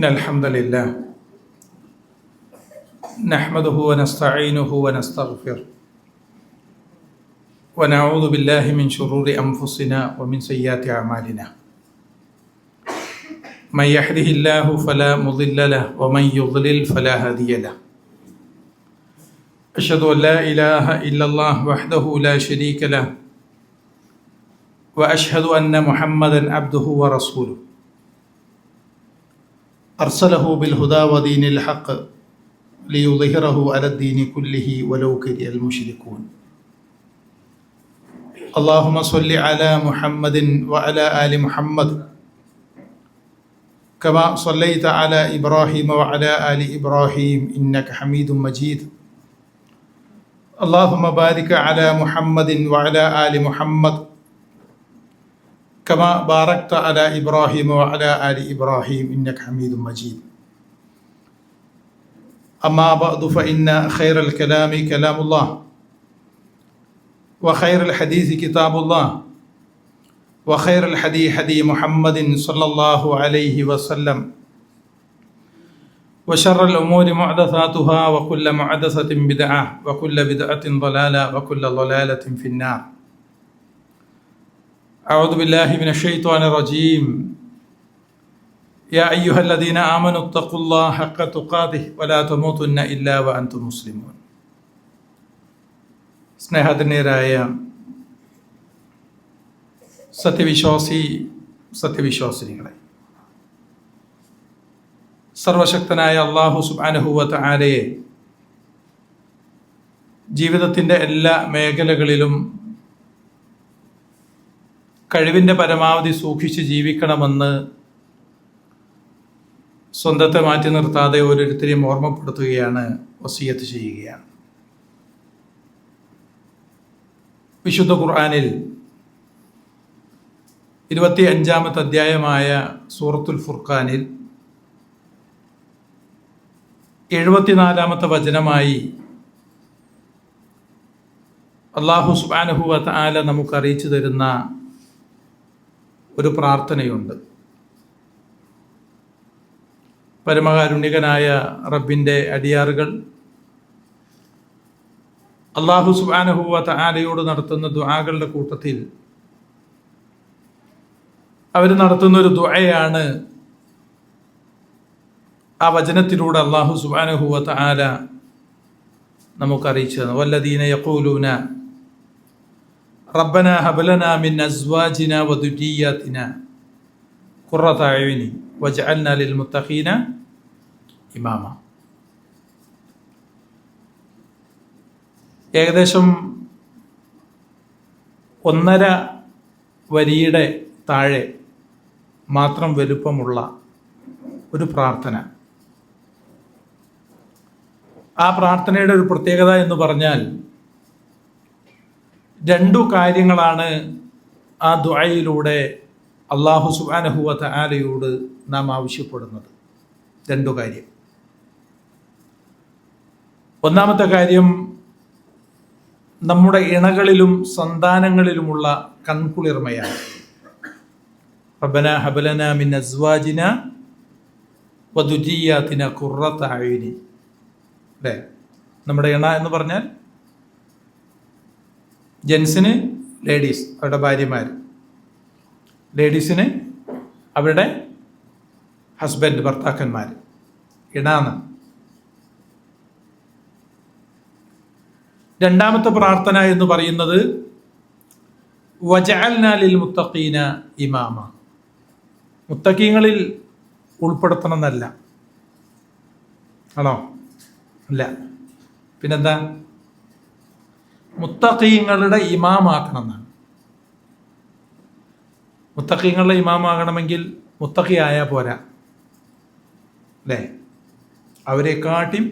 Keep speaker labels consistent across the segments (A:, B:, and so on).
A: إن الحمد لله نحمده ونستعينه ونستغفره ونعوذ بالله من شرور أنفسنا ومن سيئات أعمالنا من يهده الله فلا مضل له ومن يضلل فلا هادي له أشهد أن لا إله إلا الله وحده لا شريك له وأشهد أن محمدا عبده ورسوله أرسله بالهدى ودين الحق ليظهره على الدين كله ولو كره المشركون اللهم صل على محمد وعلى آل محمد كما صليت على إبراهيم وعلى آل إبراهيم إنك حميد مجيد اللهم بارك على محمد وعلى آل محمد كما باركت على إبراهيم وعلى آل إبراهيم إنك حميد مجيد أما بعد فإن خير الكلام كلام الله وخير الحديث كتاب الله وخير الحديث حديث محمد صلى الله عليه وسلم وشر الأمور محدثاتها وكل محدثة بدعة وكل بدعة ضلالة وكل ضلالة في النار أعوذ بالله من الشيطان الرجيم يا أيها الذين آمنوا اتقوا الله حق تقاته ولا تموتن إلا وأنتم مسلمون സ്നേഹധന്യരായ സത്യവിശ്വാസിനികളെ, സർവശക്തനായ അല്ലാഹു സുബ്ഹാനഹു വ തആലയെ ജീവിതത്തിൻ്റെ എല്ലാ മേഖലകളിലും കഴിവിൻ്റെ പരമാവധി സൂക്ഷിച്ച് ജീവിക്കണമെന്ന് സ്വന്തത്തെ മാറ്റി നിർത്താതെ ഓരോരുത്തരെയും ഓർമ്മപ്പെടുത്തുകയാണ്, വസിയത്ത് ചെയ്യുകയാണ്. വിശുദ്ധ ഖുർആനിൽ 25-ാമത്തെ അധ്യായമായ സൂറത്തുൽ ഫുർഖാനിൽ 74-ാമത്തെ വചനമായി അല്ലാഹു സുബ്ഹാനഹു വ തആല നമുക്ക് അറിയിച്ചു തരുന്ന ഒരു പ്രാർത്ഥനയുണ്ട്. പരമകാരുണ്യകനായ റബ്ബിൻ്റെ അടിയാറുകൾ അല്ലാഹു സുബ്ഹാനഹു വ തആലയോട് നടത്തുന്ന ദുആകളുടെ കൂട്ടത്തിൽ അവർ നടത്തുന്ന ഒരു ദുആയാണ് ആ വചനത്തിലൂടെ അല്ലാഹു സുബ്ഹാനഹു വ തആല നമുക്ക് അറിയിച്ചു തന്നു. വല്ലദീന യഖൂലൂന റബ്ബനാ ഹബ് ലനാ മിൻ അസ്വാജിനാ വദുരിയ്യാതിനാ ഖുറത അയുനി വജഅൽനാ ലിൽ മുത്തഖീന ഇമാമ. ഏകദേശം 1.5 വരിയുടെ താഴെ മാത്രം വലുപ്പമുള്ള ഒരു പ്രാർത്ഥന. ആ പ്രാർത്ഥനയുടെ ഒരു പ്രത്യേകത എന്ന് പറഞ്ഞാൽ 2 കാര്യങ്ങളാണ് ആ ദുആയിലൂടെ അല്ലാഹു സുബ്ഹാനഹു വ തആലയോട് നാം ആവശ്യപ്പെടുന്നത്. 2 കാര്യം. ഒന്നാമത്തെ കാര്യം, നമ്മുടെ ഇണകളിലും സന്താനങ്ങളിലുമുള്ള കൺകുളിർമയാണ്. റബ്ബനാ ഹബ് ലനാ മിൻ അസ്വാജിനാ വദുരിയ്യാതിനാ ഖുറത അയുനി. അല്ലേ? നമ്മുടെ ഇണ എന്ന് പറഞ്ഞാൽ ജെൻസിന് ലേഡീസ്, അവരുടെ ഭാര്യമാർ, ലേഡീസിന് അവരുടെ ഹസ്ബൻഡ്, ഭർത്താക്കന്മാർ, ഇണാന്ന്. രണ്ടാമത്തെ പ്രാർത്ഥന എന്ന് പറയുന്നത് വജഅൽനാ ലിൽ മുത്തഖീന ഇമാമ. മുത്തഖീങ്ങളിൽ ഉൾപ്പെടുത്തണം എന്നല്ല, ആണോ? അല്ല, പിന്നെന്താ? മുത്തഖീങ്ങളുടെ ഇമാമാക്കണം എന്നാണ്. മുത്തഖീങ്ങളുടെ ഇമാമാകണമെങ്കിൽ മുത്തഖി ആയാൽ പോരാ, അല്ലേ? അവരെക്കാട്ടിയും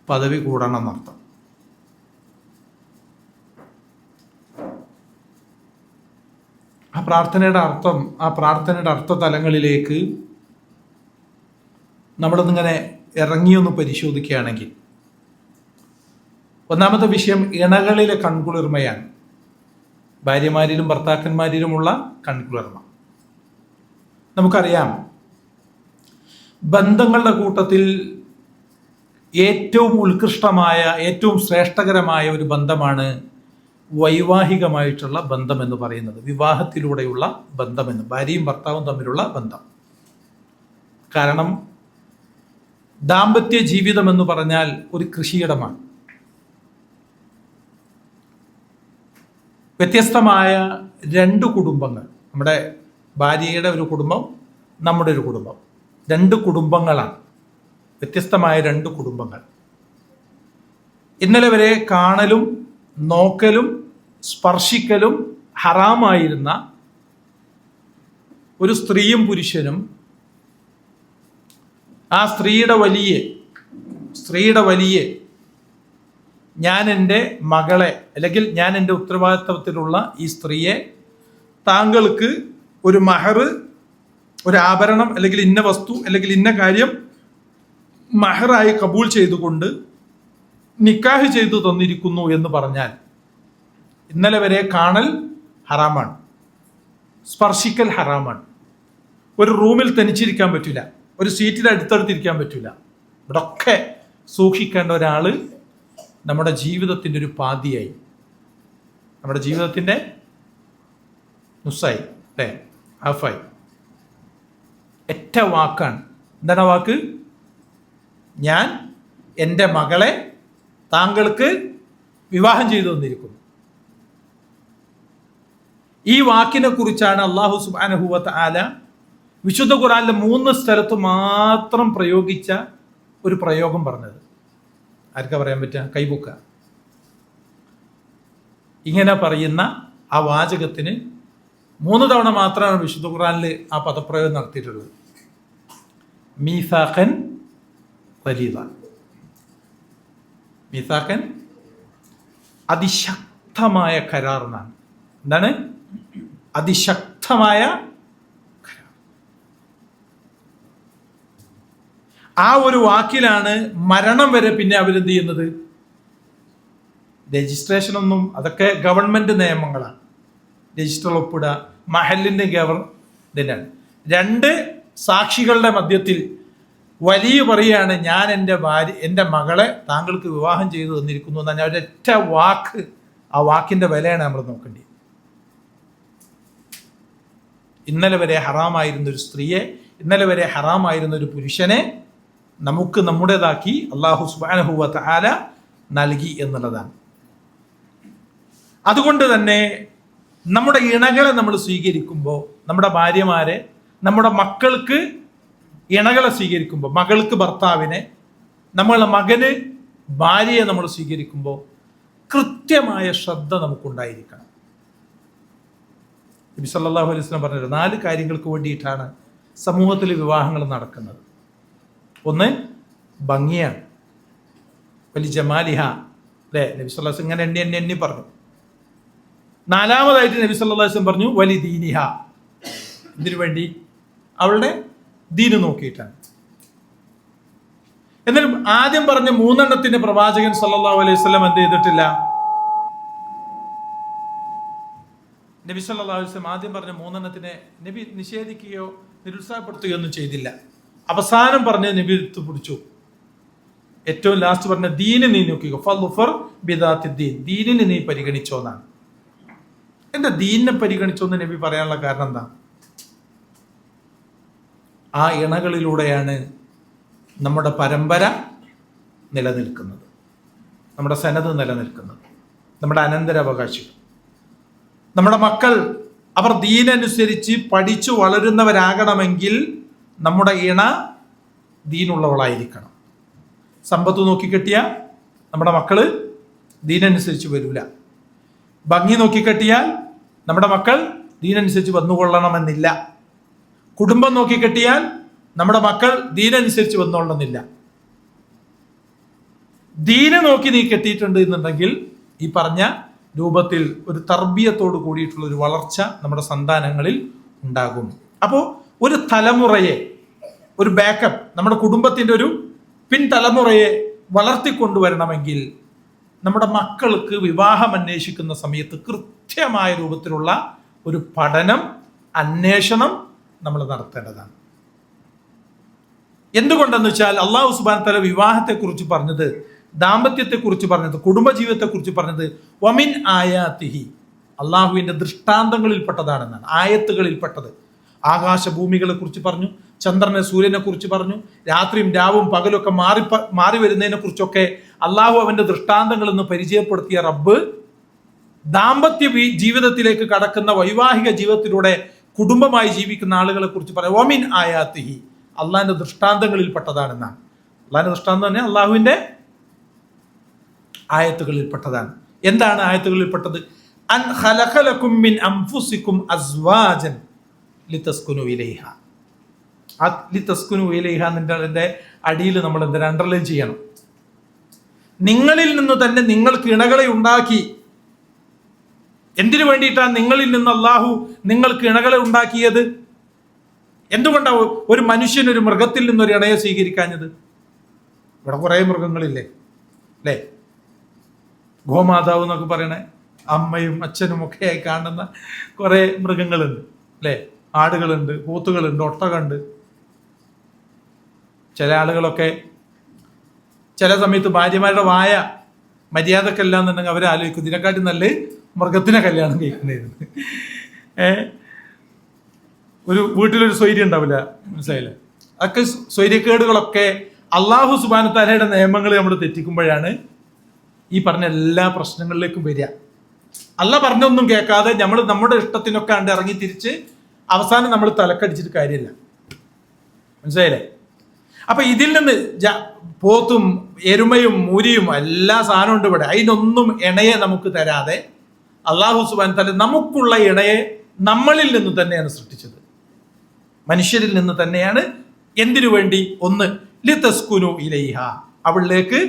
A: പദവി കൂടണം എന്നർത്ഥം. ആ പ്രാർത്ഥനയുടെ അർത്ഥതലങ്ങളിലേക്ക് നമ്മളൊന്നിങ്ങനെ ഇറങ്ങിയൊന്ന് പരിശോധിക്കുകയാണെങ്കിൽ, ഒന്നാമത്തെ വിഷയം ഇണകളിലെ കൺകുളിർമയാണ്. ഭാര്യമാരിലും ഭർത്താക്കന്മാരിലുമുള്ള കൺകുളിർമ. നമുക്കറിയാം, ബന്ധങ്ങളുടെ കൂട്ടത്തിൽ ഏറ്റവും ഉത്കൃഷ്ടമായ, ഏറ്റവും ശ്രേഷ്ഠകരമായ ഒരു ബന്ധമാണ് വൈവാഹികമായിട്ടുള്ള ബന്ധം എന്ന് പറയുന്നത്. വിവാഹത്തിലൂടെയുള്ള ബന്ധമെന്ന്, ഭാര്യയും ഭർത്താവും തമ്മിലുള്ള ബന്ധം. കാരണം ദാമ്പത്യ ജീവിതം എന്ന് പറഞ്ഞാൽ ഒരു കൃഷിയിടമാണ്. വ്യത്യസ്തമായ രണ്ട് കുടുംബങ്ങൾ, നമ്മുടെ ഭാര്യയുടെ ഒരു കുടുംബം, നമ്മുടെ ഒരു കുടുംബം, രണ്ട് കുടുംബങ്ങളാണ്. വ്യത്യസ്തമായ രണ്ട് കുടുംബങ്ങൾ. ഇന്നലെ വരെ കാണലും നോക്കലും സ്പർശിക്കലും ഹറാമായിരുന്ന ഒരു സ്ത്രീയും പുരുഷനും ആ സ്ത്രീയുടെ വലിയ ഞാൻ എൻ്റെ മകളെ, അല്ലെങ്കിൽ ഞാൻ എൻ്റെ ഉത്തരവാദിത്വത്തിലുള്ള ഈ സ്ത്രീയെ താങ്കൾക്ക് ഒരു മഹർ, ഒരു ആഭരണം, അല്ലെങ്കിൽ ഇന്ന വസ്തു, അല്ലെങ്കിൽ ഇന്ന കാര്യം മഹറായി കബൂൽ ചെയ്തുകൊണ്ട് നിക്കാഹ് ചെയ്തു തന്നിരിക്കുന്നു എന്ന് പറഞ്ഞാൽ, ഇന്നലെ വരെ കാണൽ ഹറാമാണ്, സ്പർശിക്കൽ ഹറാമാണ്. ഒരു റൂമിൽ തനിച്ചിരിക്കാൻ പറ്റില്ല, ഒരു സീറ്റിൽ അടുത്തടുത്തിരിക്കാൻ പറ്റില്ല. ഇവിടെ ഒക്കെ സൂക്ഷിക്കേണ്ട ഒരാള് നമ്മുടെ ജീവിതത്തിൻ്റെ ഒരു പാതിയായി, നമ്മുടെ ജീവിതത്തിൻ്റെ നുസ്സായി, അല്ലേ, ഹാഫായി. ഒറ്റ വാക്കാണ്. എന്താണ് ആ വാക്ക്? ഞാൻ എൻ്റെ മകളെ താങ്കൾക്ക് വിവാഹം ചെയ്തു തന്നിരിക്കുന്നു. ഈ വാക്കിനെ കുറിച്ചാണ് അല്ലാഹു സുബ്ഹാനഹു വ തആല വിശുദ്ധ ഖുർആനിലെ 3 സ്ഥലത്ത് മാത്രം പ്രയോഗിച്ച ഒരു പ്രയോഗം പറഞ്ഞത്. ആർക്കാ പറയാൻ പറ്റുക? കൈബുക്ക. ഇങ്ങനെ പറയുന്ന ആ വാചകത്തിന് 3 തവണ മാത്രമാണ് വിശുദ്ധ ഖുർആനിൽ ആ പദപ്രയോഗം നടത്തിയിട്ടുള്ളത്. മീസാഖൻ ഖലീദ. മീസാഖൻ അതിശക്തമായ കരാർ എന്നാണ്. എന്താണ്? അതിശക്തമായ കരാർ. ആ ഒരു വാക്കിലാണ് മരണം വരെ പിന്നെ അവരെന്ത് ചെയ്യുന്നത്? രജിസ്ട്രേഷൻ ഒന്നും, അതൊക്കെ ഗവൺമെന്റ് നിയമങ്ങളാണ്. രജിസ്റ്റർ ഒപ്പിടുക, മഹലിന്റെ ഗവർണറാണ്. 2 സാക്ഷികളുടെ മധ്യത്തിൽ വലിയ പറയാണ്, ഞാൻ എൻ്റെ മകളെ താങ്കൾക്ക് വിവാഹം ചെയ്തു തന്നിരിക്കുന്നു എന്ന് പറഞ്ഞാൽ ഒരൊറ്റ വാക്ക്, ആ വാക്കിന്റെ വിലയാണ് നമ്മൾ നോക്കേണ്ടത്. ഇന്നലെ വരെ ഹറാമായിരുന്ന ഒരു സ്ത്രീയെ, ഇന്നലെ വരെ ഹറാമായിരുന്ന ഒരു പുരുഷനെ നമുക്ക് നമ്മുടേതാക്കി അല്ലാഹു സുബ്ഹാനഹു വ തആല നൽകി എന്നുള്ളതാണ്. അതുകൊണ്ട് തന്നെ നമ്മുടെ ഇണകളെ നമ്മൾ സ്വീകരിക്കുമ്പോൾ, നമ്മുടെ ഭാര്യമാരെ, നമ്മുടെ മക്കൾക്ക് ഇണകളെ സ്വീകരിക്കുമ്പോൾ, മകൾക്ക് ഭർത്താവിനെ, നമ്മളെ മകന് ഭാര്യയെ നമ്മൾ സ്വീകരിക്കുമ്പോൾ കൃത്യമായ ശ്രദ്ധ നമുക്കുണ്ടായിരിക്കണം. നബി സല്ലല്ലാഹു അലൈഹി വസല്ലം പറഞ്ഞത് 4 കാര്യങ്ങൾക്ക് വേണ്ടിയിട്ടാണ് സമൂഹത്തിൽ വിവാഹങ്ങൾ നടക്കുന്നത്. ഒന്ന് ഭംഗിയാണ്, വലിയ ജമാലിഹ, അല്ലേ? നബി സല്ലല്ലാഹു അലൈഹി വസല്ലം ഇങ്ങനെ എണ്ണി പറഞ്ഞു. 4-മതായിട്ട് നബി സല്ലല്ലാഹു അലൈഹി വസല്ലം പറഞ്ഞു വലി ദീനിഹ. ഇതിനു വേണ്ടി അവളുടെ ദീന് നോക്കിയിട്ടാണ്. എന്നാലും ആദ്യം പറഞ്ഞ 3 പ്രവാചകൻ സല്ലല്ലാഹു അലൈഹി വസല്ലം എന്ത് ചെയ്തിട്ടില്ല? നബി സല്ലല്ലാഹു അലൈഹി വസല്ലം ആദ്യം പറഞ്ഞ 3 നബി നിഷേധിക്കുകയോ നിരുത്സാഹപ്പെടുത്തുകയോ ഒന്നും ചെയ്തില്ല. അവസാനം പറഞ്ഞ നബി എടുത്തു പിടിച്ചു. ഏറ്റവും ലാസ്റ്റ് പറഞ്ഞ ദീന് നീ നോക്കിക്കോ, ഫളുഫർ ബിദാത്തി ദീൻ, ദീനിനെ നീ പരിഗണിച്ചോന്നാണ്. എന്താ ദീനിനെ പരിഗണിച്ചോന്ന് നബി പറയാനുള്ള കാരണം എന്താ? ആ ഇണകളിലൂടെയാണ് നമ്മുടെ പരമ്പര നിലനിൽക്കുന്നത്, നമ്മുടെ സനത് നിലനിൽക്കുന്നത്, നമ്മുടെ അനന്തരാവകാശികൾ, നമ്മുടെ മക്കൾ അവർ ദീനനുസരിച്ച് പഠിച്ചു വളരുന്നവരാകണമെങ്കിൽ നമ്മുടെ ഇണ ദീനുള്ളവളായിരിക്കണം. സമ്പത്ത് നോക്കിക്കെട്ടിയ നമ്മുടെ മക്കള് ദീനനുസരിച്ച് വരില്ല. ഭംഗി നോക്കിക്കെട്ടിയാൽ നമ്മുടെ മക്കൾ ദീനനുസരിച്ച് വന്നുകൊള്ളണമെന്നില്ല. കുടുംബം നോക്കിക്കെട്ടിയാൽ നമ്മുടെ മക്കൾ ദീനനുസരിച്ച് വന്നുകൊള്ളണമെന്നില്ല. ദീനെ നോക്കി നീ കെട്ടിയിട്ടുണ്ട് എന്നുണ്ടെങ്കിൽ ഈ പറഞ്ഞ രൂപത്തിൽ ഒരു തർബിയത്തോട് കൂടിയിട്ടുള്ള ഒരു വളർച്ച നമ്മുടെ സന്താനങ്ങളിൽ ഉണ്ടാകും. അപ്പോൾ ഒരു തലമുറയെ, ഒരു ബാക്കപ്പ്, നമ്മുടെ കുടുംബത്തിൻ്റെ ഒരു പിൻതലമുറയെ വളർത്തിക്കൊണ്ടുവരണമെങ്കിൽ നമ്മുടെ മക്കൾക്ക് വിവാഹം അന്വേഷിക്കുന്ന സമയത്ത് കൃത്യമായ രൂപത്തിലുള്ള ഒരു പഠനം, അന്വേഷണം നമ്മൾ നടത്തേണ്ടതാണ്. എന്തുകൊണ്ടെന്ന് വെച്ചാൽ അള്ളാഹു സുബ്ഹാനഹു വ തആല വിവാഹത്തെക്കുറിച്ച് പറഞ്ഞത്, ദാമ്പത്യത്തെക്കുറിച്ച് പറഞ്ഞത്, കുടുംബജീവിതത്തെക്കുറിച്ച് പറഞ്ഞത് വമിൻ ആയാതിഹി, അള്ളാഹുവിന്റെ ദൃഷ്ടാന്തങ്ങളിൽപ്പെട്ടതാണെന്നാണ്, ആയത്തുകളിൽപ്പെട്ടത്. ആകാശഭൂമികളെ കുറിച്ച് പറഞ്ഞു, ചന്ദ്രനെ സൂര്യനെ കുറിച്ച് പറഞ്ഞു, രാത്രിയും രാവും പകലൊക്കെ മാറി വരുന്നതിനെ കുറിച്ചൊക്കെ അള്ളാഹു അവന്റെ ദൃഷ്ടാന്തങ്ങൾ എന്ന് പരിചയപ്പെടുത്തിയ റബ്ബ് ദാമ്പത്യ ജീവിതത്തിലേക്ക് കടക്കുന്ന വൈവാഹിക ജീവിതത്തിലൂടെ കുടുംബമായി ജീവിക്കുന്ന ആളുകളെ കുറിച്ച് പറയാം വമിൻ ആയാതിഹി, അള്ളാഹിന്റെ ദൃഷ്ടാന്തങ്ങളിൽപ്പെട്ടതാണെന്നാണ്. അള്ളാഹിന്റെ ദൃഷ്ടാന്തം തന്നെ അള്ളാഹുവിന്റെ ആയത്തുകളിൽപ്പെട്ടതാണ്. എന്താണ് ആയത്തുകളിൽപ്പെട്ടത്? അൻ ഖലഖ ലക്കും മിൻ അൻഫുസികും അസ്വാജൻ ലിതസ്കുനു ഇലൈഹ. ആ ലിതസ്കുനു ഇലൈഹ എന്നതിന്റെ അടിയിൽ നമ്മൾ എന്തിനാ അണ്ടർലൈൻ ചെയ്യണം? നിങ്ങളിൽ നിന്ന് തന്നെ നിങ്ങൾക്ക് ഇണകളെ ഉണ്ടാക്കി. എന്തിനു വേണ്ടിയിട്ടാണ് നിങ്ങളിൽ നിന്ന് അള്ളാഹു നിങ്ങൾക്ക് ഇണകളെ ഉണ്ടാക്കിയത്? എന്തുകൊണ്ടാണ് ഒരു മനുഷ്യൻ ഒരു മൃഗത്തിൽ നിന്നൊരു ഇണയെ സ്വീകരിക്കാഞ്ഞത്? ഇവിടെ കുറെ മൃഗങ്ങളില്ലേ അല്ലേ? ഗോമാതാവ് എന്നൊക്കെ പറയണേ, അമ്മയും അച്ഛനും ഒക്കെ ആയി കാണുന്ന കുറെ മൃഗങ്ങളുണ്ട് അല്ലേ? ആടുകളുണ്ട്, പോത്തുകളുണ്ട്, ഒട്ടകമുണ്ട്. ചില ആളുകളൊക്കെ ചില സമയത്ത് ഭാര്യമാരുടെ വായ മര്യാദക്കല്ല എന്നുണ്ടെങ്കിൽ അവരെ ആലോചിക്കും ഇതിനെക്കാട്ടി നല്ല മൃഗത്തിനെ കല്യാണം കഴിക്കുന്നതായിരുന്നു. ഒരു വീട്ടിലൊരു സ്വൈര്യം ഉണ്ടാവില്ല, മനസ്സിലായില്ലേ? അതൊക്കെ സ്വൈര്യക്കേടുകളൊക്കെ അള്ളാഹു സുബ്ഹാനഹു തആലയുടെ നിയമങ്ങൾ നമ്മൾ തെറ്റിക്കുമ്പോഴാണ് ഈ പറഞ്ഞ എല്ലാ പ്രശ്നങ്ങളിലേക്കും വരിക. അള്ളാഹ് പറഞ്ഞൊന്നും കേൾക്കാതെ നമ്മൾ നമ്മുടെ ഇഷ്ടത്തിനൊക്കെ കണ്ട് ഇറങ്ങി തിരിച്ച് അവസാനം നമ്മൾ തലക്കടിച്ചിട്ട് കാര്യമില്ല, മനസ്സിലായില്ലേ? അപ്പൊ ഇതിൽ നിന്ന് പോത്തും എരുമയും മൂരിയും എല്ലാ സാധനവും ഉണ്ട് ഇവിടെ. അതിനൊന്നും ഇണയെ നമുക്ക് തരാതെ അള്ളാഹു സുബ്ഹാനഹു തആല നമുക്കുള്ള ഇണയെ നമ്മളിൽ നിന്ന് തന്നെയാണ് സൃഷ്ടിച്ചത്, മനുഷ്യരിൽ നിന്ന് തന്നെയാണ്. എന്തിനു വേണ്ടി? ഒന്ന് ലിതസ്കുനു ഇലൈഹ, അവളിലേക്ക്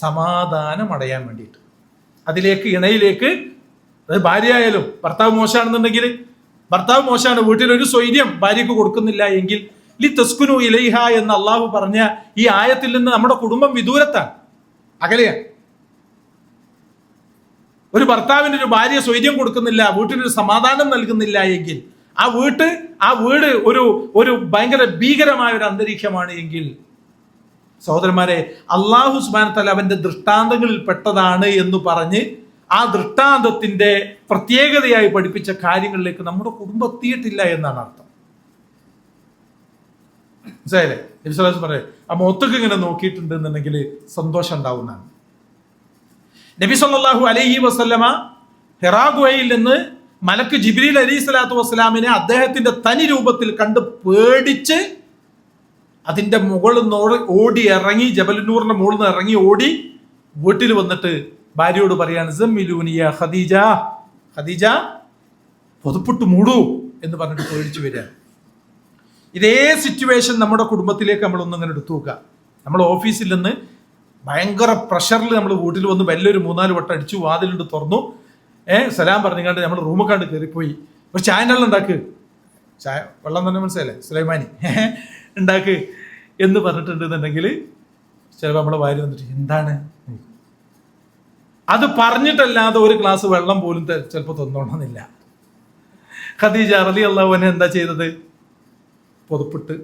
A: സമാധാനം അടയാൻ വേണ്ടിയിട്ട്. അതിലേക്ക്, ഇണയിലേക്ക്, അതായത് ഭാര്യ ആയാലും ഭർത്താവ് മോശമാണെന്നുണ്ടെങ്കിൽ, ഭർത്താവ് മോശമാണ്, വീട്ടിലൊരു സ്വൈര്യം ഭാര്യക്ക് കൊടുക്കുന്നില്ല എങ്കിൽ ലിതസ്കുനു ഇലൈഹ എന്ന് അള്ളാഹു പറഞ്ഞ ഈ ആയത്തിൽ നിന്ന് നമ്മുടെ കുടുംബം വിദൂരത്താണ്, അകലെയാണ്. ഒരു ഭർത്താവിന് ഒരു ഭാര്യ സ്വൈര്യം കൊടുക്കുന്നില്ല, വീട്ടിലൊരു സമാധാനം നൽകുന്നില്ല എങ്കിൽ ആ വീട് ഒരു ഭയങ്കര ഭീകരമായ ഒരു അന്തരീക്ഷമാണ് എങ്കിൽ, സഹോദരന്മാരെ, അള്ളാഹു സുബ്ഹാനഹു വ തആല അവന്റെ ദൃഷ്ടാന്തങ്ങളിൽ പെട്ടതാണ് എന്ന് പറഞ്ഞ് ആ ദൃഷ്ടാന്തത്തിന്റെ പ്രത്യേകതയായി പഠിപ്പിച്ച കാര്യങ്ങളിലേക്ക് നമ്മുടെ കുടുംബം എത്തിയിട്ടില്ല എന്നാണ് അർത്ഥം. മനസ്സിലായില്ലേ? നബി സല്ലല്ലാഹു അലൈഹി വസല്ലം പറയും ആ മുഖത്തേക്ക് ഇങ്ങനെ നോക്കിയിട്ടുണ്ട് എന്നുണ്ടെങ്കിൽ സന്തോഷം ഉണ്ടാവുന്നതാണ്. നബി സല്ലല്ലാഹു അലൈഹി വസല്ലമ ഹിറാ ഗുഹയിൽ നിന്ന് മലക്ക് ജിബ്രീൽ അലൈഹി സ്വലാത്തു വസ്സലാമിനെ അദ്ദേഹത്തിന്റെ തനി രൂപത്തിൽ കണ്ട് പേടിച്ച് അതിന്റെ മുകളിൽ നിന്ന് ഓടി ഇറങ്ങി, ജബലുന്നൂറിന്റെ മുകളിൽ നിന്ന് ഇറങ്ങി ഓടി വീട്ടിൽ വന്നിട്ട് ഭാര്യയോട് പറയാണ്, സമ്മിലൂനിയ ഖദീജ, ഖദീജ പൊതുപ്പിട്ട് മൂടൂ എന്ന് പറഞ്ഞിട്ട് പേടിച്ചു വരിക. ഇതേ സിറ്റുവേഷൻ നമ്മുടെ കുടുംബത്തിലേക്ക് നമ്മളൊന്നും അങ്ങനെ എടുത്തു നോക്കുക. നമ്മൾ ഓഫീസിൽ നിന്ന് ഭയങ്കര പ്രഷറിൽ നമ്മൾ വീട്ടിൽ വന്ന് വലിയൊരു 3-4 വട്ടം അടിച്ചു, വാതിലുണ്ട് തുറന്നു, സലാം പറഞ്ഞുകൊണ്ട് നമ്മൾ റൂമിൽ കണ്ട് കയറിപ്പോയി, ഒരു ചായ വെള്ളം ഉണ്ടാക്ക്, ചായ വെള്ളം തന്നെ മനസ്സിലല്ലേ സുലൈമാനി ഉണ്ടാക്ക് എന്ന് പറഞ്ഞിട്ടുണ്ടെന്നുണ്ടെങ്കിൽ ചിലപ്പോൾ നമ്മളെ ഭാര്യ വന്നിട്ട് എന്താണ് അത് പറഞ്ഞിട്ടല്ലാതെ ഒരു ഗ്ലാസ് വെള്ളം പോലും ചിലപ്പോൾ തന്നോണമെന്നില്ല. ഖദീജ റളിയല്ലാഹു അൻഹ എന്താ ചെയ്തത്? പൊതുപ്പിട്ട്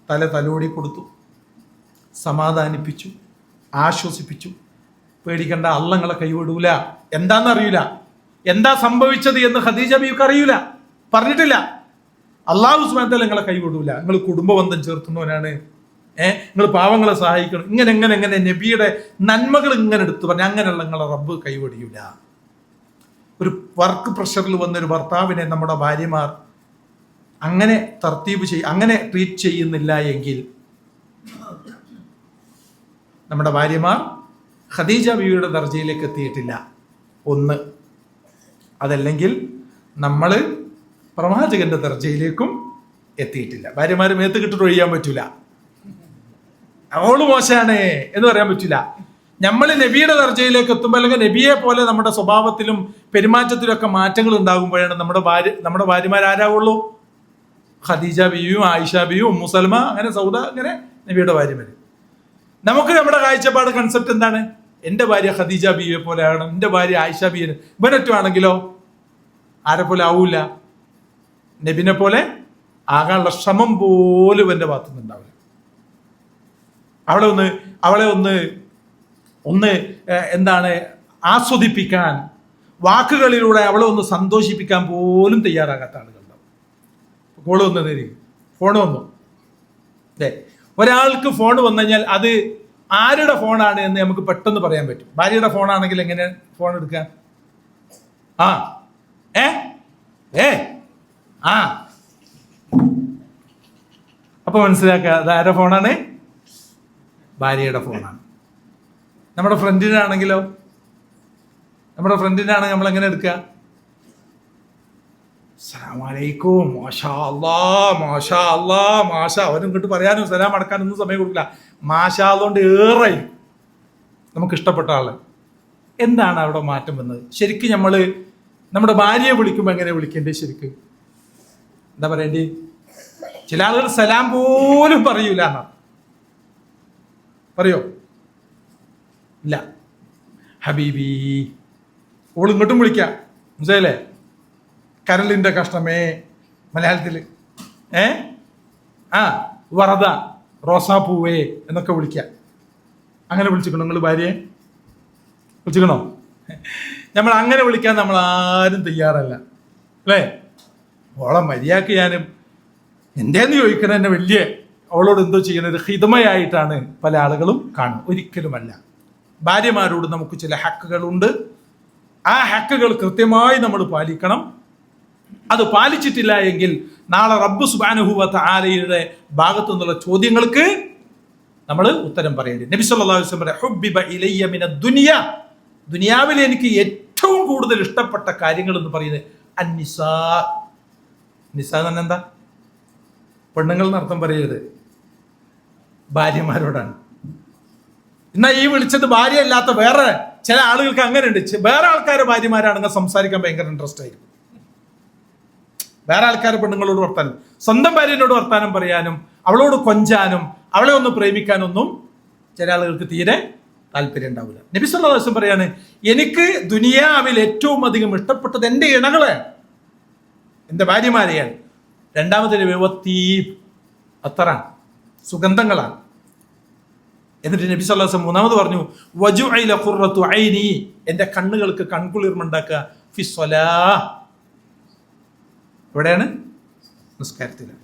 A: തലോടി കൊടുത്തു, സമാധാനിപ്പിച്ചു, ആശ്വസിപ്പിച്ചു. പേടിക്കണ്ട, അള്ളാഹ് നിങ്ങളെ കൈവിടൂല. എന്താണെന്നറിയില്ല, എന്താ സംഭവിച്ചത് എന്ന് ഖദീജ ബീവിക്ക് അറിയില്ല, പറഞ്ഞിട്ടില്ല. അള്ളാഹു സുബ്ഹാനഹു വ തആല നിങ്ങളെ കൈവിടൂല, നിങ്ങൾ കുടുംബബന്ധം ചേർത്തുന്നവനാണ്, നിങ്ങൾ പാവങ്ങളെ സഹായിക്കണം, ഇങ്ങനെ നബിയുടെ നന്മകൾ ഇങ്ങനെ എടുത്തു പറഞ്ഞ അങ്ങനെയുള്ള നിങ്ങളെ റബ്ബ് കൈവിടിയൂല. ഒരു വർക്ക് പ്രഷറിൽ വന്നൊരു ഭർത്താവിനെ നമ്മുടെ ഭാര്യമാർ അങ്ങനെ അങ്ങനെ ട്രീറ്റ് ചെയ്യുന്നില്ല എങ്കിൽ നമ്മുടെ ഭാര്യമാർ ഖദീജ ബീവിയുടെ ദർജയിലേക്ക് എത്തിയിട്ടില്ല. ഒന്ന്, അതല്ലെങ്കിൽ നമ്മൾ പ്രവാചകന്റെ ദർജയിലേക്കും എത്തിയിട്ടില്ല. ഭാര്യമാര് മേത്ത് കിട്ടിട്ട് ഒഴിയാൻ പറ്റൂല, അവള് മോശമാണ് എന്ന് പറയാൻ പറ്റില്ല. നമ്മൾ നബിയുടെ ദർജയിലേക്ക് എത്തുമ്പോൾ, അല്ലെങ്കിൽ നബിയെ പോലെ നമ്മുടെ സ്വഭാവത്തിലും പെരുമാറ്റത്തിലും ഒക്കെ മാറ്റങ്ങൾ ഉണ്ടാകുമ്പോഴാണ് നമ്മുടെ ഭാര്യമാരാരാവുള്ളൂ. ഖദീജ ബീവിയും ആയിഷ ബീവിയും ഉമ്മു സൽമ, അങ്ങനെ സൗദ, അങ്ങനെ നബിയുടെ ഭാര്യമാര്. നമുക്ക് നമ്മുടെ കാഴ്ചപ്പാട് കൺസെപ്റ്റ് എന്താണ്? എന്റെ ഭാര്യ ഖദീജ ബീവിയെ പോലെ ആകണം, എന്റെ ഭാര്യ ആയിഷ ബീവിന്. ഇവനൊറ്റമാണെങ്കിലോ ആരെ പോലെ ആവൂല, നബിനെ പോലെ ആകാനുള്ള ശ്രമം പോലും എന്റെ ഭാഗത്തുനിന്നുണ്ടാവില്ല. അവളെ ഒന്ന് എന്താണ് ആസ്വദിപ്പിക്കാൻ, വാക്കുകളിലൂടെ അവളെ ഒന്ന് സന്തോഷിപ്പിക്കാൻ പോലും തയ്യാറാകാത്ത ആളുകളുണ്ടാവും. കോള് വന്നതേ, ഫോൺ വന്നു അല്ലേ? ഒരാൾക്ക് ഫോൺ വന്നു കഴിഞ്ഞാൽ അത് ആരുടെ ഫോണാണ് എന്ന് നമുക്ക് പെട്ടെന്ന് പറയാൻ പറ്റും. ഭാര്യയുടെ ഫോണാണെങ്കിൽ എങ്ങനെ ഫോൺ എടുക്കാൻ? അപ്പൊ മനസ്സിലാക്കുക അത് ആരുടെ ഫോണാണ്? ഭാര്യയുടെ ഫോണാണ്. നമ്മുടെ ഫ്രണ്ടിനാണെങ്കിലോ, നമ്മുടെ ഫ്രണ്ടിനാണെങ്കിൽ നമ്മൾ എങ്ങനെ എടുക്കുക? അസ്സലാമലൈക്കും, മാഷാ അല്ലാ, മാഷാ അല്ലാ, മാഷാ. അവരും ഇങ്ങോട്ട് പറയാനും സലാം അടക്കാനൊന്നും സമയം കൊടുക്കില്ല. മാഷാ അതുകൊണ്ട് ഏറെ നമുക്ക് ഇഷ്ടപ്പെട്ട ആള്. എന്താണ് അവിടെ മാറ്റം വന്നത്? ശരിക്കും നമ്മുടെ ഭാര്യയെ വിളിക്കുമ്പോൾ എങ്ങനെ വിളിക്കേണ്ടത്? ശരിക്കും എന്താ പറയേണ്ടി? ചില ആളുകൾ സലാം പോലും പറയൂല എന്നാ. പറയോ? ഇല്ല. ഹബീബി. ഓൾ ഇങ്ങോട്ടും വിളിക്കാം, മനസ്സിലല്ലേ? കരളിന്റെ കഷ്ണമേ മലയാളത്തില്. വറദ, റോസാപ്പൂവേ എന്നൊക്കെ വിളിക്കാം. അങ്ങനെ വിളിച്ചിക്കണോ നിങ്ങൾ ഭാര്യയെ? വിളിച്ചിക്കണോ? നമ്മൾ അങ്ങനെ വിളിക്കാൻ നമ്മൾ ആരും തയ്യാറല്ല അല്ലേ? ഓളെ മര്യാദക്ക് ഞാനും എന്തേന്ന് ചോദിക്കണ എന്നെ വലിയ അവളോട് എന്തോ ചെയ്യുന്നത് ഹിതമയായിട്ടാണ് പല ആളുകളും കാണും. ഒരിക്കലുമല്ല. ഭാര്യമാരോട് നമുക്ക് ചില ഹക്കുകളുണ്ട്. ആ ഹക്കുകൾ കൃത്യമായി നമ്മൾ പാലിക്കണം. അത് പാലിച്ചിട്ടില്ല എങ്കിൽ നാളെ റബ്ബ് സുബ്ഹാനഹു വ തആലയുടെ ഭാഗത്തു നിന്നുള്ള ചോദ്യങ്ങൾക്ക് നമ്മൾ ഉത്തരം പറയേണ്ടി. നബി സല്ലല്ലാഹു അലൈഹി വസല്ലം ഹുബ്ബിബ ഇലയ്യ മിനദ് ദുനിയ, ദുനിയാവിൽ എനിക്ക് ഏറ്റവും കൂടുതൽ ഇഷ്ടപ്പെട്ട കാര്യങ്ങൾ എന്ന് പറയുന്നത് അന്നിസാ. നിസാ എന്ന് പറഞ്ഞാൽ എന്താ? പെണ്ണുങ്ങൾ എന്നർത്ഥം പറയരുത്, ഭാര്യമാരോടാണ്. എന്നാ ഈ വിളിച്ചത് ഭാര്യ അല്ലാത്ത വേറെ ചില ആളുകൾക്ക് അങ്ങനെ ഉണ്ട്. വേറെ ആൾക്കാരെ ഭാര്യമാരാണെങ്കിൽ സംസാരിക്കാൻ ഭയങ്കര ഇൻട്രസ്റ്റ് ആയിരിക്കും. വേറെ ആൾക്കാരെ പെണ്ണുങ്ങളോട് വർത്താനം, സ്വന്തം ഭാര്യനോട് വർത്താനം പറയാനും അവളോട് കൊഞ്ചാനും അവളെ ഒന്ന് പ്രേമിക്കാനൊന്നും ചില ആളുകൾക്ക് തീരെ താല്പര്യം ഉണ്ടാവില്ല. നബി സല്ലല്ലാഹു അലൈഹി വസല്ലം പറയാണ്, എനിക്ക് ദുനിയാവിൽ ഏറ്റവും അധികം ഇഷ്ടപ്പെട്ടത് എൻ്റെ ഇണകളെ, എൻ്റെ ഭാര്യമാരെയാണ്. രണ്ടാമത്തെ വ്യവത്തീബ്, അത്തറാണ്, സുഗന്ധങ്ങളാണ്. എന്നിട്ട് നബി സല്ലല്ലാഹു അലൈഹി വസല്ലം മൂന്നാമത് പറഞ്ഞു, വജുഇല ഖുർറത്തു ഐനി, എൻ്റെ കണ്ണുകൾക്ക് കൺകുളിർമണ്ടാക്കുക ഫി സ്വലാഹ്. എവിടെയാണ്? നിസ്കാരത്തിലാണ്.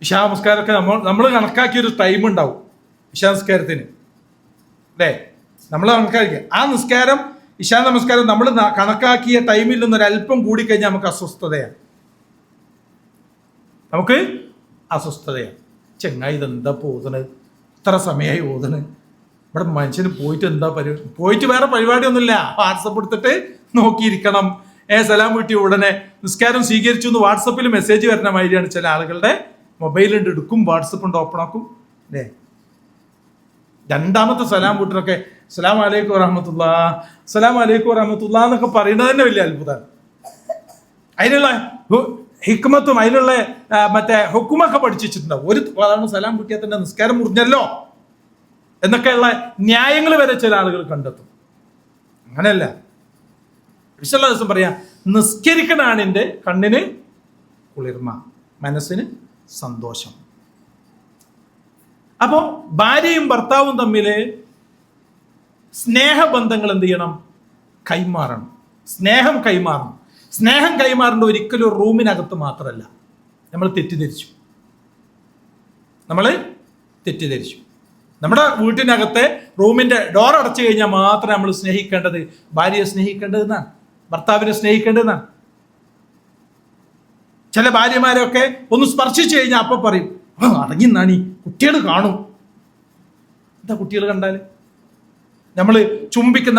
A: ഇശാ നമസ്കാരമൊക്കെ നമ്മൾ കണക്കാക്കിയൊരു ടൈം ഉണ്ടാവും ഇശാ നിസ്കാരത്തിന് അല്ലേ? നമ്മൾ കണക്കാക്കിയ ആ നിസ്കാരം, ഇശാ നമസ്കാരം നമ്മൾ കണക്കാക്കിയ ടൈമിൽ നിന്നൊരല്പം കൂടിക്കഴിഞ്ഞാൽ നമുക്ക് അസ്വസ്ഥതയാണ്. ചെങ്ങായി ഇതെന്താ ഓതണ്, ഇത്ര സമയമായി ഓതണ്, ഇവിടെ മനുഷ്യന് പോയിട്ട് എന്താ പരിപാടി? പോയിട്ട് വേറെ പരിപാടിയൊന്നുമില്ല, വാട്സപ്പ് എടുത്തിട്ട് നോക്കിയിരിക്കണം. സലാം വീട്ടി ഉടനെ നിസ്കാരം സ്വീകരിച്ചു എന്ന് വാട്സപ്പിൽ മെസ്സേജ് വരുന്ന മാതിരിയാണ് ചില ആളുകളുടെ മൊബൈലുണ്ട്, എടുക്കും, വാട്സപ്പ് ഉണ്ട്, ഓപ്പൺ ആക്കും അല്ലേ? രണ്ടാമത്തെ സലാം വീട്ടിലൊക്കെ അസ്സലാമു അലൈക്കും വറഹ്മത്തുള്ളാ, അസ്സലാമു അലൈക്കും വറഹ്മത്തുള്ളാ എന്നൊക്കെ പറയുന്നത് തന്നെ വലിയ അത്ഭുതമാണ്. അതിനുള്ള ഹിക്മത്തും അതിനുള്ള മറ്റേ ഹുക്കുമൊക്കെ പഠിച്ചിട്ടുണ്ടാവും. അതാണ് സലാം വീട്ടിയാൽ തന്നെ നിസ്കാരം മുറിഞ്ഞല്ലോ എന്നൊക്കെയുള്ള ന്യായങ്ങൾ വരെ ചില ആളുകൾ കണ്ടെത്തും. അങ്ങനെയല്ല. വിശ്വല്ലാസം പറയാ, നിസ്കരിക്കണാണ് എൻ്റെ കണ്ണിന് കുളിർമ, മനസ്സിന് സന്തോഷം. അപ്പോ ഭാര്യയും ഭർത്താവും തമ്മിൽ സ്നേഹബന്ധങ്ങൾ എന്ത് ചെയ്യണം? കൈമാറണം. സ്നേഹം കൈമാറണം. സ്നേഹം കൈമാറേണ്ട ഒരിക്കലും ഒരു റൂമിനകത്ത് മാത്രമല്ല. നമ്മൾ തെറ്റിദ്ധരിച്ചു. നമ്മുടെ വീട്ടിനകത്തെ റൂമിന്റെ ഡോർ അടച്ചു കഴിഞ്ഞാൽ മാത്രമേ നമ്മൾ സ്നേഹിക്കേണ്ടത്, ഭാര്യയെ സ്നേഹിക്കേണ്ടതെന്നാണ്, ഭർത്താവിനെ സ്നേഹിക്കേണ്ടതെന്നാണ്. ചില ഭാര്യമാരൊക്കെ ഒന്ന് സ്പർശിച്ചു കഴിഞ്ഞാൽ അപ്പൊ പറയും, അടങ്ങി നാണി, കുട്ടികൾ കാണും. എന്താ കുട്ടികൾ കണ്ടാൽ? നമ്മൾ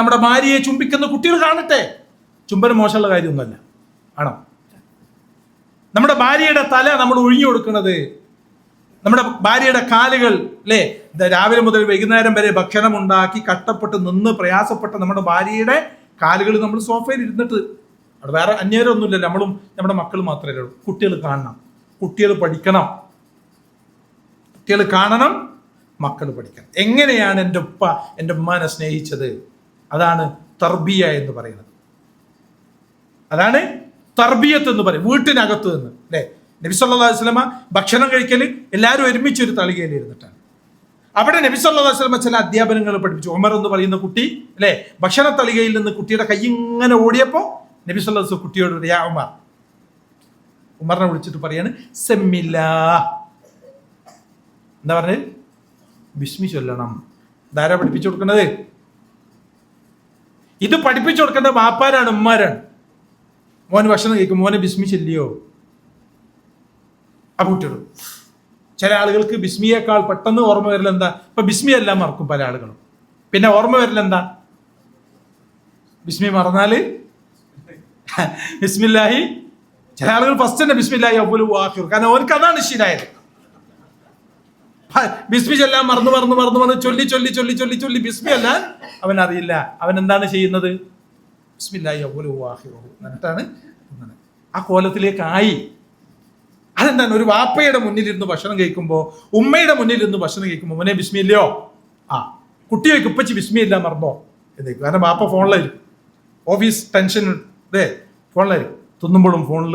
A: നമ്മുടെ ഭാര്യയെ ചുംബിക്കുന്ന കുട്ടികൾ കാണട്ടെ. ചുംബനം മോശമുള്ള കാര്യമൊന്നുമല്ല, ആണോ? നമ്മുടെ ഭാര്യയുടെ തല നമ്മൾ ഒഴിഞ്ഞു കൊടുക്കുന്നത്, നമ്മുടെ ഭാര്യയുടെ കാലുകൾ അല്ലേ, രാവിലെ മുതൽ വൈകുന്നേരം വരെ ഭക്ഷണം ഉണ്ടാക്കി കഷ്ടപ്പെട്ട് നിന്ന് പ്രയാസപ്പെട്ട നമ്മുടെ ഭാര്യയുടെ കാലുകൾ നമ്മൾ സോഫയിൽ ഇരുന്നിട്ട്, അവിടെ വേറെ അന്യരൊന്നുമില്ല, നമ്മളും നമ്മുടെ മക്കൾ മാത്രമേ ഉള്ളൂ. കുട്ടികൾ കാണണം, കുട്ടികൾ പഠിക്കണം, കുട്ടികൾ കാണണം, മക്കൾ പഠിക്കണം. എങ്ങനെയാണ് എൻ്റെ ഉപ്പ എൻ്റെ ഉമ്മാനെ സ്നേഹിച്ചത്? അതാണ് തർബിയ എന്ന് പറയുന്നത്. അതാണ് തർബിയത്ത് എന്ന് പറയും. വീട്ടിനകത്ത് നിന്ന് അല്ലേ, നബി സല്ലല്ലാഹു അലൈഹി വസല്ലമ ഭക്ഷണം കഴിക്കൽ എല്ലാവരും ഒരുമിച്ച് ഒരു തളികയിൽ ഇരുന്നിട്ടാണ്. അവിടെ നബി സല്ലല്ലാഹു അലൈഹി വസല്ലമ ചില അധ്യാപനങ്ങൾ പഠിപ്പിച്ചു. ഉമർ എന്ന് പറയുന്ന കുട്ടി അല്ലെ ഭക്ഷണ തളികയിൽ നിന്ന് കുട്ടിയുടെ കൈ ഇങ്ങനെ ഓടിയപ്പോ നബി സല്ലല്ലാഹു അലൈഹി വസല്ലം കുട്ടിയോട് യാ ഉമർ, ഉമറിനെ വിളിച്ചിട്ട് പറയാണ് സെമ്മില്ലാ, എന്താ പറഞ്ഞത്? ബിസ്മി ചൊല്ലണം. ധാരാ പഠിപ്പിച്ചു കൊടുക്കുന്നത്? ഇത് പഠിപ്പിച്ചു കൊടുക്കേണ്ട വാപ്പാരാണ്, ഉമ്മാരാണ്. മോന് ഭക്ഷണം കഴിക്കും, മോനെ ബിസ്മി ചൊല്ലിയോ? ആ കുട്ടിയോട്. ചില ആളുകൾക്ക് ബിസ്മിയേക്കാൾ പെട്ടെന്ന് ഓർമ്മ വരൽ എന്താ? ഇപ്പൊ ബിസ്മി എല്ലാം മറക്കും പല ആളുകളും. പിന്നെ ഓർമ്മ വരൽ എന്താ? ബിസ്മി മറന്നാല് ബിസ്മില്ലാഹി. ചില ആളുകൾ ഫസ്റ്റ് തന്നെ ബിസ്മില്ലാഹി അവ്വലു ആഖിറു, കാരണം അവർക്ക് അതാണ് ശീലായത്. ബിസ്മി ചെല്ലാൻ മറന്ന് ചൊല്ലി ബിസ്മി അല്ലാൻ അവൻ അറിയില്ല. അവൻ എന്താണ് ചെയ്യുന്നത്? ബിസ്മില്ലാഹി അവ്വലു ആഖിറു എന്നിട്ടാണ് ആ കോലത്തിലേക്കായി. അതെന്താണ്? ഒരു വാപ്പയുടെ മുന്നിലിരുന്ന് ഭക്ഷണം കഴിക്കുമ്പോൾ, ഉമ്മയുടെ മുന്നിലിരുന്ന് ഭക്ഷണം കഴിക്കുമ്പോൾ മോനെ ബിസ്മില്ലയോ? കുട്ടി ചോദിക്കും ഉപ്പച്ചി ബിസ്മില്ല മറന്നോ എന്നേക്കും. കാരണം വാപ്പ ഫോണിലായിരിക്കും, ഓഫീസ് ടെൻഷൻ ഫോണിലായിരിക്കും. തിന്നുമ്പോഴും ഫോണിൽ,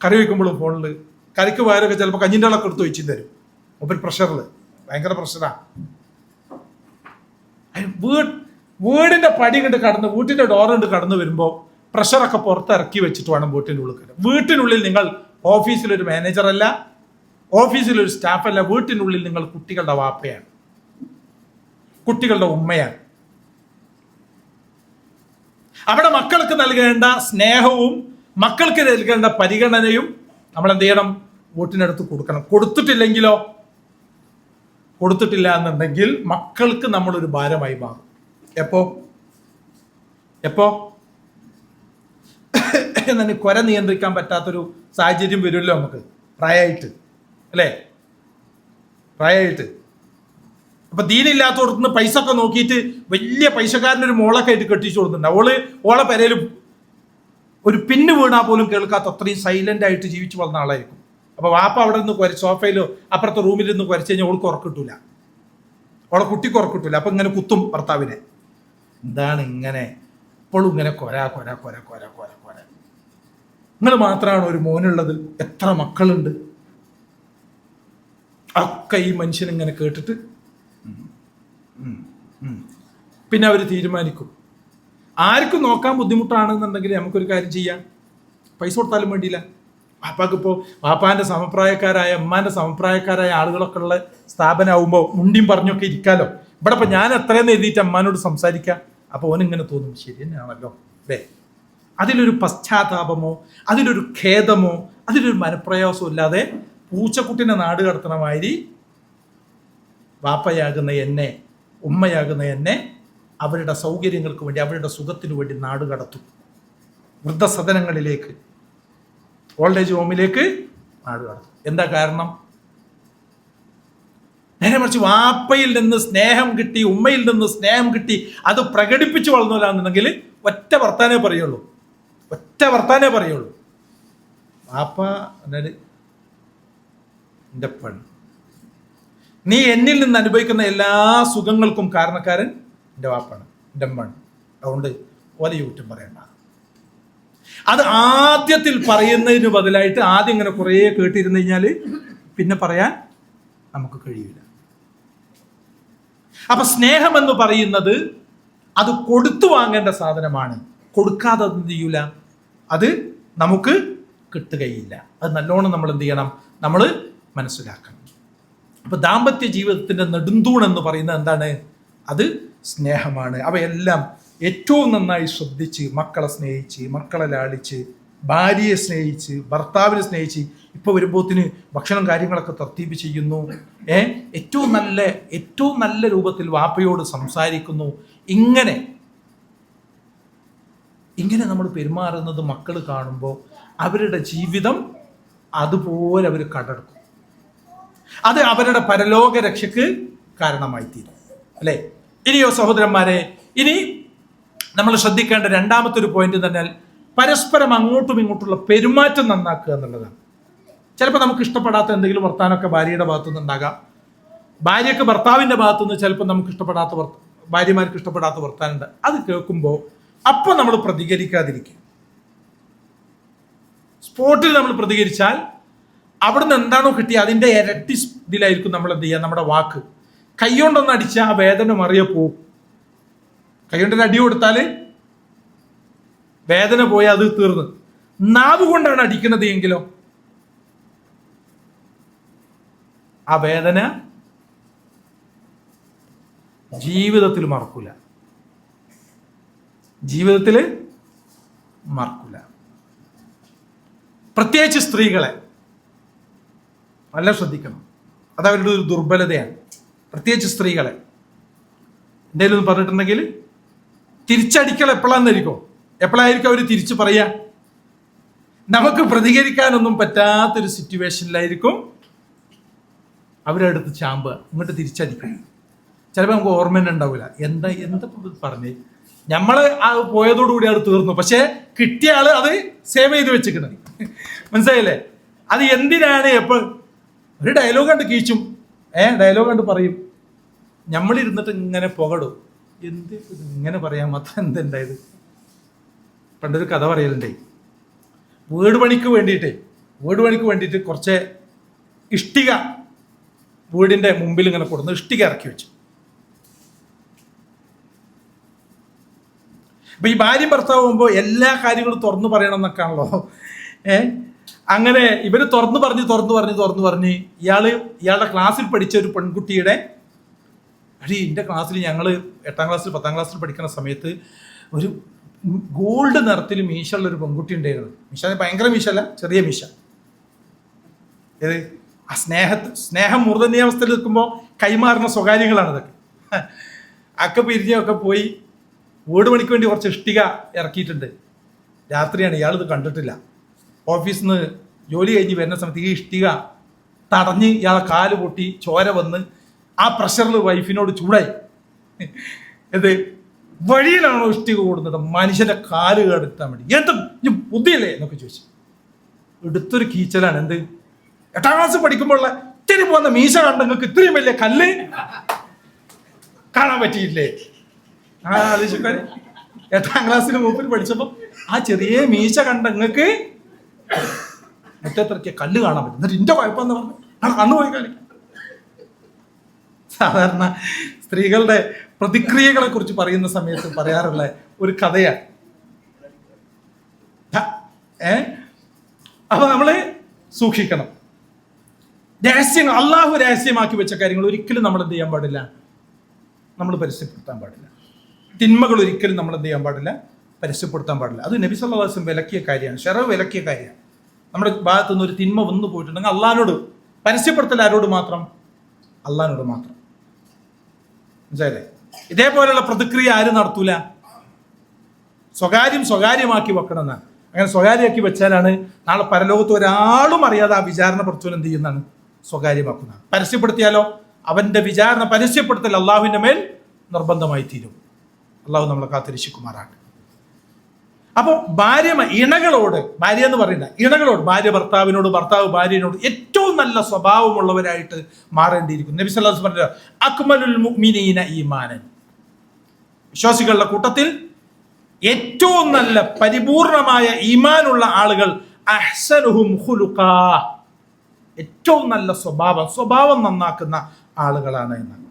A: കറി വയ്ക്കുമ്പോഴും ഫോണിൽ. കറിക്ക് വയറൊക്കെ ചിലപ്പോൾ കഞ്ഞിൻ്റെ അളൊക്കെ എടുത്ത് വെച്ചും തരും. ഒരു പ്രഷറിൽ, ഭയങ്കര പ്രഷറാണ്. വീടിന്റെ പടി കണ്ട് കടന്ന്, വീട്ടിന്റെ ഡോർ കണ്ട് കടന്നു വരുമ്പോൾ പ്രഷറൊക്കെ പുറത്തിറക്കി വെച്ചിട്ട് വേണം വീട്ടിൻ്റെ ഉള്ളിൽ കയറാൻ. വീട്ടിനുള്ളിൽ നിങ്ങൾ ഓഫീസിലൊരു മാനേജറല്ല, ഓഫീസിലൊരു സ്റ്റാഫല്ല, വീട്ടിനുള്ളിൽ നിങ്ങൾ കുട്ടികളുടെ വാപ്പയാണ്, കുട്ടികളുടെ ഉമ്മയാണ്. അവിടെ മക്കൾക്ക് നൽകേണ്ട സ്നേഹവും മക്കൾക്ക് നൽകേണ്ട പരിഗണനയും നമ്മൾ എന്ത് ചെയ്യണം? വീട്ടിനടുത്ത് കൊടുക്കണം. കൊടുത്തിട്ടില്ല എന്നുണ്ടെങ്കിൽ മക്കൾക്ക് നമ്മളൊരു ഭാരമായി മാറും. എപ്പോ തന്നെ കൊര നിയന്ത്രിക്കാൻ പറ്റാത്തൊരു സാഹചര്യം വരുമല്ലോ നമുക്ക് പ്രായമായിട്ട്, അല്ലേ? പ്രായമായിട്ട് അപ്പൊ ദീനില്ലാത്തടത്തുനിന്ന് പൈസ ഒക്കെ നോക്കിയിട്ട് വലിയ പൈസക്കാരനൊരു മോളൊക്കെ ആയിട്ട് കെട്ടിച്ചു കൊടുക്കുന്നുണ്ട്. ഓളെ പെരയിലും ഒരു പിന്ന് വീണാൽ പോലും കേൾക്കാത്ത അത്രയും സൈലന്റ് ആയിട്ട് ജീവിച്ചു വളർന്ന ആളായിരിക്കും. അപ്പൊ വാപ്പ അവിടെ നിന്ന് സോഫയിലോ അപ്പുറത്തെ റൂമിൽ നിന്ന് കുരച്ചു കഴിഞ്ഞാൽ ഓൾക്ക് ഉറക്കിട്ടൂല, ഓളെ കുട്ടിക്ക് ഉറക്കിട്ടൂല. അപ്പൊ ഇങ്ങനെ കുത്തും ഭർത്താവിനെ. എന്താണ് ഇങ്ങനെ ഇപ്പോഴും ഇങ്ങനെ കൊര? നിങ്ങൾ മാത്രമാണ് ഒരു മോനുള്ളത്, എത്ര മക്കളുണ്ട്? ഒക്കെ ഈ മനുഷ്യൻ ഇങ്ങനെ കേട്ടിട്ട് പിന്നെ അവർ തീരുമാനിക്കും. ആർക്കും നോക്കാൻ ബുദ്ധിമുട്ടാണെന്നുണ്ടെങ്കിൽ നമുക്കൊരു കാര്യം ചെയ്യാം, പൈസ കൊടുത്താലും വേണ്ടിയില്ല. വാപ്പാക്കിപ്പോൾ വാപ്പാൻ്റെ സമപ്രായക്കാരായ ഉമ്മാൻ്റെ സമപ്രായക്കാരായ ആളുകളൊക്കെ ഉള്ള സ്ഥാപനമാകുമ്പോൾ മുണ്ടിയും പറഞ്ഞൊക്കെ ഇരിക്കാമല്ലോ. ഇവിടെ ഇപ്പം ഞാൻ എത്രയെന്ന് എഴുതിയിട്ട് അമ്മാനോട് സംസാരിക്കാം. അപ്പോൾ ഓനിങ്ങനെ തോന്നും, ശരി തന്നെയാണല്ലോ അല്ലേ? അതിലൊരു പശ്ചാത്താപമോ അതിലൊരു ഖേദമോ അതിലൊരു മനപ്രയാസമോ ഇല്ലാതെ പൂച്ചക്കുട്ടിനെ നാട് കടത്തണ മാതിരി വാപ്പയാകുന്ന എന്നെ, ഉമ്മയാകുന്ന എന്നെ അവരുടെ സൗകര്യങ്ങൾക്ക് വേണ്ടി, അവരുടെ സുഖത്തിനു വേണ്ടി നാട് കടത്തും. വൃദ്ധസദനങ്ങളിലേക്ക്, ഓൾഡ് ഏജ് ഹോമിലേക്ക് നാട് കടത്തും. എന്താ കാരണം? നേരെ മറിച്ച് വാപ്പയിൽ നിന്ന് സ്നേഹം കിട്ടി, ഉമ്മയിൽ നിന്ന് സ്നേഹം കിട്ടി, അത് പ്രകടിപ്പിച്ചു വളർന്നില്ലാന്നുണ്ടെങ്കിൽ ഒറ്റ വർത്താനേ പറയുള്ളൂ. വാപ്പ അതായത് എൻ്റെ പെണ്ണ്, നീ എന്നിൽ നിന്ന് അനുഭവിക്കുന്ന എല്ലാ സുഖങ്ങൾക്കും കാരണക്കാരൻ എൻ്റെ വാപ്പാണ്, എൻ്റെ അമ്മയാണ്. അതുകൊണ്ട് ഓലെ കുറ്റം പറയണ്ട. അത് ആദ്യത്തിൽ പറയുന്നതിന് ബദലായിട്ട് ആദ്യം ഇങ്ങനെ കുറേ കേട്ടിരുന്നു കഴിഞ്ഞാൽ പിന്നെ പറയാൻ നമുക്ക് കഴിയില്ല. അപ്പൊ സ്നേഹം എന്ന് പറയുന്നത് അത് കൊടുത്തു വാങ്ങേണ്ട സാധനമാണ്. കൊടുക്കാതെ എന്ത് ചെയ്യൂല, അത് നമുക്ക് കിട്ടുകയില്ല. അത് നല്ലോണം നമ്മൾ എന്ത് ചെയ്യണം? നമ്മൾ മനസ്സിലാക്കണം. അപ്പൊ ദാമ്പത്യ ജീവിതത്തിന്റെ നെടുന്തൂൺ എന്ന് പറയുന്നത് എന്താണ്? അത് സ്നേഹമാണ്. അവയെല്ലാം ഏറ്റവും നന്നായി ശ്രദ്ധിച്ച്, മക്കളെ സ്നേഹിച്ച്, മക്കളെ ലാളിച്ച്, ഭാര്യയെ സ്നേഹിച്ച്, ഭർത്താവിനെ സ്നേഹിച്ച്, ഇപ്പൊ വരുമ്പോത്തിന് ഭക്ഷണം കാര്യങ്ങളൊക്കെ തർത്തീബ് ചെയ്യുന്നു, ഏറ്റവും നല്ല രൂപത്തിൽ വാപ്പയോട് സംസാരിക്കുന്നു. ഇങ്ങനെ നമ്മൾ പെരുമാറുന്നത് മക്കൾ കാണുമ്പോൾ അവരുടെ ജീവിതം അതുപോലെ അവർ കടക്കും. അത് അവരുടെ പരലോക രക്ഷയ്ക്ക് കാരണമായി തീരും, അല്ലേ? ഇനിയോ സഹോദരന്മാരെ, ഇനി നമ്മൾ ശ്രദ്ധിക്കേണ്ട രണ്ടാമത്തെ ഒരു പോയിന്റ് എന്ന് പറഞ്ഞാൽ പരസ്പരം അങ്ങോട്ടും ഇങ്ങോട്ടുള്ള പെരുമാറ്റം നന്നാക്കുക എന്നുള്ളതാണ്. ചിലപ്പോൾ നമുക്ക് ഇഷ്ടപ്പെടാത്ത എന്തെങ്കിലും വർത്താനമൊക്കെ ഭാര്യയുടെ ഭാഗത്തുനിന്ന് ഉണ്ടാകാം, ഭാര്യയ്ക്ക് ഭർത്താവിൻ്റെ ഭാഗത്തുനിന്ന് ചിലപ്പോൾ നമുക്ക് ഭാര്യമാർക്ക് ഇഷ്ടപ്പെടാത്ത വർത്താനുണ്ട്. അത് കേൾക്കുമ്പോൾ അപ്പോൾ നമ്മൾ പ്രതികരിക്കാതിരിക്കും. സ്പോട്ടിൽ നമ്മൾ പ്രതികരിച്ചാൽ അവിടുന്ന് എന്താണോ കിട്ടിയ അതിന്റെ ഇരട്ടി ഇതിലായിരിക്കും നമ്മൾ എന്ത് ചെയ്യുക, നമ്മുടെ വാക്ക്. കൈകൊണ്ടൊന്ന് അടിച്ചാൽ ആ വേദന മറിയെ പോവും. കൈകൊണ്ടൊരു അടി കൊടുത്താൽ വേദന പോയി അത് തീർന്ന്. നാവ് കൊണ്ടാണ് അടിക്കുന്നത് എങ്കിലോ ആ വേദന ജീവിതത്തിൽ മറക്കൂല, ജീവിതത്തിൽ മറക്കൂല. പ്രത്യേകിച്ച് സ്ത്രീകളെ നല്ല ശ്രദ്ധിക്കണം, അത് അവരുടെ ഒരു ദുർബലതയാണ്. പ്രത്യേകിച്ച് സ്ത്രീകളെ എന്തെങ്കിലും ഒന്ന് പറഞ്ഞിട്ടുണ്ടെങ്കിൽ തിരിച്ചടിക്കൽ എപ്പോഴായിരിക്കും അവർ തിരിച്ചു പറയാ? നമുക്ക് പ്രതികരിക്കാനൊന്നും പറ്റാത്തൊരു സിറ്റുവേഷനിലായിരിക്കും അവരെടുത്ത് ചാമ്പുക, ഇങ്ങോട്ട് തിരിച്ചടിക്കും. ചിലപ്പോൾ നമുക്ക് ഓർമ്മ തന്നെ ഉണ്ടാവില്ല എന്താ പറഞ്ഞ്. നമ്മൾ ആ പോയതോടുകൂടി അത് തീർന്നു. പക്ഷെ കിട്ടിയ ആള് അത് സേവ് ചെയ്ത് വെച്ചിരിക്കുന്നത്, മനസ്സിലായില്ലേ? അത് എന്തിനാണ്? എപ്പോൾ ഒരു ഡയലോഗ് കണ്ട് കീച്ചും, ഡയലോഗ് കണ്ട് പറയും, നമ്മളിരുന്നിട്ട് ഇങ്ങനെ പുകടും. എന്ത് ഇങ്ങനെ പറയാൻ മാത്രം എന്തുണ്ടായത്? പണ്ടൊരു കഥ പറയലുണ്ടേ, വീട് പണിക്ക് വേണ്ടിയിട്ട് കുറച്ച് ഇഷ്ടിക വീടിന്റെ മുമ്പിൽ ഇങ്ങനെ കൊടുന്ന് ഇഷ്ടിക ഇറക്കി വെച്ചു. അപ്പൊ ഈ ഭാര്യ ഭർത്താവുമ്പോൾ എല്ലാ കാര്യങ്ങളും തുറന്നു പറയണം എന്നൊക്കെയാണല്ലോ. അങ്ങനെ ഇവര് തുറന്നു പറഞ്ഞ് ഇയാളുടെ ക്ലാസ്സിൽ പഠിച്ച ഒരു പെൺകുട്ടിയുടെ എൻ്റെ ക്ലാസ്സിൽ ഞങ്ങൾ 8ാം ക്ലാസ്സിൽ 10ാം ക്ലാസ്സിൽ പഠിക്കുന്ന സമയത്ത് ഒരു ഗോൾഡ് നിറത്തിൽ മീശയുള്ള ഒരു പെൺകുട്ടി ഉണ്ടായിരുന്നു. മീശ ഭയങ്കര മീശല്ല, ചെറിയ മീശ. ഏത് ആ സ്നേഹം മൂർധന്യാവസ്ഥയിൽ നിൽക്കുമ്പോൾ കൈമാറുന്ന സ്വകാര്യങ്ങളാണ് ഇതൊക്കെ. അക്ക പിരിഞ്ഞൊക്കെ പോയി വീട് പണിക്ക് വേണ്ടി കുറച്ച് ഇഷ്ടിക ഇറക്കിയിട്ടുണ്ട്. രാത്രിയാണ്, ഇയാളിത് കണ്ടിട്ടില്ല. ഓഫീസിൽ നിന്ന് ജോലി കഴിഞ്ഞ് വരുന്ന സമയത്ത് ഈ ഇഷ്ടിക തടഞ്ഞ് ഇയാളെ കാല് പൊട്ടി ചോര വന്ന് ആ പ്രഷറിൽ വൈഫിനോട് ചൂടായി. ഇത് വഴിയിലാണോ ഇഷ്ടിക കൂടുന്നത്, മനുഷ്യന്റെ കാല് കേടെടുത്താൻ വേണ്ടി, എന്തും ബുദ്ധിയല്ലേ എന്നൊക്കെ ചോദിച്ചു. എടുത്തൊരു കീച്ചലാണ്. എന്ത് 8ാം ക്ലാസ് പഠിക്കുമ്പോഴുള്ള ഇത്തിരി പോകുന്ന മീശ കണ്ട നിങ്ങൾക്ക് ഇത്രയും വലിയ കല്ല് കാണാൻ പറ്റിയില്ലേ? ആലോചിക്കാര് 8ാം ക്ലാസ്സിൽ മൂപ്പര് പഠിച്ചപ്പോ ആ ചെറിയ മീശ കണ്ട നിങ്ങൾക്ക് മുറ്റത്തിറക്കിയ കല്ല് കാണാൻ പറ്റും. എന്നിട്ട് ഇന്റെ കുഴപ്പമെന്ന് പറഞ്ഞു കണ്ണു പോയി കാണിക്കും. സാധാരണ സ്ത്രീകളുടെ പ്രതിക്രിയകളെ കുറിച്ച് പറയുന്ന സമയത്ത് പറയാറുള്ള ഒരു കഥയാണ്. അപ്പൊ നമ്മള് സൂക്ഷിക്കണം. രഹസ്യങ്ങൾ, അള്ളാഹു രഹസ്യമാക്കി വെച്ച കാര്യങ്ങൾ ഒരിക്കലും നമ്മൾ എന്ത് ചെയ്യാൻ പാടില്ല, നമ്മൾ പരസ്യപ്പെടുത്താൻ പാടില്ല. തിന്മകൾ ഒരിക്കലും നമ്മൾ എന്ത് ചെയ്യാൻ പാടില്ല, പരസ്യപ്പെടുത്താൻ പാടില്ല. അത് നബി സല്ലല്ലാഹു അലൈഹി വസല്ലം വിലക്കിയ കാര്യമാണ്, ശറഅ് വിലക്കിയ കാര്യമാണ്. നമ്മുടെ ഭാഗത്തു നിന്ന് ഒരു തിന്മ വന്നു പോയിട്ടുണ്ടെങ്കിൽ അള്ളാഹിനോട് പരസ്യപ്പെടുത്തൽ. ആരോട് മാത്രം? അള്ളാഹിനോട് മാത്രം. മനസ്സിലായില്ലേ? ഇതേപോലെയുള്ള പ്രതിക്രിയ ആരും നടത്തൂല. സ്വകാര്യമാക്കി വെക്കണം എന്നാണ്. അങ്ങനെ സ്വകാര്യമാക്കി വെച്ചാലാണ് നാളെ പരലോകത്ത് ഒരാളും അറിയാതെ ആ വിചാരണ പഠിച്ചവൻ എന്ത് ചെയ്യുന്നതാണ്, സ്വകാര്യമാക്കുന്നതാണ്. പരസ്യപ്പെടുത്തിയാലോ അവന്റെ വിചാരണ പരസ്യപ്പെടുത്തൽ അള്ളാഹുവിന്റെ മേൽ നിർബന്ധമായി തീരും. അള്ളാഹു നമ്മളെ കാത്തിരക്ഷിക്കുമാറാണ്. അപ്പോൾ ഇണകളോട്, ഭാര്യ എന്ന് പറയുന്ന ഇണകളോട്, ഭാര്യ ഭർത്താവിനോട്, ഭർത്താവ് ഭാര്യനോട് ഏറ്റവും നല്ല സ്വഭാവമുള്ളവരായിട്ട് മാറേണ്ടിയിരിക്കുന്നു. നബി സല്ലല്ലാഹു അലൈഹി വസല്ലം അക്മലുൽ മുഅ്മിനീന ഈമാനൻ, വിശ്വാസികളുടെ കൂട്ടത്തിൽ ഏറ്റവും നല്ല പരിപൂർണമായ ഈമാനുള്ള ആളുകൾ അഹ്സനുഹും ഖുലുഖാ, ഏറ്റവും നല്ല സ്വഭാവം നന്നാക്കുന്ന ആളുകളാണ് എന്നാണ്.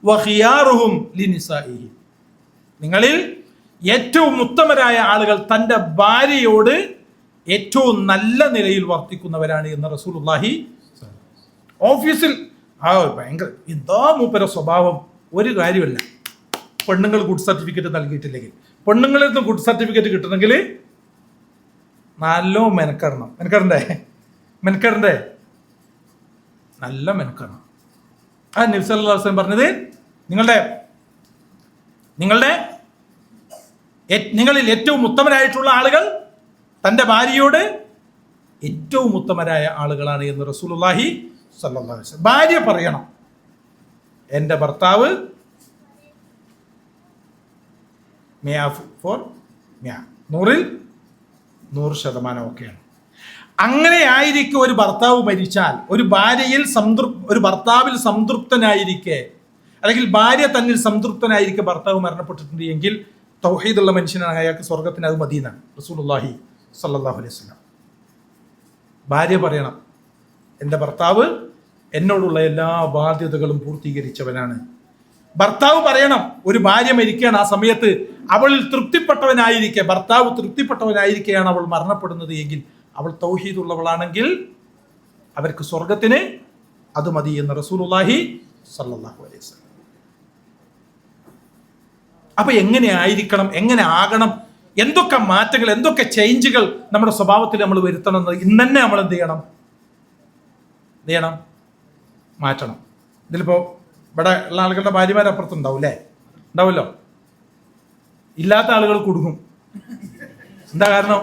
A: വഖിയാറുഹും ലിനിസാഇഹി, നിങ്ങളിൽ ഏറ്റവും ഉത്തമരായ ആളുകൾ തൻ്റെ ഭാര്യയോട് ഏറ്റവും നല്ല നിലയിൽ വർത്തിക്കുന്നവരാണ് എന്ന് റസൂലുള്ളാഹി. ഓഫീസിൽ ഭയങ്കര എന്താ മൂപ്പര സ്വഭാവം, ഒരു കാര്യമല്ല. പെണ്ണുങ്ങൾ ഗുഡ് സർട്ടിഫിക്കറ്റ് നൽകിയിട്ടില്ലെങ്കിൽ, പെണ്ണുങ്ങളിൽ നിന്ന് ഗുഡ് സർട്ടിഫിക്കറ്റ് കിട്ടണമെങ്കിൽ നല്ല മെനക്കെടണ്ടേ, നല്ല മെനക്കെടണം. ആ നബി സല്ലല്ലാഹു അലൈഹി വസല്ലം പറഞ്ഞത്, നിങ്ങളിൽ ഏറ്റവും ഉത്തമരായിട്ടുള്ള ആളുകൾ തൻ്റെ ഭാര്യയോട് ഏറ്റവും ഉത്തമരായ ആളുകളാണ് എന്ന് റസൂലുള്ളാഹി സ്വല്ലല്ലാഹു അലൈഹി വസല്ലം. ഭാര്യ പറയണം, എൻ്റെ ഭർത്താവ് 100% ഒക്കെയാണ്. അങ്ങനെ ആയിരിക്കും ഒരു ഭർത്താവ് മരിച്ചാൽ, ഒരു ഭർത്താവിൽ സംതൃപ്തനായിരിക്കെ, അല്ലെങ്കിൽ ഭാര്യ തന്നിൽ സംതൃപ്തനായിരിക്കെ ഭർത്താവ് മരണപ്പെട്ടിട്ടുണ്ട് എങ്കിൽ തൗഹീദുള്ള മനുഷ്യനാണ്, അയാൾക്ക് സ്വർഗത്തിന് അത് മദീനാണ്. റസൂലുള്ളാഹി സ്വല്ലല്ലാഹു അലൈഹി വസല്ലം. ഭാര്യ പറയണം, എൻ്റെ ഭർത്താവ് എന്നോടുള്ള എല്ലാ ബാധ്യതകളും പൂർത്തീകരിച്ചവനാണ്. ഭർത്താവ് പറയണം, ഒരു ഭാര്യ മരിക്കുകയാണ്, ആ സമയത്ത് അവളിൽ ഭർത്താവ് തൃപ്തിപ്പെട്ടവനായിരിക്കെയാണ് അവൾ മരണപ്പെടുന്നത് എങ്കിൽ അവൾ തൗഹീദുള്ളവളാണെങ്കിൽ അവർക്ക് സ്വർഗത്തിന് അത് മതി എന്ന് റസൂലുള്ളാഹി സ്വല്ലല്ലാഹു അലൈഹി വസല്ലം. അപ്പൊ എങ്ങനെ ആയിരിക്കണം, എങ്ങനെ ആകണം, എന്തൊക്കെ മാറ്റങ്ങൾ, എന്തൊക്കെ ചേഞ്ചുകൾ നമ്മുടെ സ്വഭാവത്തിൽ നമ്മൾ വരുത്തണം എന്ന് ഇന്ന് തന്നെ നമ്മൾ എന്ത് ചെയ്യണം, മാറ്റണം. ഇതിലിപ്പോ ഇവിടെ ഉള്ള ആളുകളുടെ ഭാര്യമാരപ്പുറത്തുണ്ടാവും അല്ലേ? ഉണ്ടാവുമല്ലോ. ഇല്ലാത്ത ആളുകൾ കുടുങ്ങും. എന്താ കാരണം?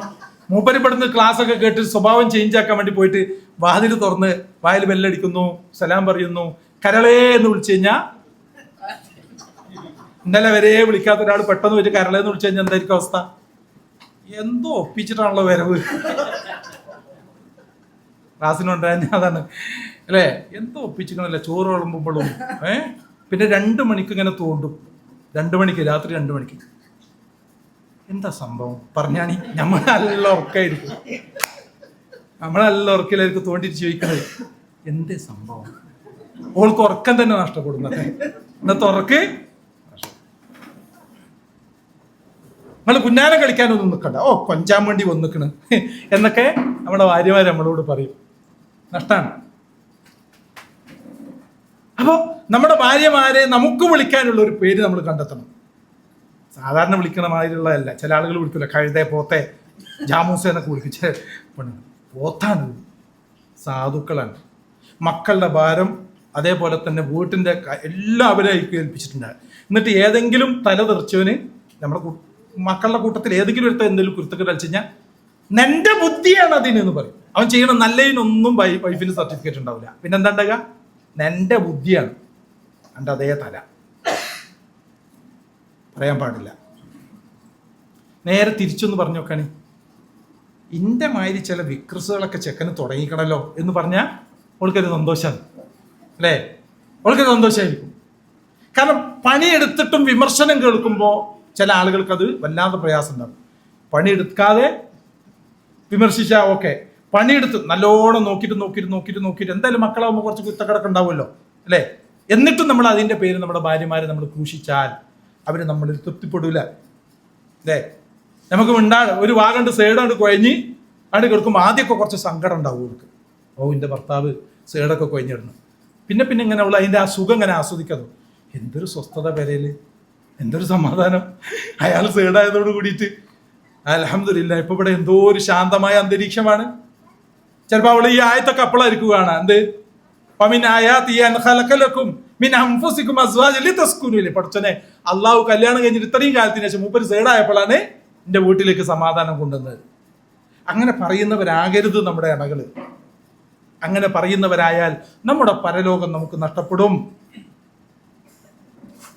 A: മൂപ്പരിപ്പെടുന്ന ക്ലാസ് ഒക്കെ കേട്ട് സ്വഭാവം ചേഞ്ച് ആക്കാൻ വേണ്ടി പോയിട്ട് വാതിൽ തുറന്ന് വായിൽ ബെല്ലടിക്കുന്നു, സലാം പറയുന്നു, കരളേ എന്ന് വിളിച്ചു കഴിഞ്ഞാൽ, ഇന്നലെ വരെ വിളിക്കാത്ത ഒരാൾ പെട്ടെന്ന് വെച്ച് കരളേന്ന് വിളിച്ചു കഴിഞ്ഞാൽ എന്തായിരിക്കും അവസ്ഥ? എന്തോ ഒപ്പിച്ചിട്ടാണല്ലോ വരവ്. ക്ലാസ്സിനുണ്ടായ അതാണ് അല്ലേ? എന്തോ ഒപ്പിച്ചിക്കണല്ലേ ചോറ് വിളമ്പുമ്പോഴും. പിന്നെ 2 മണിക്ക് ഇങ്ങനെ തോണ്ടും. 2 മണിക്ക്, രാത്രി 2 മണിക്ക്. എന്താ സംഭവം പറഞ്ഞാണി? നമ്മളല്ല ഉറക്കായിരിക്കും, നമ്മളല്ല ഉറക്കിലായിരിക്കും തോണ്ടിട്ട് ചോദിക്കുന്നത് എന്തേ സംഭവം. ഓൾക്ക് ഉറക്കം തന്നെ നഷ്ടപ്പെടുന്നത്. ഇന്നത്തെ ഉറക്ക് നിങ്ങൾ കുഞ്ഞാനെ കളിക്കാനൊന്നും നിൽക്കണ്ട, കൊഞ്ചാൻ വേണ്ടി വന്നിക്കണ് എന്നൊക്കെ നമ്മുടെ ഭാര്യമാര് നമ്മളോട് പറയും. നഷ്ടാണ്. അപ്പോ നമ്മുടെ ഭാര്യമാരെ നമുക്ക് വിളിക്കാനുള്ള ഒരു പേര് നമ്മൾ കണ്ടെത്തണം. സാധാരണ വിളിക്കണ മാതിരിയുള്ളതല്ല. ചില ആളുകൾ വിളിക്കില്ല, കഴുതേ, പോത്തെ, ജാമൂസ എന്നൊക്കെ വിളിക്കും. പോത്താണ്, സാധുക്കളാണ്. മക്കളുടെ ഭാരം അതേപോലെ തന്നെ വീട്ടിൻ്റെ എല്ലാം അവരായിരിക്കും ഏൽപ്പിച്ചിട്ടുണ്ട്. എന്നിട്ട് ഏതെങ്കിലും തല തെറിച്ചവന് നമ്മുടെ മക്കളുടെ കൂട്ടത്തിൽ ഏതെങ്കിലും ഒരുത്ത എന്തെങ്കിലും കുരുത്തൊക്കെ കളിച്ചു കഴിഞ്ഞാൽ നിന്റെ ബുദ്ധിയാണ് അതിനെന്ന് പറയും. അവൻ ചെയ്യണം നല്ലതിനൊന്നും വൈഫിന് സർട്ടിഫിക്കറ്റ് ഉണ്ടാവില്ല. പിന്നെ എന്താ ഉണ്ടാകുക? നിന്റെ ബുദ്ധിയാണ്. എൻ്റെ അതേ തല പറയാൻ പാടില്ല. നേരെ തിരിച്ചൊന്ന് പറഞ്ഞു നോക്കാണ്, ഇന്റെ മാതിരി ചില വിക്രസുകളൊക്കെ ചെക്കന് തുടങ്ങിക്കണല്ലോ എന്ന് പറഞ്ഞാൽ അവൾക്കൊരു സന്തോഷമാണ് അല്ലേ? അവൾക്കൊരു സന്തോഷമായിരിക്കും. കാരണം പണിയെടുത്തിട്ടും വിമർശനം കേൾക്കുമ്പോൾ ചില ആളുകൾക്ക് അത് വല്ലാതെ പ്രയാസം ഉണ്ടാകും. പണിയെടുക്കാതെ വിമർശിച്ചാൽ ഓക്കെ, പണിയെടുത്ത് നല്ലോണം നോക്കിയിട്ട് എന്തായാലും മക്കളാകുമ്പോൾ കുറച്ച് കുത്തക്കടക്കം ഉണ്ടാവുമല്ലോ അല്ലേ? എന്നിട്ടും നമ്മൾ അതിൻ്റെ പേര് നമ്മുടെ ഭാര്യമാരെ നമ്മൾ ക്രൂശിച്ചാൽ അവർ നമ്മളിൽ തൃപ്തിപ്പെടൂല അല്ലേ? നമുക്ക് ഒരു വാഗണ്ട് സൈഡാണ്ട് കുഴഞ്ഞ് ആണ്ട് കിടക്കുമ്പോൾ ആദ്യമൊക്കെ കുറച്ച് സങ്കടം ഉണ്ടാവും അവർക്ക്. എൻ്റെ ഭർത്താവ് സൈഡൊക്കെ കുഴഞ്ഞിടുന്നു. പിന്നെ ഇങ്ങനെ ഉള്ള അതിൻ്റെ ആ സുഖം ഇങ്ങനെ ആസ്വദിക്കാതെ, എന്തൊരു സ്വസ്ഥത പെരയിൽ, എന്തൊരു സമാധാനം അയാൾ സൈഡായതോട് കൂടിയിട്ട്. അൽഹംദുലില്ലാ, ഇപ്പൊ ഇവിടെ എന്തോ ഒരു ശാന്തമായ അന്തരീക്ഷമാണ്. ചിലപ്പോൾ അവൾ ഈ ആയത്തൊക്കെ അപ്പോഴായിരിക്കുകയാണ് എന്ത് പഠിച്ചനെ അള്ളാഹു കല്യാണം കഴിഞ്ഞിട്ട് ഇത്രയും കാലത്തിന് ശേഷം മൂപ്പര് സൈഡായപ്പോഴാണ് എൻ്റെ വീട്ടിലേക്ക് സമാധാനം കൊണ്ടുവന്നത്. അങ്ങനെ പറയുന്നവരാകരുത് നമ്മുടെ ഇണകള്. അങ്ങനെ പറയുന്നവരായാൽ നമ്മുടെ പരലോകം നമുക്ക് നഷ്ടപ്പെടും.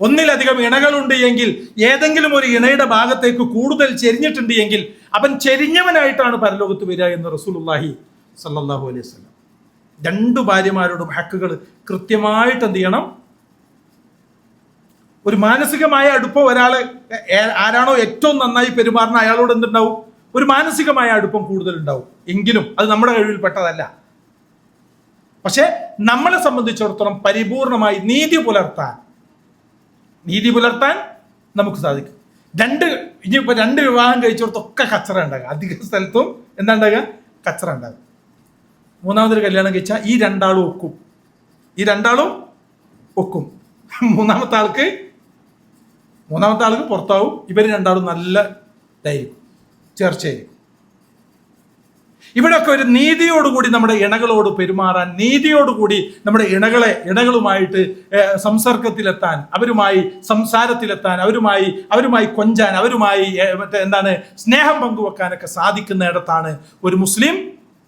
A: ഒന്നിലധികം ഇണകളുണ്ട് എങ്കിൽ ഏതെങ്കിലും ഒരു ഇണയുടെ ഭാഗത്തേക്ക് കൂടുതൽ ചെരിഞ്ഞിട്ടുണ്ട് എങ്കിൽ അവൻ ചെരിഞ്ഞവനായിട്ടാണ് പരലോകത്ത് വരിക എന്ന് റസൂലുള്ളാഹി സ്വല്ലല്ലാഹു അലൈഹി വസല്ലം. 2 ഭാര്യമാരോടും ഹക്കുകൾ കൃത്യമായിട്ട് എന്ത് ചെയ്യണം? ഒരു മാനസികമായ അടുപ്പം, ഒരാളെ ആരാണോ ഏറ്റവും നന്നായി പെരുമാറുന്ന അയാളോട് എന്തുണ്ടാവും? ഒരു മാനസികമായ അടുപ്പം കൂടുതൽ ഉണ്ടാവും. എങ്കിലും അത് നമ്മുടെ കഴിവിൽപ്പെട്ടതല്ല. പക്ഷെ നമ്മളെ സംബന്ധിച്ചിടത്തോളം പരിപൂർണമായി നീതി പുലർത്താൻ നമുക്ക് സാധിക്കും. ഇനിയിപ്പോൾ 2 വിവാഹം കഴിച്ചിടത്തൊക്കെ കച്ചറ ഉണ്ടാകുക. അധിക സ്ഥലത്തും എന്താ ഉണ്ടാകുക? കച്ചറ ഉണ്ടാകുക. 3ാമതൊരു കല്യാണം കഴിച്ചാൽ ഈ രണ്ടാളും ഒക്കും. മൂന്നാമത്തെ ആൾക്ക് പുറത്താവും. ഇവർ രണ്ടാളും നല്ല ഇതായിരിക്കും, ചേർച്ചയായിരിക്കും. ഇവിടെയൊക്കെ ഒരു നീതിയോടുകൂടി നമ്മുടെ ഇണകളോട് പെരുമാറാൻ, നീതിയോടുകൂടി നമ്മുടെ ഇണകളുമായിട്ട് സംസർഗത്തിലെത്താൻ, അവരുമായി സംസാരത്തിലെത്താൻ, അവരുമായി കൊഞ്ചാൻ, അവരുമായി സ്നേഹം പങ്കുവെക്കാനൊക്കെ സാധിക്കുന്നിടത്താണ് ഒരു മുസ്ലിം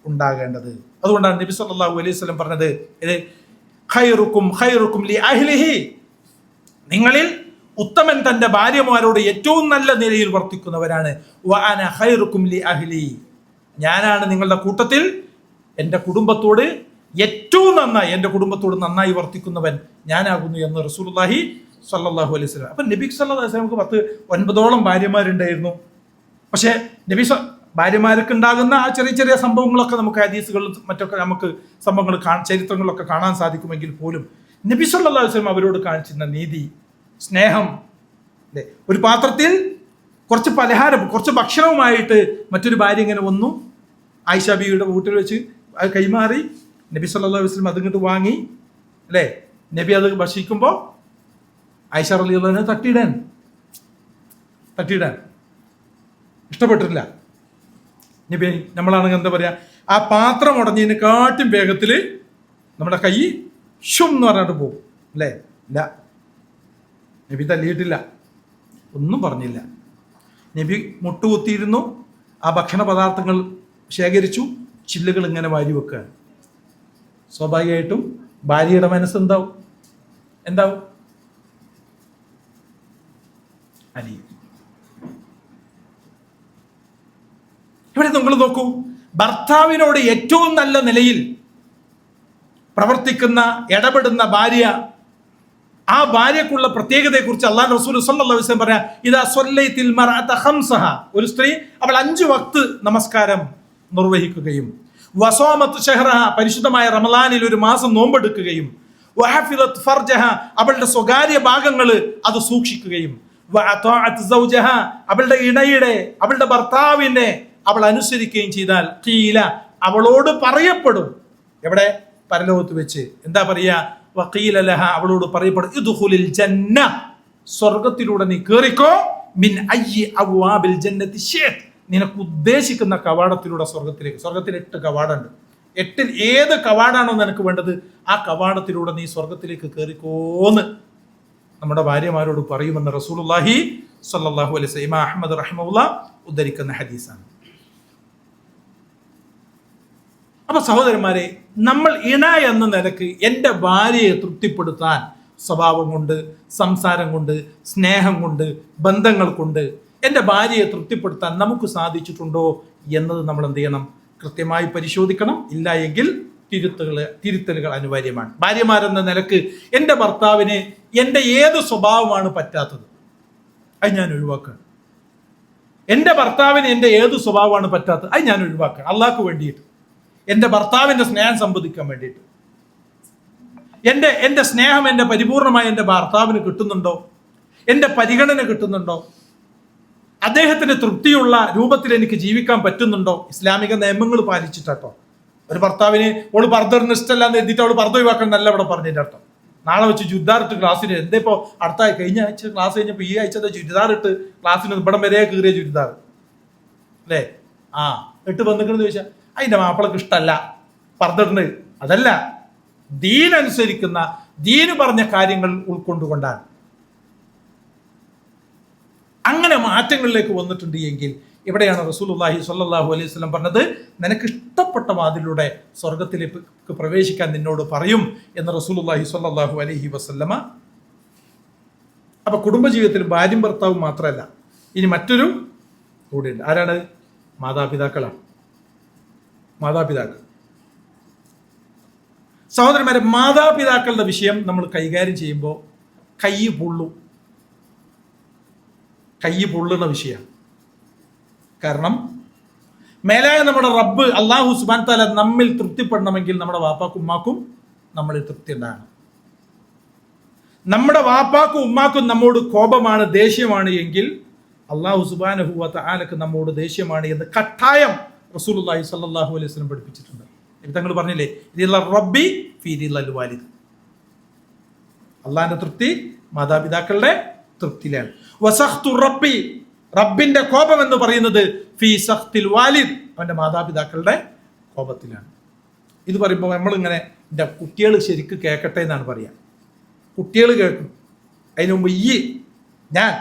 A: ഉണ്ടാകേണ്ടത്. അതുകൊണ്ടാണ് നബി സല്ലല്ലാഹു അലൈഹി വസല്ലം പറഞ്ഞത്, ഖൈറുക്കും ലി അഹ്ലിഹി, നിങ്ങളിൽ ഉത്തമൻ തന്റെ ഭാര്യമാരോട് ഏറ്റവും നല്ല നിലയിൽ വർത്തിക്കുന്നവരാണ്. വഅന ഖൈറുക്കും ലി അഹ്ലി, ഞാനാണ് നിങ്ങളുടെ കൂട്ടത്തിൽ എൻ്റെ കുടുംബത്തോട് ഏറ്റവും നന്നായി വർത്തിക്കുന്നവൻ ഞാനാകുന്നു എന്ന് റസൂലുള്ളാഹി സ്വല്ലല്ലാഹു അലൈഹി വസല്ലം. അപ്പം നബി സല്ലല്ലാഹു അലൈഹി വസല്ലം 9 ഭാര്യമാരുണ്ടായിരുന്നു. പക്ഷേ ഭാര്യമാർക്ക് ഉണ്ടാകുന്ന ആ ചെറിയ ചെറിയ സംഭവങ്ങളൊക്കെ നമുക്ക് ഹദീസുകളിൽ മറ്റൊക്കെ നമുക്ക് സംഭവങ്ങൾ ചരിത്രങ്ങളിലൊക്കെ കാണാൻ സാധിക്കുമെങ്കിൽ പോലും നബി സല്ലല്ലാഹു അലൈഹി വസല്ലം അവരോട് കാണിച്ചിരുന്ന നീതി, സ്നേഹം, അല്ലേ? ഒരു പാത്രത്തിൽ കുറച്ച് പലഹാരം, കുറച്ച് ഭക്ഷണവുമായിട്ട് മറ്റൊരു ഭാര്യ ഇങ്ങനെ വന്നു, ആയിഷ ബീവിയുടെ വീട്ടിൽ വെച്ച് അത് കൈമാറി. നബി സല്ലല്ലാഹു അലൈഹി വസല്ലം അതിങ്ങോട്ട് വാങ്ങി, അല്ലേ? നബി അത് ഭക്ഷിക്കുമ്പോൾ ആയിഷ റളിയല്ലാഹു അൻഹ തട്ടിയിടാൻ ഇഷ്ടപ്പെട്ടിട്ടില്ല. നബി നമ്മളാണെങ്കിൽ എന്താ പറയുക, ആ പാത്രം ഉടഞ്ഞതിനെക്കാട്ടും വേഗത്തിൽ നമ്മുടെ കൈ ഷും എന്ന് പറഞ്ഞിട്ട് പോകും, അല്ലേ? ഇല്ല, നബി തല്ലിയിട്ടില്ല, ഒന്നും പറഞ്ഞില്ല. നബി മുട്ടുകുത്തിയിരുന്നു, ആ ഭക്ഷണ പദാർത്ഥങ്ങൾ ശേഖരിച്ചു, ചില്ലുകൾ ഇങ്ങനെ വാരി വെക്കുക. സ്വാഭാവികമായിട്ടും ഭാര്യയുടെ മനസ്സെന്താവും? അലിയും. ഇവിടെ നിങ്ങൾ നോക്കൂ, ഭർത്താവിനോട് ഏറ്റവും നല്ല നിലയിൽ പ്രവർത്തിക്കുന്ന, ഇടപെടുന്ന ഭാര്യ, ആ ഭാര്യക്കുള്ള പ്രത്യേകതയെക്കുറിച്ച് അല്ലാഹു റസൂൽ സ്വല്ലല്ലാഹു അലൈഹി വസല്ലം പറയാ, ഇദാ സ്വല്ലൈതിൽ മർഅത ഖംസഹ, ഒരു സ്ത്രീ അവൾ 5 വക്ത് നമസ്കാരം നിർവഹിക്കുകയും, വസാമത്ത് ഷഹ്റഹ, പരിശുദ്ധമായ റമളാനിൽ ഒരു മാസം നോമ്പെടുക്കുകയും, വഹഫിദത് ഫർജഹ, അവളുടെ സ്വകാര്യ ഭാഗങ്ങൾ അത് സൂക്ഷിക്കുകയും, വഅതാഅത് സൗജഹ, അവളുടെ ഇണയുടെ, അവളുടെ ഭർത്താവിനെ അവൾ അനുസരിക്കുകയും ചെയ്താൽ, ഖീല, അവളോട് പറയപ്പെടും, എവിടെ? പരലോകത്ത് വെച്ച്. എന്താ പറയാ? വഖീല ലഹ, അവളോട് പറയപ്പെടും, ഇദ്ഖുലിൽ ജന്ന, സ്വർഗ്ഗത്തിലൂടെ നീ കേറിക്കോ, മിൻ അയ്യി അബ്വാബിൽ ജന്നതി ശിഅത്, നിനക്ക് ഉദ്ദേശിക്കുന്ന കവാടത്തിലൂടെ സ്വർഗത്തിലേക്ക്. സ്വർഗത്തിൽ 8 കവാടമുണ്ട്. 8ൽ ഏത് കവാടാണോ നിനക്ക് വേണ്ടത്, ആ കവാടത്തിലൂടെ നീ സ്വർഗത്തിലേക്ക് കയറിക്കോന്ന് നമ്മുടെ ഭാര്യമാരോട് പറയുമെന്ന് റസൂലുള്ളാഹി സ്വല്ലല്ലാഹു അലൈഹി വസല്ലം ഇമാം അഹ്മദ് റഹിമഹുല്ലാഹ് ഉദ്ധരിക്കുന്ന ഹദീസാണ്. അപ്പൊ സഹോദരന്മാരെ, നമ്മൾ ഇണ എന്ന നിലക്ക് എൻ്റെ ഭാര്യയെ തൃപ്തിപ്പെടുത്താൻ സ്വഭാവം കൊണ്ട്, സംസാരം കൊണ്ട്, സ്നേഹം കൊണ്ട്, ബന്ധങ്ങൾ കൊണ്ട് എൻ്റെ ഭാര്യയെ തൃപ്തിപ്പെടുത്താൻ നമുക്ക് സാധിച്ചിട്ടുണ്ടോ എന്നത് നമ്മൾ എന്ത് ചെയ്യണം? കൃത്യമായി പരിശോധിക്കണം. ഇല്ല എങ്കിൽ തിരുത്തലുകൾ അനിവാര്യമാണ്. ഭാര്യമാരെന്ന നിലക്ക് എൻ്റെ ഭർത്താവിന് എൻ്റെ ഏത് സ്വഭാവമാണ് പറ്റാത്തത്, അത് ഞാൻ ഒഴിവാക്കണം. എൻ്റെ ഭർത്താവിന് എൻ്റെ ഏത് സ്വഭാവമാണ് പറ്റാത്തത്, അത് ഞാൻ ഒഴിവാക്കണം. അള്ളാഹ്ക്ക് വേണ്ടിയിട്ട്, എൻ്റെ ഭർത്താവിൻ്റെ സ്നേഹം സംവദിക്കാൻ വേണ്ടിയിട്ട്. എൻ്റെ സ്നേഹം എൻ്റെ പരിപൂർണമായി എൻ്റെ ഭർത്താവിന് കിട്ടുന്നുണ്ടോ? എൻ്റെ പരിഗണന കിട്ടുന്നുണ്ടോ? അദ്ദേഹത്തിന് തൃപ്തിയുള്ള രൂപത്തിൽ എനിക്ക് ജീവിക്കാൻ പറ്റുന്നുണ്ടോ? ഇസ്ലാമിക നിയമങ്ങൾ പാലിച്ചിട്ടോ. ഒരു ഭർത്താവിന് ഓള് പർദ്ദ ഇഷ്ടമല്ല എന്ന് എഴുതിയിട്ട് അവള് പർദ്ദ ഒഴിവാക്കണം എന്നല്ല ഇവിടെ പറഞ്ഞതിൻ്റെ അർത്ഥം. നാളെ വെച്ച് ചുരിദാറിട്ട് ക്ലാസ്സിന്, എന്താ ഇപ്പോൾ കഴിഞ്ഞ ആഴ്ച ക്ലാസ് കഴിഞ്ഞപ്പോൾ ഈ ആഴ്ചത്തെ ചുരിദാറിട്ട് ക്ലാസ്സിന് ഇവിടം വരെ കീറിയ ചുരിദാർ, അല്ലേ? ഇട്ട് വന്നിക്കണെന്ന് ചോദിച്ചാൽ അതിൻ്റെ മാപ്പിളക്ക് ഇഷ്ടമല്ല പർദ്ദ. അതല്ല, ദീൻ അനുസരിക്കുന്ന, ദീന് പറഞ്ഞ കാര്യങ്ങൾ ഉൾക്കൊണ്ടുകൊണ്ടാണ്. അങ്ങനെ മാറ്റങ്ങളിലേക്ക് വന്നിട്ടുണ്ട് എങ്കിൽ ഇവിടെയാണ് റസൂലുള്ളാഹി സ്വല്ലല്ലാഹു അലൈഹി വസല്ലം പറഞ്ഞത്, നിനക്ക് ഇഷ്ടപ്പെട്ട വാതിലൂടെ സ്വർഗത്തിലേക്ക് പ്രവേശിക്കാൻ നിന്നോട് പറയും എന്ന് റസൂലുള്ളാഹി സ്വല്ലല്ലാഹു അലൈഹി വസല്ലമ. അപ്പൊ കുടുംബജീവിതത്തിൽ ഭാര്യയും ഭർത്താവും മാത്രമല്ല, ഇനി മറ്റൊരു കൂടെയുണ്ട്. ആരാണ്? മാതാപിതാക്കളാണ്. മാതാപിതാക്കൾ. സഹോദരന്മാരെ, മാതാപിതാക്കളുടെ വിഷയം നമ്മൾ കൈകാര്യം ചെയ്യുമ്പോൾ കൈ പൊള്ളുന്ന വിഷയമാണ്. കാരണം മേലായ നമ്മുടെ റബ്ബ് അല്ലാഹു സുബ്ഹാനഹു വ തആല നമ്മിൽ തൃപ്തിപ്പെടണമെങ്കിൽ നമ്മുടെ വാപ്പാക്കും ഉമ്മാക്കും നമ്മളിൽ തൃപ്തി ഉണ്ടാകണം. നമ്മുടെ വാപ്പാക്കും ഉമ്മാക്കും നമ്മോട് കോപമാണ്, ദേഷ്യമാണ് എങ്കിൽ അല്ലാഹു സുബ്ഹാനഹു വ തആലക്ക് നമ്മോട് ദേഷ്യമാണ് എന്ന് കട്ടായം റസൂലുള്ളാഹി സ്വല്ലല്ലാഹു അലൈഹി വസല്ലം പഠിപ്പിച്ചിട്ടുണ്ട്. തങ്ങൾ പറഞ്ഞില്ലേ, റബ്ബി ഫീ ദില്ലൽ വാലിദ്, അള്ളാഹിന്റെ തൃപ്തി മാതാപിതാക്കളുടെ തൃപ്തിയിലാണ്. വസഖ്തു റബ്ബി, റബ്ബിന്റെ കോപം എന്ന് പറയുന്നത് ഫീ സഖ്തിൽ വാലിദ്, അവന്റെ മാതാപിതാക്കളുടെ കോപത്തിലാണ്. ഇത് പറയുമ്പോൾ നമ്മളിങ്ങനെ എൻ്റെ കുട്ടികൾ ശരിക്ക് കേൾക്കട്ടെ എന്നാണ് പറയുക. കുട്ടികൾ കേൾക്കും. അതിനു മുമ്പ് ഞാൻ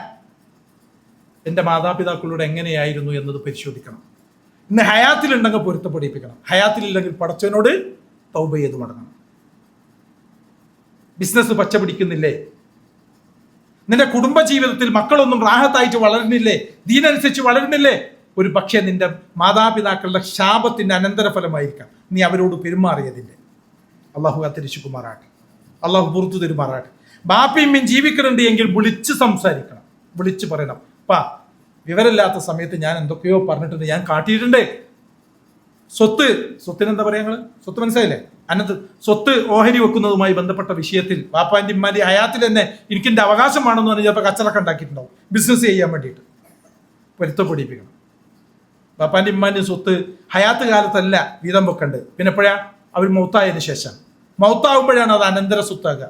A: എൻ്റെ മാതാപിതാക്കളോട് എങ്ങനെയായിരുന്നു എന്നത് പരിശോധിക്കണം. ഇന്ന് ഹയാത്തിലുണ്ടെങ്കിൽ പൊരുത്തപ്പെടിപ്പിക്കണം, ഹയാത്തിലില്ലെങ്കിൽ പടച്ചവനോട് തൗബ ചെയ്ത് മടങ്ങണം. ബിസിനസ് പച്ച പിടിക്കുന്നില്ലേ? നിന്റെ കുടുംബജീവിതത്തിൽ മക്കളൊന്നും റാഹത്തായിട്ട് വളരുന്നില്ലേ? ദീനനുസരിച്ച് വളരുന്നില്ലേ? ഒരു പക്ഷേ നിന്റെ മാതാപിതാക്കളുടെ ശാപത്തിന്റെ അനന്തരഫലമായിരിക്കാം നീ അവരോട് പെരുമാറിയതിൻ്റെ. അള്ളാഹു തിരിച്ചുകുമാറാട്ടെ, അള്ളാഹു പുറത്തു തരുമാറാട്ടെ. ബാപ്പിയമ്മയും ജീവിക്കുന്നുണ്ട് എങ്കിൽ വിളിച്ച് സംസാരിക്കണം, വിളിച്ച് പറയണം, പാ വിവരമില്ലാത്ത സമയത്ത് ഞാൻ എന്തൊക്കെയോ പറഞ്ഞിട്ടുണ്ട്, ഞാൻ കാട്ടിയിട്ടുണ്ട്. സ്വത്തിനെന്താ പറയാ നിങ്ങള്? സ്വത്ത് മനസ്സിലായില്ലേ? അന്നത്ത് സ്വത്ത് ഓഹരി വെക്കുന്നതുമായി ബന്ധപ്പെട്ട വിഷയത്തിൽ വാപ്പാൻ്റെ ഇമ്മാൻ്റെ ഹയാത്തിൽ തന്നെ എനിക്ക് എൻ്റെ അവകാശമാണെന്ന് പറഞ്ഞ് ചിലപ്പോൾ കച്ചറൊക്കെ ഉണ്ടാക്കിയിട്ടുണ്ടാവും ബിസിനസ് ചെയ്യാൻ വേണ്ടിയിട്ട്. പൊരുത്തപ്പെടിപ്പിക്കണം. വാപ്പാൻ്റെ ഇമ്മാൻ്റെ സ്വത്ത് ഹയാത്ത് കാലത്തല്ല വീതം വെക്കണ്ട്, പിന്നെ എപ്പോഴാ അവർ മൗത്തായതിനു ശേഷം. മൗത്താവുമ്പോഴാണ് അത് അനന്തര സ്വത്താകുക.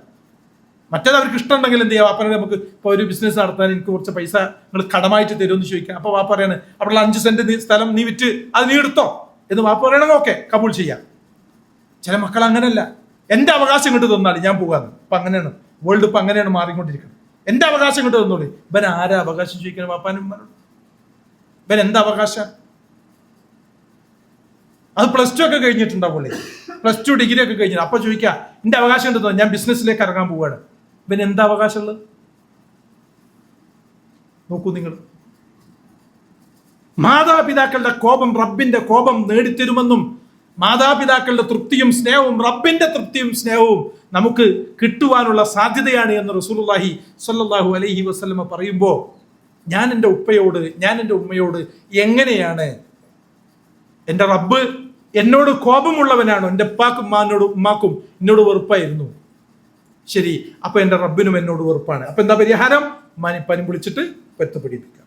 A: മറ്റേത് അവർക്ക് ഇഷ്ടമുണ്ടെങ്കിൽ എന്ത് ചെയ്യാം, വാപ്പനെ നമുക്ക് ഇപ്പോൾ ഒരു ബിസിനസ് നടത്താൻ എനിക്ക് കുറച്ച് പൈസ നിങ്ങൾ കടമായിട്ട് തരുമെന്ന് ചോദിക്കാം. അപ്പോൾ വാപ്പ പറയാണ് അവിടെ 5 സെന്റ് സ്ഥലം നീ വിറ്റ് അത് നീ എടുത്തോ എന്ന് വാപ്പ പറയണമെങ്കിൽ ഓക്കെ കബൂൾ ചെയ്യാം. ചില മക്കൾ അങ്ങനെയല്ല, എൻ്റെ അവകാശം ഇങ്ങോട്ട് തന്നാളി ഞാൻ പോകാന്ന്. ഇപ്പം അങ്ങനെയാണ് വേൾഡ്, ഇപ്പം അങ്ങനെയാണ് മാറിക്കൊണ്ടിരിക്കുന്നത്. എൻ്റെ അവകാശം ഇങ്ങോട്ട് തന്നോളി. ഇവൻ ആരാ അവകാശം ചോദിക്കണം വാപ്പാനും ഉമ്മാനോട്? ഇവൻ എന്താ അവകാശം? അത് +2 ഒക്കെ കഴിഞ്ഞിട്ടുണ്ടാവുള്ളേ, +2 ഡിഗ്രി ഒക്കെ കഴിഞ്ഞിട്ട്. അപ്പൊ ചോദിക്കാം എന്റെ അവകാശം ഉണ്ടെന്നോ, ഞാൻ ബിസിനസ്സിലേക്ക് ഇറങ്ങാൻ പോവുകയാണ്. ഇവന് എന്താ അവകാശമുള്ളത്? നോക്കൂ നിങ്ങൾ. മാതാപിതാക്കളുടെ കോപം റബ്ബിന്റെ കോപം നേടിത്തരുമെന്നും മാതാപിതാക്കളുടെ തൃപ്തിയും സ്നേഹവും റബ്ബിന്റെ തൃപ്തിയും സ്നേഹവും നമുക്ക് കിട്ടുവാനുള്ള സാധ്യതയാണ് എന്ന് റസൂലുള്ളാഹി സ്വല്ലല്ലാഹു അലൈഹി വസല്ലമ പറയുമ്പോൾ, ഞാൻ എൻ്റെ ഉപ്പയോട്, ഞാൻ എൻ്റെ ഉമ്മയോട് എങ്ങനെയാണ്, എൻ്റെ റബ്ബ് എന്നോട് കോപമുള്ളവനാണോ? എൻ്റെ ഉപ്പാക്കും ഉമ്മാക്കും എന്നോട് വെറുപ്പായിരുന്നു. ശരി, അപ്പൊ എൻ്റെ റബ്ബിനും എന്നോട് വെറുപ്പാണ്. അപ്പൊ എന്താ പരിഹാരം? പനി വിളിച്ചിട്ട് പൊരുത്തപ്പെടിപ്പിക്കുക.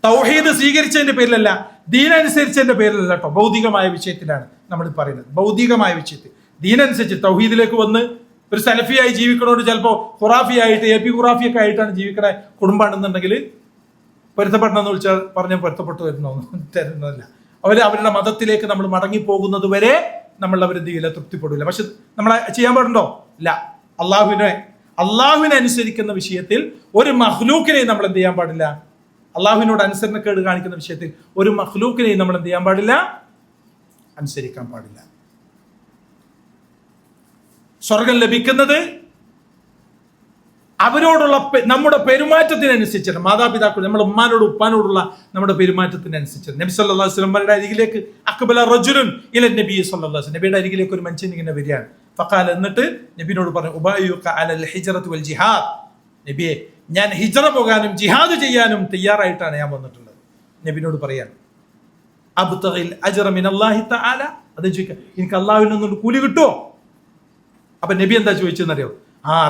A: തൗഹീദ് സ്വീകരിച്ചതിന്റെ പേരിലല്ല, ദീനനുസരിച്ചതിന്റെ പേരിലല്ല കേട്ടോ, ഭൗതികമായ വിഷയത്തിലാണ് നമ്മൾ പറയുന്നത്. ഭൗതികമായ വിഷയത്തിൽ ദീനനുസരിച്ച് തൗഹീദിലേക്ക് വന്ന് ഒരു സലഫിയായി ജീവിക്കണോട് ചിലപ്പോൾ ഖുറാഫിയായിട്ട് AP ഖുറാഫിയൊക്കെ ആയിട്ടാണ് ജീവിക്കണ കുടുംബമാണെന്നുണ്ടെങ്കിൽ പൊരുത്തപ്പെടണമെന്ന് വിളിച്ചാൽ പറഞ്ഞാൽ പൊരുത്തപ്പെട്ടു തരുന്നതല്ല. അവരുടെ മതത്തിലേക്ക് നമ്മൾ മടങ്ങിപ്പോകുന്നത് വരെ നമ്മൾ അവരെന്ത് ചെയ്യില്ല, തൃപ്തിപ്പെടില്ല. പക്ഷെ നമ്മൾ ചെയ്യാൻ പാടുണ്ടോ? ഇല്ല. അള്ളാഹുവിനെ അനുസരിക്കുന്ന വിഷയത്തിൽ ഒരു മഖ്ലൂക്കിനെയും നമ്മൾ എന്ത് ചെയ്യാൻ പാടില്ല. അള്ളാഹുവിനോട് അനുസരണക്കേട് കാണിക്കുന്ന വിഷയത്തിൽ ഒരു മഖ്ലൂക്കിനെയും നമ്മൾ എന്ത് ചെയ്യാൻ പാടില്ല, അനുസരിക്കാൻ പാടില്ല. സ്വർഗം ലഭിക്കുന്നത് അവരോടുള്ള നമ്മുടെ പെരുമാറ്റത്തിനനുസരിച്ചാണ്. മാതാപിതാക്കൾ, നമ്മുടെ ഉമ്മാനോട് ഉപ്പാനോടുള്ള നമ്മുടെ പെരുമാറ്റത്തിനനുസരിച്ചാണ്. നബി സല്ലല്ലാഹു അലൈഹി വസല്ലമയുടെ അരികിലേക്ക് അഖ്ബല റജുലുൻ ഇല നബി സല്ലല്ലാഹു അലൈഹി വസല്ലം, നബിയുടെ അരികിലേക്ക് ഒരു മനുഷ്യൻ ഇങ്ങനെ വരികയാണ്. ഫഖാല, എന്നിട്ട് നബിയോട് പറഞ്ഞു, ഉബായുക അലൽ ഹിജ്റതി വൽ ജിഹാദ്, നബിയെ ഞാൻ ഹിജ്റ പോകാനും ജിഹാദ് ചെയ്യാനും തയ്യാറായിട്ടാണ് ഞാൻ വന്നിട്ടുള്ളത്. നബിയോട് പറയാണ്, അബ്തഗിൽ അജ്റ മിനല്ലാഹി തആല, അത് ചോദിക്കാം എനിക്ക് അള്ളാഹുവിൽ നിന്നൊരു കൂലി കിട്ടുമോ? അപ്പൊ നബി എന്താ ചോദിച്ചെന്നറിയോ?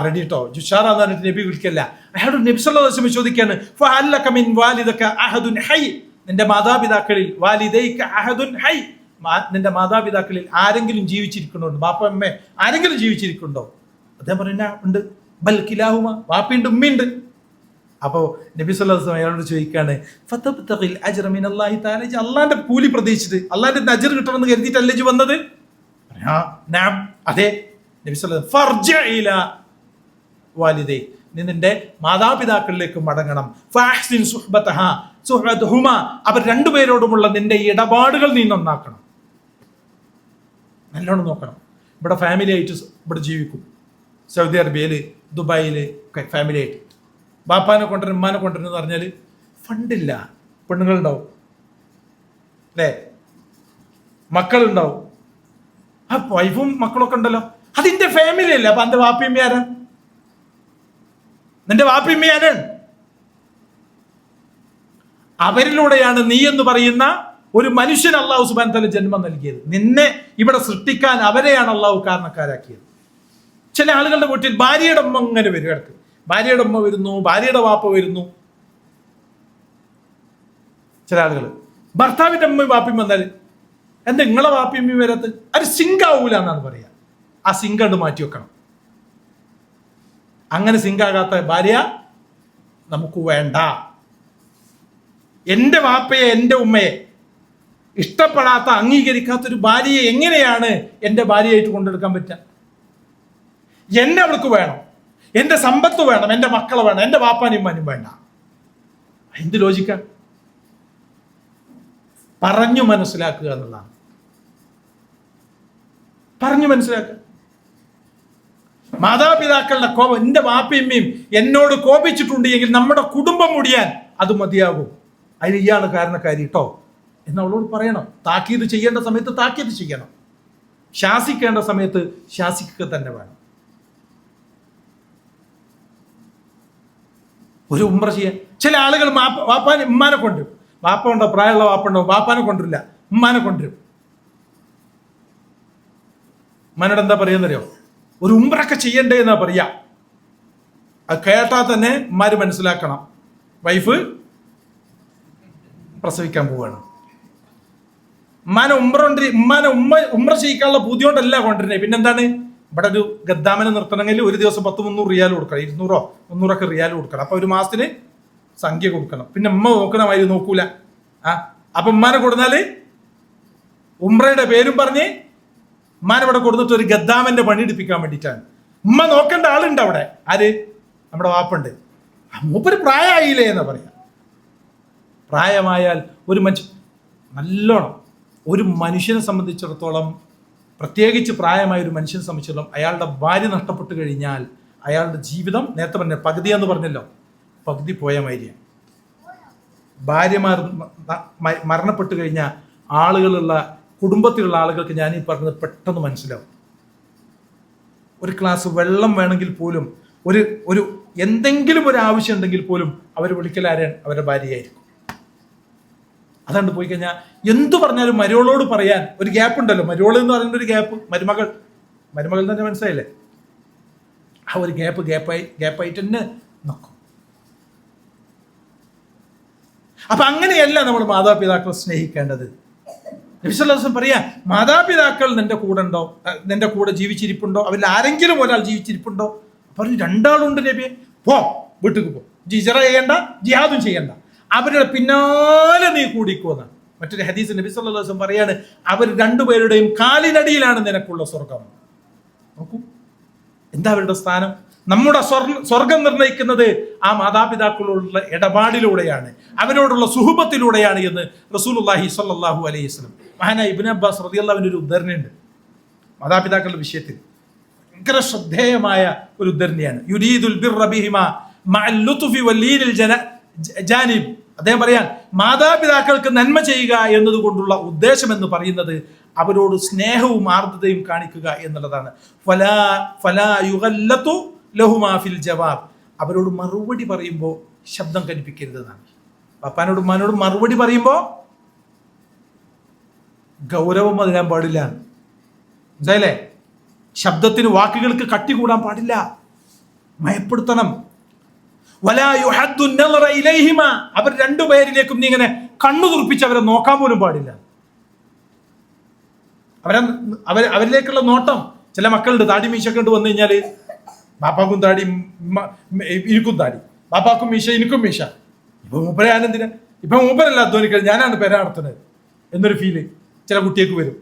A: റെഡി കേട്ടോ, ജുഷാറാന്ന് പറഞ്ഞിട്ട് നബി വിളിക്കല്ല. അയാളോട് നബി സല്ലല്ലാഹു അലൈഹി വസല്ലം ചോദിക്കാണ്, ഫഅല്ലക മിൻ വാലിദക അഹദുൻ ഹൈ, നിന്റെ മാതാപിതാക്കളിൽ വാലിദൈക അഹദുൻ ഹൈ, നിന്റെ മാതാപിതാക്കളിൽ ആരെങ്കിലും ജീവിച്ചിരിക്കുന്നുണ്ടോ? ബാപ്പ അമ്മ ആരെങ്കിലും ജീവിച്ചിരിക്കുന്നുണ്ടോ? അദ്ദേഹം പറയുന്ന ഉണ്ട്. ബൽ കിലാഹുമ, വാപ്പയുണ്ട് ഉമ്മയുണ്ട്. അപ്പോ നബി സല്ലല്ലാഹു അലൈഹി വസല്ലം അയാളോട് ചോദിക്കാണ്, ഫതബ്തഗിൽ അജ്റ മിനല്ലാഹി തആല, അള്ളാന്റെ കൂലി പ്രതീക്ഷിച്ചിട്ട് അള്ളാന്റെ അജ്ർ കിട്ടണമെന്ന് കരുതിയിട്ടല്ലേ ഇജ്ജ് വന്നത്? നഅം, അതെ. നബി സല്ലല്ലാഹു അലൈഹി വസല്ലം ഫർജഇ ഇലാ വാലിദൈ, നീ നിന്റെ മാതാപിതാക്കളിലേക്ക് മടങ്ങണം. ഫഅഹ്സിൻ സുഹ്ബതഹുമ, അവർ രണ്ടുപേരോടുമുള്ള നിന്റെ ഇടപാടുകൾ നീ നന്നാക്കണം, നല്ലോണം നോക്കണം. ഇവിടെ ഫാമിലി ആയിട്ട് ഇവിടെ ജീവിക്കും, സൗദി അറേബ്യയില് ദുബായില് ഒക്കെ ഫാമിലി ആയിട്ട്. ബാപ്പാനെ കൊണ്ടുവരും ഉമ്മാനെ കൊണ്ടുവരും എന്ന് പറഞ്ഞാൽ ഫണ്ടില്ല, പെണ്ണുങ്ങളുണ്ടാവും അല്ലേ, മക്കളുണ്ടാവും, ആ വൈഫും മക്കളൊക്കെ ഉണ്ടല്ലോ, അതിന്റെ ഫാമിലി അല്ലേ. അപ്പൊ എന്റെ വാപ്പിയമ്മയാരാ? നിന്റെ വാപ്പിയമ്മയാരാണ്? അവരിലൂടെയാണ് നീ എന്ന് പറയുന്ന ഒരു മനുഷ്യൻ അള്ളാഹു സുബ്ഹാനഹു വ തആല ജന്മം നൽകിയത്. നിന്നെ ഇവിടെ സൃഷ്ടിക്കാൻ അവരെയാണ് അള്ളാഹു കാരണക്കാരാക്കിയത്. ചില ആളുകളുടെ വീട്ടിൽ ഭാര്യയുടെ അമ്മ അങ്ങനെ വരും, ഇടക്ക് ഭാര്യയുടെ അമ്മ വരുന്നു, ഭാര്യയുടെ വാപ്പ വരുന്നു. ചില ആളുകൾ ഭർത്താവിന്റെ അമ്മയും വാപ്പിയും വന്നാൽ എന്താ നിങ്ങളെ വാപ്പിയമ്മയും വരാത്ത? അത് സിങ്കാവൂല എന്നാണ് പറയാ. ആ സിങ്ക് കണ്ട് മാറ്റി വെക്കണം. അങ്ങനെ സിങ്കാകാത്ത ഭാര്യ നമുക്ക് വേണ്ട. എൻ്റെ വാപ്പയെ, എൻ്റെ ഉമ്മയെ ഇഷ്ടപ്പെടാത്ത, അംഗീകരിക്കാത്തൊരു ഭാര്യയെ എങ്ങനെയാണ് എൻ്റെ ഭാര്യയായിട്ട് കൊണ്ടെടുക്കാൻ പറ്റുക? എന്നെ അവൾക്ക് വേണം, എൻ്റെ സമ്പത്ത് വേണം, എൻ്റെ മക്കളെ വേണം, എൻ്റെ വാപ്പാനും ഉമ്മാനും വേണ്ട. എന്ത് ലോജിക്ക? പറഞ്ഞു മനസ്സിലാക്കുക എന്നുള്ളതാണ്. പറഞ്ഞു മനസ്സിലാക്കുക. മാതാപിതാക്കളുടെ കോപം, എൻ്റെ വാപ്പയമ്മയും എന്നോട് കോപിച്ചിട്ടുണ്ട് എങ്കിൽ നമ്മുടെ കുടുംബം മുടിയാൻ അത് മതിയാകും. അതിന് ഇയാള് കാരണക്കാരി കേട്ടോ എന്ന് അവളോട് പറയണം. താക്കീത് ചെയ്യേണ്ട സമയത്ത് താക്കീത് ചെയ്യണം, ശാസിക്കേണ്ട സമയത്ത് ശാസിക്കുക തന്നെ വേണം. ഒരു ഉംറ ചെയ്യാൻ ചില ആളുകൾ വാപ്പാനെ ഉമ്മാനെ കൊണ്ടുവരും. വാപ്പ ഉണ്ടോ, പ്രായമുള്ള വാപ്പ ഉണ്ടോ, വാപ്പാനെ കൊണ്ടുവരില്ല, ഉമ്മാനെ കൊണ്ടുവരും. ഉമ്മാനോട് എന്താ പറയുന്നറിയോ? ഒരു ഉംറയൊക്കെ ചെയ്യണ്ടേ എന്നാ പറയാ. അത് കേട്ടാൽ തന്നെ ഉമ്മാര് മനസ്സിലാക്കണം, വൈഫ് പ്രസവിക്കാൻ പോവാണ്. ഉമ്മാനെ ഉമ്ര ചെയ്യിക്കാനുള്ള ബുദ്ധി കൊണ്ടല്ല കൊണ്ടിരുന്നത്. പിന്നെന്താണ്, ഇവിടെ ഒരു ഗദ്ദാമനെ നിർത്തണമെങ്കിൽ ഒരു ദിവസം 10-300 റിയാൽ കൊടുക്കണം, 200-300 റിയാൽ കൊടുക്കണം. അപ്പൊ ഒരു മാസത്തിന് സംഖ്യ കൊടുക്കണം. പിന്നെ ഉമ്മ നോക്കണ മാതിരി നോക്കൂല. അപ്പൊ ഉമ്മാനെ കൊടുത്താല് ഉംറയുടെ പേരും പറഞ്ഞ് ഉമ്മാനെ ഇവിടെ കൊടുത്തിട്ട് ഒരു ഗദ്ദാമന്റെ പണി എടുപ്പിക്കാൻ വേണ്ടിയിട്ടാണ്. ഉമ്മ നോക്കേണ്ട ആളുണ്ട് അവിടെ. ആര്? നമ്മുടെ വാപ്പുണ്ട്. മൂപ്പര് പ്രായമായില്ലേ എന്നാ പറയാ. പ്രായമായാൽ ഒരു നല്ലോണം ഒരു മനുഷ്യനെ സംബന്ധിച്ചിടത്തോളം, പ്രത്യേകിച്ച് പ്രായമായ ഒരു മനുഷ്യനെ സംബന്ധിച്ചിടത്തോളം, അയാളുടെ ഭാര്യ നഷ്ടപ്പെട്ടു കഴിഞ്ഞാൽ അയാളുടെ ജീവിതം, നേരത്തെ പറഞ്ഞ പകുതി എന്ന് പറഞ്ഞല്ലോ, പകുതി പോയ മാതിരിയാണ്. ഭാര്യമാർ മരണപ്പെട്ടു കഴിഞ്ഞാൽ ആളുകളുള്ള കുടുംബത്തിലുള്ള ആളുകൾക്ക് ഞാൻ ഈ പറഞ്ഞത് പെട്ടെന്ന് മനസ്സിലാവും. ഒരു ഗ്ലാസ് വെള്ളം വേണമെങ്കിൽ പോലും, ഒരു എന്തെങ്കിലും ഒരു ആവശ്യം ഉണ്ടെങ്കിൽ പോലും അവർ വിളിക്കലാരാൻ? അവരുടെ ഭാര്യയായിരിക്കും. അതുകൊണ്ട് പോയി കഴിഞ്ഞാൽ എന്തു പറഞ്ഞാലും മരുവളോട് പറയാൻ ഒരു ഗ്യാപ്പ് ഉണ്ടല്ലോ. മരുവള് എന്ന് പറയുന്ന ഒരു ഗ്യാപ്പ്, മരുമകൾ തന്നെ മനസ്സിലായില്ലേ? ആ ഒരു ഗ്യാപ്പായിട്ട് തന്നെ നോക്കും. അപ്പൊ അങ്ങനെയല്ല നമ്മൾ മാതാപിതാക്കളെ സ്നേഹിക്കേണ്ടത്. നബി സല്ലല്ലാഹു അലൈഹി വസല്ലം പറയാ, മാതാപിതാക്കൾ നിന്റെ കൂടെ ഉണ്ടോ, നിന്റെ കൂടെ ജീവിച്ചിരിപ്പുണ്ടോ, അവരിൽ ആരെങ്കിലും ഒരാൾ ജീവിച്ചിരിപ്പുണ്ടോ? പറഞ്ഞു, 2 ആളുണ്ട് നബിയെ. വീട്ടിലേക്ക് പോ, ഹിജ്റ ചെയ്യണ്ട, ജിഹാദും ചെയ്യണ്ട, അവരുടെ പിന്നാലെ നീ കൂടിക്കോന്നാണ്. മറ്റൊരു ഹദീസ് നബി സല്ലല്ലാഹു അലൈഹി വസല്ലം പറയാണ്, അവർ 2 പേരുടെയും കാലിനടിയിലാണ് നിനക്കുള്ള സ്വർഗം. നോക്കൂ എന്താ അവരുടെ സ്ഥാനം. നമ്മുടെ സ്വർഗം നിർണ്ണയിക്കുന്നത് ആ മാതാപിതാക്കളോടുള്ള ഇടപാടിലൂടെയാണ്, അവരോടുള്ള സുഹബത്തിലൂടെയാണ് എന്ന് റസൂലുള്ളാഹി സ്വല്ലല്ലാഹു അലൈഹി വസല്ലം. മഹാനായ ഇബ്നു അബ്ബാസ് റളിയല്ലാഹു അൻഹു ഒരു ഉദ്ധരണിയുണ്ട് മാതാപിതാക്കളുടെ വിഷയത്തിൽ. ഭയങ്കര ശ്രദ്ധേയമായ ഒരു ഉദ്ധരണിയാണ്. യുരീദുൽ ബിർറ ബിഹിമാ മഅൽ ലുത്ഫി വല്ലീനിൽ ജാനിബ്. അദ്ദേഹം പറയാൻ, മാതാപിതാക്കൾക്ക് നന്മ ചെയ്യുക എന്നതുകൊണ്ടുള്ള ഉദ്ദേശം എന്ന് പറയുന്നത് അവരോട് സ്നേഹവും ആർദ്രതയും കാണിക്കുക എന്നുള്ളതാണ്. ഫലാ യുഗല്ലതു ലഹുമാ ഫിൽ ജവാബ്. അവരോട് മറുപടി പറയുമ്പോൾ ശബ്ദം കനിപ്പിക്കരുതെന്നാണ്. പപ്പാനോടും ഉമ്മാനോടും മറുപടി പറയുമ്പോൾ ഗൗരവം വരാൻ പാടില്ല. മനസ്സിലായില്ലേ? ശബ്ദത്തിന്, വാക്കുകൾക്ക് കട്ടി കൂടാൻ പാടില്ല, മയപ്പെടുത്തണം. അവർ 2 പേരിലേക്കും നീ ഇങ്ങനെ കണ്ണു തുറപ്പിച്ച് അവരെ നോക്കാൻ പോലും പാടില്ല. അവരിലേക്കുള്ള നോട്ടം. ചില മക്കളുണ്ട്, താടി മീശൊക്കെ ഉണ്ട് വന്നു കഴിഞ്ഞാല് ബാപ്പാക്കും താടി, എനിക്കും താടി, ബാപ്പാക്കും മീശ, എനിക്കും മീശ. ഇപ്പൊ മൂപ്പരെ ഞാനെന്തിനാ, ഇപ്പൊ മൂപ്പരല്ല അധ്വാനിക്കുന്നത്, ഞാനാണ് പേര നടത്തുന്നത് എന്നൊരു ഫീല് ചില കുട്ടിയേക്ക് വരും.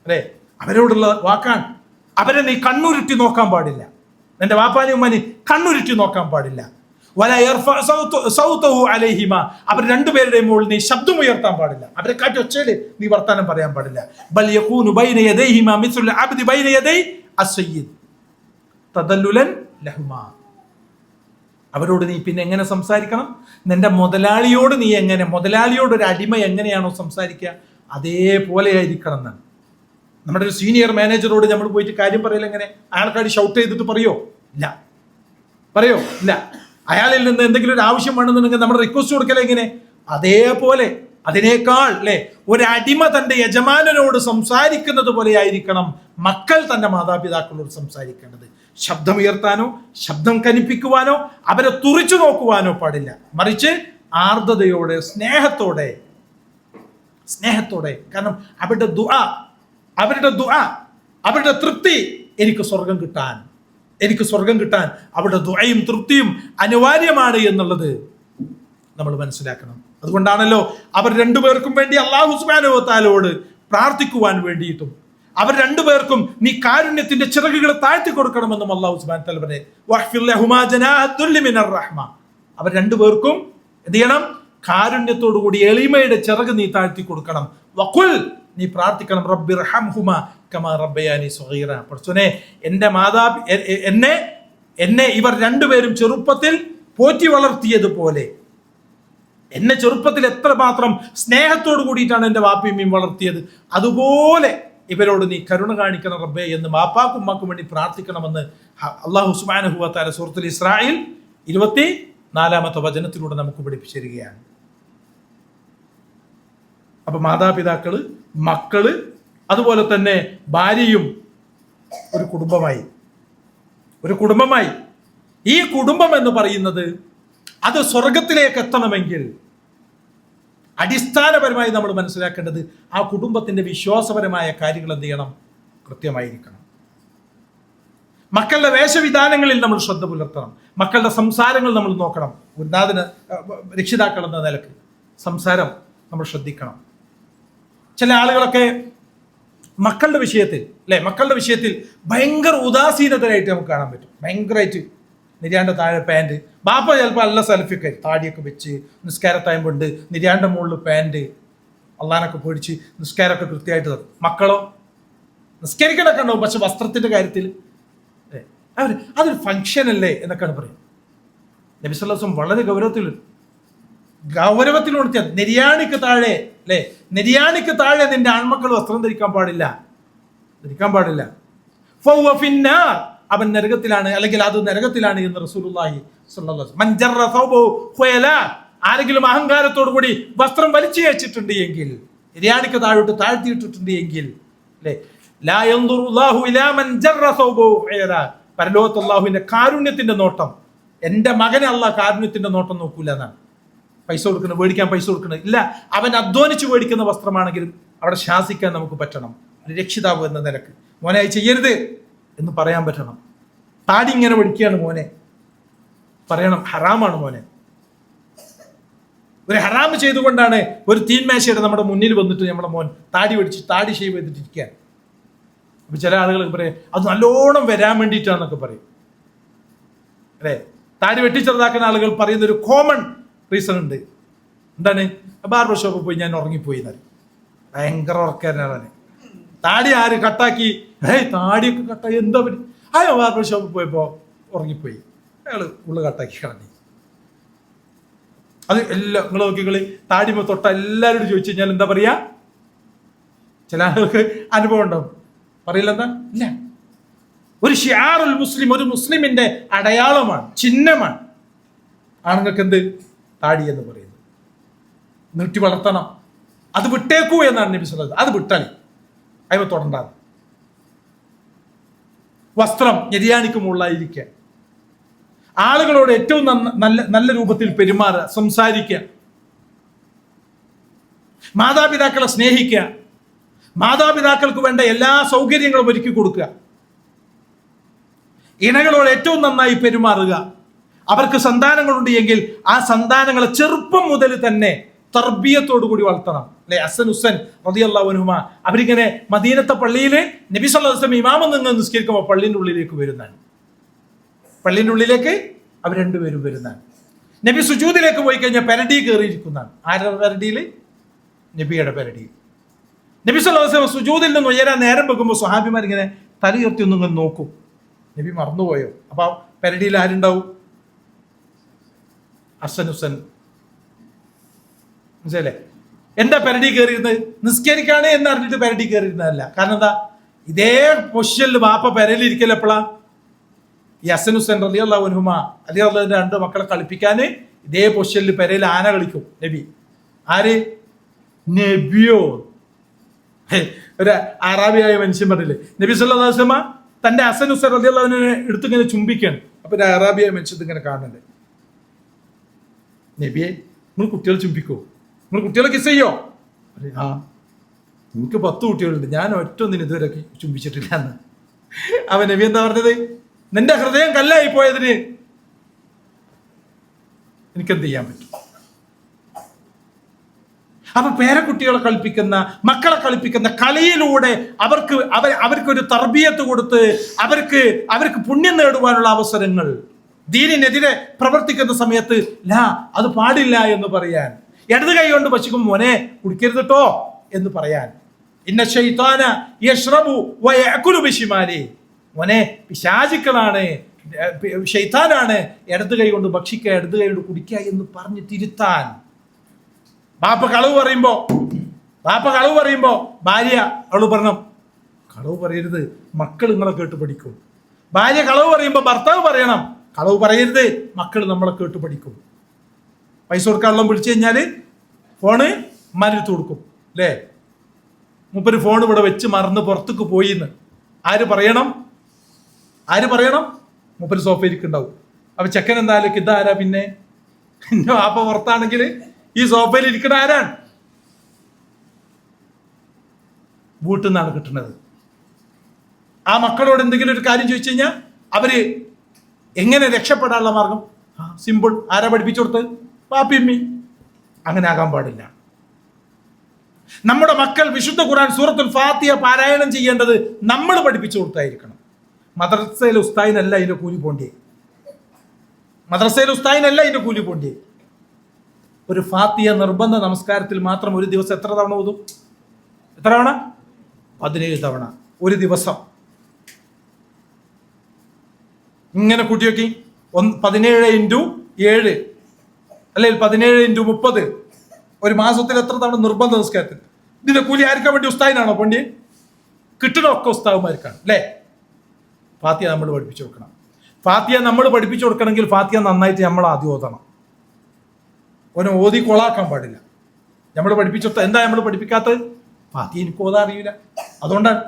A: അല്ലേ? അവരോടുള്ള വാക്കാണ്. അവരെ നീ കണ്ണുരുട്ടി നോക്കാൻ പാടില്ല. നിന്റെ വാപ്പാനും ഉമ്മാനെ കണ്ണുരുട്ടി നോക്കാൻ പാടില്ല. അവർ 2 പേരുടെയും മുകളിൽ നീ ശബ്ദം ഉയർത്താൻ പാടില്ല. അവരെ കാട്ടി ഒച്ചയില് നീ വർത്താനം പറയാൻ പാടില്ല. അവരോട് നീ പിന്നെ എങ്ങനെ സംസാരിക്കണം? നിന്റെ മുതലാളിയോട് നീ എങ്ങനെ, മുതലാളിയോട് ഒരു അടിമ എങ്ങനെയാണോ സംസാരിക്കുക അതേപോലെ ആയിരിക്കണം എന്നാണ്. നമ്മുടെ ഒരു സീനിയർ മാനേജറോട് നമ്മൾ പോയിട്ട് കാര്യം പറയില്ല, എങ്ങനെ അയാൾക്കാടി ഷൗട്ട് ചെയ്തിട്ട് പറയോ? ഇല്ല. പറയോ? ഇല്ല. അയാളിൽ നിന്ന് എന്തെങ്കിലും ഒരു ആവശ്യം വേണമെന്നുണ്ടെങ്കിൽ നമ്മുടെ റിക്വസ്റ്റ് കൊടുക്കല എങ്ങനെ? അതേപോലെ, അതിനേക്കാൾ അല്ലെ, ഒരു അടിമ തന്റെ യജമാനനോട് സംസാരിക്കുന്നത് പോലെ ആയിരിക്കണം മക്കൾ തന്റെ മാതാപിതാക്കളോട് സംസാരിക്കേണ്ടത്. ശബ്ദമുയർത്താനോ ശബ്ദം കനിപ്പിക്കുവാനോ അവരെ തുറിച്ചു നോക്കുവാനോ പാടില്ല. മറിച്ച് ആർദ്രതയോടെ, സ്നേഹത്തോടെ. കാരണം അവരുടെ ദുആ, അവരുടെ തൃപ്തി, എനിക്ക് സ്വർഗം കിട്ടാൻ അവരുടെ ദുആയും തൃപ്തിയും അനിവാര്യമാണ് എന്നുള്ളത് നമ്മൾ മനസ്സിലാക്കണം. അതുകൊണ്ടാണല്ലോ അവർ 2 പേർക്കും വേണ്ടി അല്ലാഹു സുബ്ഹാനഹു വ തആലയോട് പ്രാർത്ഥിക്കുവാൻ വേണ്ടിയിട്ടും, അവർ 2 പേർക്കും നീ കാരുണ്യത്തിന്റെ ചിറകുകളെ താഴ്ത്തി കൊടുക്കണമെന്നും അല്ലാഹു സുബ്ഹാനഹു വ തആല പറഞ്ഞു. വഹ്ഫിർ ലഹുമാ ജനാഹദ്ദുല്ലി മിനർ റഹ്മ. അവർ 2 പേർക്കും എന്ത് ചെയ്യണം? കാരുണ്യത്തോടു കൂടി എളിമയുടെ ചിറക് നീ താഴ്ത്തി കൊടുക്കണം. വഖുൽ, നീ പ്രാർത്ഥിക്കണം, റബ്ബിർഹംഹുമാ കമാ റബ്ബയാനി സഗീറ. പഠിച്ചോനെ, എന്നെ ഇവർ 2 പേരും ചെറുപ്പത്തിൽ പോറ്റി വളർത്തിയതുപോലെ, എന്നെ ചെറുപ്പത്തിൽ എത്രമാത്രം സ്നേഹത്തോട് കൂടിയിട്ടാണ് എൻ്റെ വാപ്പയും വളർത്തിയത്, അതുപോലെ ഇവരോട് നീ കരുണ കാണിക്കണം റബ്ബേ എന്ന് വാപ്പാക്കും ഉമ്മാക്കും വേണ്ടി പ്രാർത്ഥിക്കണമെന്ന് അല്ലാഹു സുബ്ഹാനഹു വ തആല സൂറത്തുൽ ഇസ്രായിൽ 4-ാമത്തെ വചനത്തിലൂടെ നമുക്ക് പഠിപ്പിച്ചു തരികയാണ്. അപ്പൊ മാതാപിതാക്കള്, മക്കള്, അതുപോലെ തന്നെ ഭാര്യയും ഒരു കുടുംബമായി. ഈ കുടുംബം എന്ന് പറയുന്നത് അത് സ്വർഗത്തിലേക്ക് എത്തണമെങ്കിൽ അടിസ്ഥാനപരമായി നമ്മൾ മനസ്സിലാക്കേണ്ടത് ആ കുടുംബത്തിന്റെ വിശ്വാസപരമായ കാര്യങ്ങൾ എന്ത് ചെയ്യണം? കൃത്യമായിരിക്കണം. മക്കളുടെ വേഷവിധാനങ്ങളിൽ നമ്മൾ ശ്രദ്ധ പുലർത്തണം. മക്കളുടെ സംസാരങ്ങൾ നമ്മൾ നോക്കണം. രക്ഷിതാക്കൾ എന്ന നിലക്ക് സംസാരം നമ്മൾ ശ്രദ്ധിക്കണം. ചില ആളുകളൊക്കെ മക്കളുടെ വിഷയത്തിൽ ഭയങ്കര ഉദാസീനതരായിട്ട് നമുക്ക് കാണാൻ പറ്റും. ഭയങ്കരമായിട്ട് നിര്യാണ്ട താഴെ പാൻറ്, ബാപ്പ ചിലപ്പോൾ നല്ല സെൽഫിയൊക്കെ താടിയൊക്കെ വെച്ച് നിസ്കാരത്തായമ്പുണ്ട്, നിര്യാണ്ട മുകളിൽ പാൻറ്, അള്ളാനൊക്കെ പൊടിച്ച് നിസ്കാരമൊക്കെ കൃത്യമായിട്ട് തരും. മക്കളോ നിസ്കരിക്കണൊക്കെ ഉണ്ടാവും, പക്ഷെ വസ്ത്രത്തിന്റെ കാര്യത്തിൽ അതൊരു ഫങ്ഷൻ അല്ലേ എന്നൊക്കെയാണ് പറയും. നബി സല്ലല്ലാഹു അലൈഹി വസല്ലം വളരെ ഗൗരവത്തിലുണർത്തിയ നിര്യാണിക്ക് താഴെ നിന്റെ ആൺമക്കൾ വസ്ത്രം ധരിക്കാൻ പാടില്ല. അവൻ നരകത്തിലാണ്, അല്ലെങ്കിൽ അത് നരകത്തിലാണ് എന്ന് റസൂലുള്ളാഹി സ്വല്ലല്ലാഹു അലൈഹി വസല്ലം. ആരെങ്കിലും അഹങ്കാരത്തോടു കൂടി വസ്ത്രം വലിച്ചു വെച്ചിട്ടുണ്ട് എങ്കിൽ, നിര്യാണിക്ക് താഴോട്ട് താഴ്ത്തിയിട്ടിട്ടുണ്ട് എങ്കിൽ, പരലോകത്ത് അല്ലാഹുവിന്റെ കാരുണ്യത്തിന്റെ നോട്ടം, എന്റെ മകനെ അല്ലാഹ് കാരുണ്യത്തിന്റെ നോട്ടം നോക്കൂല എന്നാണ്. മേടിക്കാൻ പൈസ കൊടുക്കണം ഇല്ല, അവൻ അധ്വാനിച്ച് മേടിക്കുന്ന വസ്ത്രമാണെങ്കിലും അവിടെ ശാസിക്കാൻ നമുക്ക് പറ്റണം. ഒരു രക്ഷിതാവ് എന്ന നിലക്ക് മോനെ ചെയ്യരുത് എന്ന് പറയാൻ പറ്റണം. താടി ഇങ്ങനെ പഠിക്കുകയാണ് മോനെ, പറയണം ഹറാമാണ് മോനെ. ഒരു ഹറാമ് ചെയ്തുകൊണ്ടാണ് ഒരു തീന്മേശയുടെ നമ്മുടെ മുന്നിൽ വന്നിട്ട് നമ്മുടെ മോൻ താടി ഷേവ് ചെയ്തിട്ടിരിക്കാൻ. അപ്പൊ ചില ആളുകൾ പറയും അത് നല്ലോണം വരാൻ വേണ്ടിയിട്ടാന്നൊക്കെ പറയും അല്ലെ. താടി വെട്ടിച്ചെറുതാക്കുന്ന ആളുകൾ പറയുന്ന ഒരു കോമൺ റീസൺ ഉണ്ട്. എന്താണ്? ബാർബർ ഷോപ്പിൽ പോയി ഞാൻ ഉറങ്ങിപ്പോയി എന്നറിയും. ഭയങ്കര ഉറക്കാരനാണ്. താടി ആര് കട്ടാക്കി? താടിയൊക്കെ കട്ടാക്കി എന്താ പറ്റി? ബാർബർ ഷോപ്പിൽ പോയപ്പോ ഉറങ്ങിപ്പോയി, അയാള് ഉള്ളു കട്ടാക്കി കളഞ്ഞു. അത് എല്ലാം നിങ്ങൾ നോക്കിക്കളി. താടിമ തൊട്ട എല്ലാവരോടും ചോദിച്ചു കഴിഞ്ഞാൽ എന്താ പറയാ? ചില ആളുകൾക്ക് അനുഭവം ഉണ്ടാവും, പറയില്ല എന്താ ഇല്ല. ഒരു ഷിആറുൽ മുസ്ലിം, ഒരു മുസ്ലിമിന്റെ അടയാളമാണ്, ചിഹ്നമാണ് ആണുങ്ങൾക്ക് എന്ത്? താടി എന്ന് പറയുന്നത്. നീട്ടി വളർത്തണം, അത് വിട്ടേക്കൂ എന്നാണ് നബി സല്ലല്ലാഹു അലൈഹി വസല്ലം. അത് വിട്ടാൽ അയ്മ തൊടണ്ടാണ്. വസ്ത്രം നിര്യാണിക്ക് മുകളിലായിരിക്കുക, ആളുകളോട് ഏറ്റവും നല്ല രൂപത്തിൽ പെരുമാറുക, സംസാരിക്കുക, മാതാപിതാക്കളെ സ്നേഹിക്കുക, മാതാപിതാക്കൾക്ക് വേണ്ട എല്ലാ സൗകര്യങ്ങളും ഒരുക്കി കൊടുക്കുക, ഇണകളോട് ഏറ്റവും നന്നായി പെരുമാറുക. അവർക്ക് സന്താനങ്ങളുണ്ട് എങ്കിൽ ആ സന്താനങ്ങളെ ചെറുപ്പം മുതൽ തന്നെ തർബിയത്തോടു കൂടി വളർത്തണം അല്ലെ. ഹസൻ ഹുസൈൻ റളിയല്ലാഹു അൻഹുമ അവരിങ്ങനെ മദീനത്തെ പള്ളിയിൽ നബി സല്ലല്ലാഹു അലൈഹി വസല്ലം ഇമാമ നിന്ന് നിസ്കരിക്കുമ്പോൾ പള്ളിന്റെ ഉള്ളിലേക്ക് അവർ രണ്ടുപേരും വരുന്നതാണ്. നബി സുജൂദിലേക്ക് പോയി കഴിഞ്ഞാൽ പെരടി കയറിയിരിക്കുന്നതാണ്. ആരുടെ പെരടിയിൽ? നബിയുടെ പെരടിയിൽ. നബി സല്ലല്ലാഹു അലൈഹി വസല്ലം സുജൂദിൽ നിന്ന് ഉയരാൻ നേരം വെക്കുമ്പോൾ സ്വഹാബിമാർ ഇങ്ങനെ തലയുയർത്തി ഒന്നിങ്ങനെ നോക്കും, നബി മറന്നുപോയോ? അപ്പൊ പെരടിയിൽ ആരുണ്ടാവും? ഹസൻ ഹുസൈൻ. മനസ്സിലല്ലേ? എന്താ പെരടി കയറിയിരുന്നത്? നിസ്കരിക്കാണ് എന്ന് അറിഞ്ഞിട്ട് പെരടി കയറിയിരുന്നതല്ല. കാരണം എന്താ? ഇതേ പൊസിഷനിൽ വാപ്പ പെരയിലിരിക്കൽ എപ്പോഴാ? ഈ ഹസൻ ഹുസൈൻ റളിയല്ലാഹു അൻഹുമ അലിയുടെ 2 മക്കളെ കളിപ്പിക്കാന് ഇതേ പൊസിഷനിൽ പെരയിൽ ആന കളിക്കും നബി. ആര്? നബിയോ? ഒരു അറാബിയായ മനുഷ്യൻ പറഞ്ഞില്ലേ, നബി സല്ലല്ലാഹു അലൈഹി വസല്ലം തന്റെ ഹസൻ ഹുസൈൻ റളിയല്ലാഹു അൻഹുവിനെ എടുത്തിങ്ങനെ ചുംബിക്കാണ്. അപ്പൊ ഒരു അറാബിയായ മനുഷ്യൻ ഇങ്ങനെ കാണുന്നുണ്ട്. നബിയെ, നിങ്ങൾ കുട്ടികളെ ചുംബിക്കോ? നിങ്ങൾ കുട്ടികളെ കിസ് ചെയ്യോ? ആ, എനിക്ക് 10 കുട്ടികളുണ്ട്, ഞാൻ ഒറ്റൊന്നിന് ഇതുവരെ ചുംബിച്ചിട്ടില്ല എന്ന്. അവൻ നബി എന്താ പറഞ്ഞത്? നിന്റെ ഹൃദയം കല്ലായി പോയതിന് എനിക്കെന്ത് ചെയ്യാൻ പറ്റും? അപ്പൊ പേരക്കുട്ടികളെ കളിപ്പിക്കുന്ന, മക്കളെ കളിപ്പിക്കുന്ന കളിയിലൂടെ അവർക്കൊരു തർബിയത്ത് കൊടുത്ത് അവർക്ക് പുണ്യം നേടുവാനുള്ള അവസരങ്ങൾ, ദീനിനെതിരെ പ്രവർത്തിക്കുന്ന സമയത്ത് അത് പാടില്ല എന്ന് പറയാൻ, ഇടത് കൈ കൊണ്ട് പശുക്കും മോനെ കുടിക്കരുത് കേട്ടോ എന്ന് പറയാൻ, ഇന്ന ശൈത്താന യശ്റബു വയഅകുലു ബിശിമാലി, മോനെ പിശാചുക്കളാണ്, ശൈത്താനാണ്, ഇടത് കൈ കൊണ്ട് ഭക്ഷിക്കുക, ഇടത് കൈ കൊണ്ട് കുടിക്കുക എന്ന് പറഞ്ഞ് തിരുത്താൻ. ബാപ്പ കളവ് പറയുമ്പോ ഭാര്യ അവള് പറഞ്ഞു കളവ് പറയരുത്, മക്കൾ നിങ്ങളെ കേട്ട് പഠിക്കും. ഭാര്യ കളവ് പറയുമ്പോ ഭർത്താവ് പറയണം കളവ് പറയരുത്. മക്കൾ നമ്മളെ കേട്ട് പഠിക്കും. പൈസ കൊടുക്കാനുള്ള വിളിച്ചു കഴിഞ്ഞാൽ ഫോണ് മരുത്ത് കൊടുക്കും അല്ലേ? മൂപ്പര് ഫോൺ ഇവിടെ വെച്ച് മറന്ന് പുറത്തേക്ക് പോയിന്ന് ആര് പറയണം? മൂപ്പര് സോഫയിലിരിക്കുണ്ടാവും. അപ്പൊ ചെക്കൻ എന്തായാലും ഇതാരാ? പിന്നെ എന്റെ വാപ്പ പുറത്താണെങ്കിൽ ഈ സോഫയിൽ ഇരിക്കുന്ന ആരാണ്? വീട്ടിൽ നിന്നാണ് കിട്ടുന്നത്. ആ മക്കളോട് എന്തെങ്കിലും ഒരു കാര്യം ചോദിച്ചു കഴിഞ്ഞാൽ അവര് എങ്ങനെ രക്ഷപ്പെടാനുള്ള മാർഗം? സിമ്പിൾ. ആരാ പഠിപ്പിച്ചു കൊടുത്തത്? പാപ്പിയമ്മി. അങ്ങനെ ആകാൻ പാടില്ല. നമ്മുടെ മക്കൾ വിശുദ്ധ ഖുർആൻ സൂറത്തുൽ ഫാത്തിഹ പാരായണം ചെയ്യേണ്ടത് നമ്മൾ പഠിപ്പിച്ചു കൊടുത്തായിരിക്കണം. മദ്രസയിലെ ഉസ്താദിനല്ല അതിന്റെ കൂലി പോണ്ടിയേ. ഒരു ഫാത്തിഹ നിർബന്ധ നമസ്കാരത്തിൽ മാത്രം ഒരു ദിവസം എത്ര തവണ ഓതും? എത്ര തവണ? 17 തവണ ഒരു ദിവസം. ഇങ്ങനെ കൂട്ടിയൊക്കെ 17x7 അല്ലെങ്കിൽ 17x30 ഒരു മാസത്തിൽ എത്ര തവണ നിർബന്ധ നമസ്കാരത്തിൽ? ഇതിന്റെ കൂലി ആർക്കാൻ വേണ്ടി? ഉസ്താദിനാണോ പോണ്ടിയെ? കിട്ടണമൊക്കെ ഉസ്താദുമാർക്കാണ് അല്ലേ? ഫാത്തിഹ നമ്മൾ പഠിപ്പിച്ചു കൊടുക്കണം. ഫാത്തിഹ നമ്മൾ പഠിപ്പിച്ചു കൊടുക്കണമെങ്കിൽ ഫാത്തിഹ നന്നായിട്ട് നമ്മൾ ആദ്യം ഓതണം. ഓനെ ഓതി കൊളാക്കാൻ പാടില്ല. നമ്മൾ പഠിപ്പിച്ചു കൊടുത്ത എന്താ നമ്മൾ പഠിപ്പിക്കാത്തത്? ഫാത്തിഹ എനിക്ക് ഓതാൻ അറിയില്ല. അതുകൊണ്ടാണ്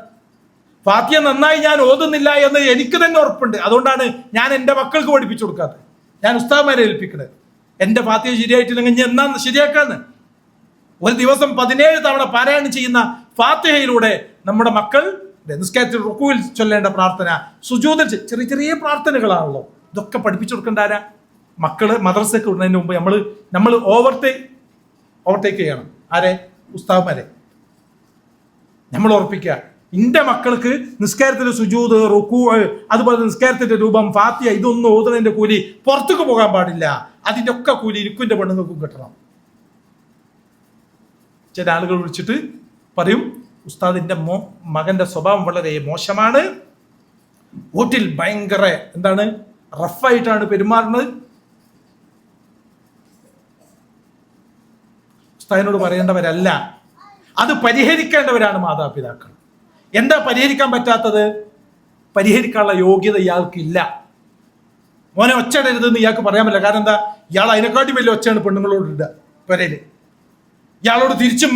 A: ഫാത്തിഹ നന്നായി ഞാൻ ഓതുന്നില്ല എന്ന് എനിക്ക് തന്നെ ഉറപ്പുണ്ട്. അതുകൊണ്ടാണ് ഞാൻ എൻ്റെ മക്കൾക്ക് പഠിപ്പിച്ചു കൊടുക്കാത്തത്. ഞാൻ ഉസ്താദ്മാരെ ഏൽപ്പിക്കുന്നത്. എൻ്റെ ഫാത്തിഹ ശരിയായിട്ടില്ലെങ്കിൽ ഞാൻ എന്നാ ശരിയാക്കാന്ന്. ഒരു ദിവസം 17 തവണ പാരായണം ചെയ്യുന്ന ഫാത്തിഹയിലൂടെ നമ്മുടെ മക്കൾ നിസ്കാരത്തിൽ റുക്കുവിൽ ചൊല്ലേണ്ട പ്രാർത്ഥന, സുജൂദിൽ ചെറിയ ചെറിയ പ്രാർത്ഥനകളാണല്ലോ. ഇതൊക്കെ പഠിപ്പിച്ചു കൊടുക്കേണ്ട ആരാ? മക്കള് മദ്രസയ്ക്ക് വിടുന്നതിന് മുമ്പ് നമ്മൾ ഓവർടേക്ക് ചെയ്യണം. ആരെ? ഉസ്താദ്മാരെ. നമ്മൾ ഉറപ്പിക്കുക എൻ്റെ മക്കൾക്ക് നിസ്കാരത്തിന്റെ സുജൂദ്, റുക്കൂ, അതുപോലെ നിസ്കാരത്തിന്റെ രൂപം, ഫാത്തിഹ ഇതൊന്നും ഓതുന്നതിന്റെ കൂലി പുറത്തേക്ക് പോകാൻ പാടില്ല. അതിന്റെ ഒക്കെ കൂലി എനിക്കും എൻ്റെ പെണ്ണുങ്ങൾക്കും കിട്ടണം. ചില ആളുകൾ വിളിച്ചിട്ട് പറയും ഉസ്താദിന്റെ മകന്റെ സ്വഭാവം വളരെ മോശമാണ്, വീട്ടിൽ ഭയങ്കര എന്താണ് റഫായിട്ടാണ് പെരുമാറുന്നത്. ഉസ്താദിനോട് പറയേണ്ടവരല്ല, അത് പരിഹരിക്കേണ്ടവരാണ് മാതാപിതാക്കൾ. എന്താ പരിഹരിക്കാൻ പറ്റാത്തത്? പരിഹരിക്കാനുള്ള യോഗ്യത ഇയാൾക്കില്ല. മോനെ ഒച്ചയിടരുതെന്ന് ഇയാൾക്ക് പറയാൻ പറ്റില്ല. കാരണം എന്താ? ഇയാൾ അതിനെക്കാട്ടി വലിയ ഒച്ചയാണ് പെണ്ണുങ്ങളോട് ഇടുക പെരയില്. ഇയാളോട് തിരിച്ചും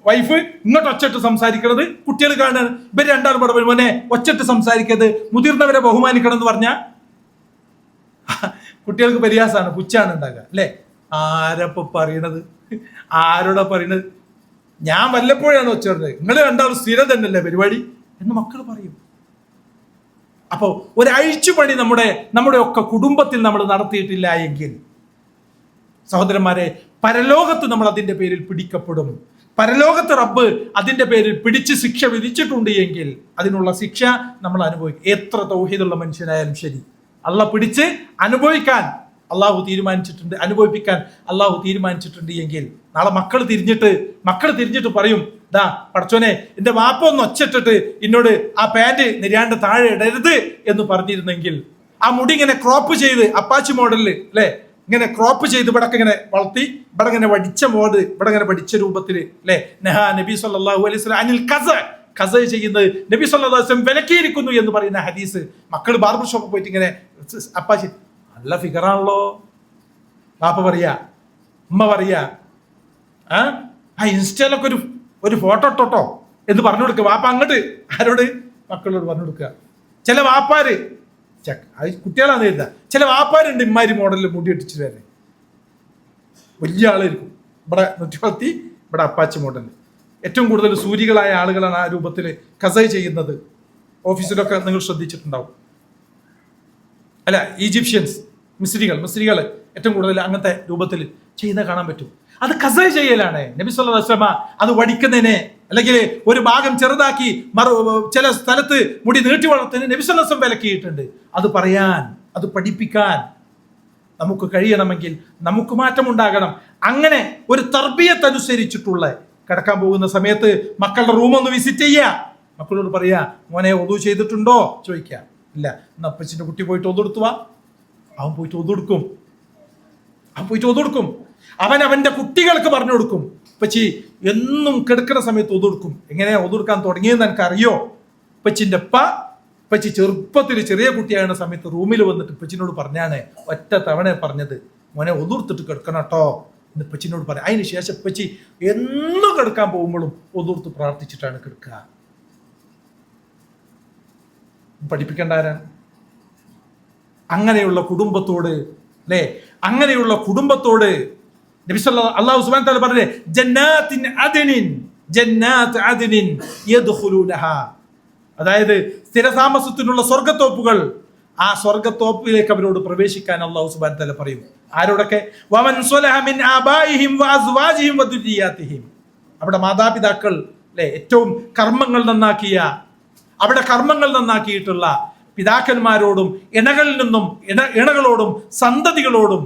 A: വൈഫ് ഇങ്ങോട്ട് ഒച്ചിട്ട് സംസാരിക്കണത് കുട്ടികൾ കാണാണ്. ഇവർ രണ്ടാളും പടം മോനെ ഒച്ചിട്ട് സംസാരിക്കരുത്, മുതിർന്നവരെ ബഹുമാനിക്കണം എന്ന് പറഞ്ഞാൽ കുട്ടികൾക്ക് പരിഹാസമാണ്, പുച്ഛാണ് ഉണ്ടാകുക അല്ലേ? ആരപ്പോ പറയണത്? ആരോടാ പറയണത്? ഞാൻ വല്ലപ്പോഴാണ് ഒച്ചിടുന്നത്, നിങ്ങൾ രണ്ടാളും സ്ഥിരം തന്നെയല്ലേ പരിപാടി എന്ന് മക്കൾ പറയും. അപ്പോ ഒരഴിച്ചുപണി നമ്മുടെ ഒക്കെ കുടുംബത്തിൽ നമ്മൾ നടത്തിയിട്ടില്ല എങ്കിൽ സഹോദരന്മാരെ, പരലോകത്ത് നമ്മൾ അതിന്റെ പേരിൽ പിടിക്കപ്പെടും. പരലോകത്ത് റബ്ബ് അതിന്റെ പേരിൽ പിടിച്ച് ശിക്ഷ വിധിച്ചിട്ടുണ്ട് എങ്കിൽ അതിനുള്ള ശിക്ഷ നമ്മൾ അനുഭവിക്കും. എത്ര തൗഹീദുള്ള മനുഷ്യനായാലും ശരി, അള്ളാഹ് പിടിച്ച് അനുഭവിക്കാൻ അള്ളാഹു തീരുമാനിച്ചിട്ടുണ്ട്, അനുഭവിപ്പിക്കാൻ അള്ളാഹു തീരുമാനിച്ചിട്ടുണ്ട് എങ്കിൽ നാളെ മക്കൾ തിരിഞ്ഞിട്ട് പറയും, ദാ പടച്ചോനെ എന്റെ വാപ്പ ഒന്ന് ഒച്ചിട്ടിട്ട് എന്നോട് ആ പാന്റ് നിര്യാണ്ട് താഴെ ഇടരുത് എന്ന് പറഞ്ഞിരുന്നെങ്കിൽ, ആ മുടി ഇങ്ങനെ ക്രോപ്പ് ചെയ്ത് അപ്പാച്ചി മോഡലില് അല്ലെ, ഇങ്ങനെ ക്രോപ്പ് ചെയ്ത് ഇവിടെ ഇങ്ങനെ വളർത്തി ഇവിടെ ഇങ്ങനെ വടിച്ച മോഡ് ഇവിടെ ഇങ്ങനെ വടിച്ച രൂപത്തില് അല്ലെ, നഹാ നബി സല്ലല്ലാഹു അലൈഹി വസല്ലം അനിൽ ഖസ ചെയ്യുന്നത് നബി സല്ലല്ലാഹു അലൈഹി വസല്ലം വിലക്കിയിരിക്കുന്നു എന്ന് പറയുന്ന ഹദീസ്. മക്കൾ ബാർബർ ഷോപ്പിൽ പോയിട്ട് ഇങ്ങനെ അപ്പാച്ചി നല്ല ഫിഗറാണല്ലോ, വാപ്പ പറയാ, ഉമ്മ പറയാ, ആ ഇൻസ്റ്റയിലൊക്കെ ഒരു ഫോട്ടോ ഇട്ടോട്ടോ എന്ന് പറഞ്ഞു കൊടുക്കുക. വാപ്പ അങ്ങോട്ട് ആരോട്? മക്കളോട് പറഞ്ഞു കൊടുക്കുക. ചില വാപ്പാര് കുട്ടികളാണ് എഴുതുക. ചില വാപ്പാരുണ്ട് ഇമ്മാരി മോഡലിൽ മുടി ഇട്ടിട്ട് വരെ വലിയ ആളായിരിക്കും, ഇവിടെ നെറ്റിപ്പത്തി ഇവിടെ അപ്പാച്ചി മോഡലിൽ. ഏറ്റവും കൂടുതൽ സൂര്യകളായ ആളുകളാണ് ആ രൂപത്തിൽ കസൈ ചെയ്യുന്നത്. ഓഫീസിലൊക്കെ നിങ്ങൾ ശ്രദ്ധിച്ചിട്ടുണ്ടാവും അല്ല, ഈജിപ്ഷ്യൻസ് മിസ്രികൾ ഏറ്റവും കൂടുതൽ അങ്ങനത്തെ രൂപത്തിൽ ചെയ്യുന്ന കാണാൻ പറ്റും. അത് കസൈ ചെയ്യലാണ്. നബി സല്ലല്ലാഹു അലൈഹി വസല്ലം അത് വടിക്കുന്നതിനെ അല്ലെങ്കിൽ ഒരു ഭാഗം ചെറുതാക്കി ചില സ്ഥലത്ത് മുടി നീട്ടി വളർത്തുന്നതിന് നബി സല്ലല്ലാഹു അലൈഹി വസല്ലം വിലക്കിയിട്ടുണ്ട്. അത് പറയാൻ, അത് പഠിപ്പിക്കാൻ നമുക്ക് കഴിയണമെങ്കിൽ നമുക്ക് മാറ്റമുണ്ടാകണം. അങ്ങനെ ഒരു തർബിയത്ത് അനുസരിച്ചിട്ടുള്ള കിടക്കാൻ പോകുന്ന സമയത്ത് മക്കളുടെ റൂം ഒന്ന് വിസിറ്റ് ചെയ്യുക. മക്കളോട് പറയാ, മോനെ ഒതു ചെയ്തിട്ടുണ്ടോ ചോദിക്കുക. ഇല്ല, എന്നാ അപ്പച്ചിന്റെ കുട്ടി പോയിട്ട് ഒതെടുത്തുവാ. അവൻ പോയിട്ട് ഒതെടുക്കും. അവൻ അവന്റെ കുട്ടികൾക്ക് പറഞ്ഞു കൊടുക്കും, പച്ചി എന്നും കിടക്കുന്ന സമയത്ത് ഒതുകൊടുക്കും. എങ്ങനെയാ ഒതുകൊടുക്കാൻ തുടങ്ങിയെന്ന് എനിക്ക് അറിയോ? പച്ചിന്റെ അപ്പ ഇപ്പച്ചി ചെറുപ്പത്തിൽ ചെറിയ കുട്ടിയാകുന്ന സമയത്ത് റൂമിൽ വന്നിട്ട് ഇപ്പച്ചിനോട് പറഞ്ഞാണ്, ഒറ്റ തവണ പറഞ്ഞത്, മോനെ ഒതുർത്തിട്ട് കിടക്കണം കേട്ടോ എന്ന് ഇപ്പച്ചിനോട് പറയാം. അതിന് ശേഷം ഇപ്പച്ചി എന്നും കിടക്കാൻ പോകുമ്പോഴും ഒതുർത്ത് പ്രാർത്ഥിച്ചിട്ടാണ് കിടക്കുക. പഠിപ്പിക്കേണ്ട ആരാണ്? അങ്ങനെയുള്ള കുടുംബത്തോട്, അല്ലേ, അങ്ങനെയുള്ള കുടുംബത്തോട് നബി അല്ലാഹു സുബ്ഹാനഹു വ തആല പറഞ്ഞേ, ജന്നാത്ത് അദ്നിൻ യദ്ഖുലൂനഹാ, അതായത് സ്ഥിരതാമസത്തിനുള്ള സ്വർഗ്ഗത്തോപ്പുകൾ, ആ സ്വർഗ്ഗത്തോപ്പിലേക്ക് അവരോട് പ്രവേശിക്കാൻ അല്ലാഹു സുബ്ഹാനഹു വ തആല പറയും. ആരോടൊക്കെ? വമൻ സ്വലഹ മിൻ ആബായിഹിം വഅസ്വാജിഹിം വദുരിയാതിഹിം, അവിടെ മാതാപിതാക്കൾ, അല്ലേ, ഏറ്റവും കർമ്മങ്ങൾ നന്നാക്കിയിട്ടുള്ള പിതാക്കന്മാരോടും ഇണകളോടും സന്തതികളോടും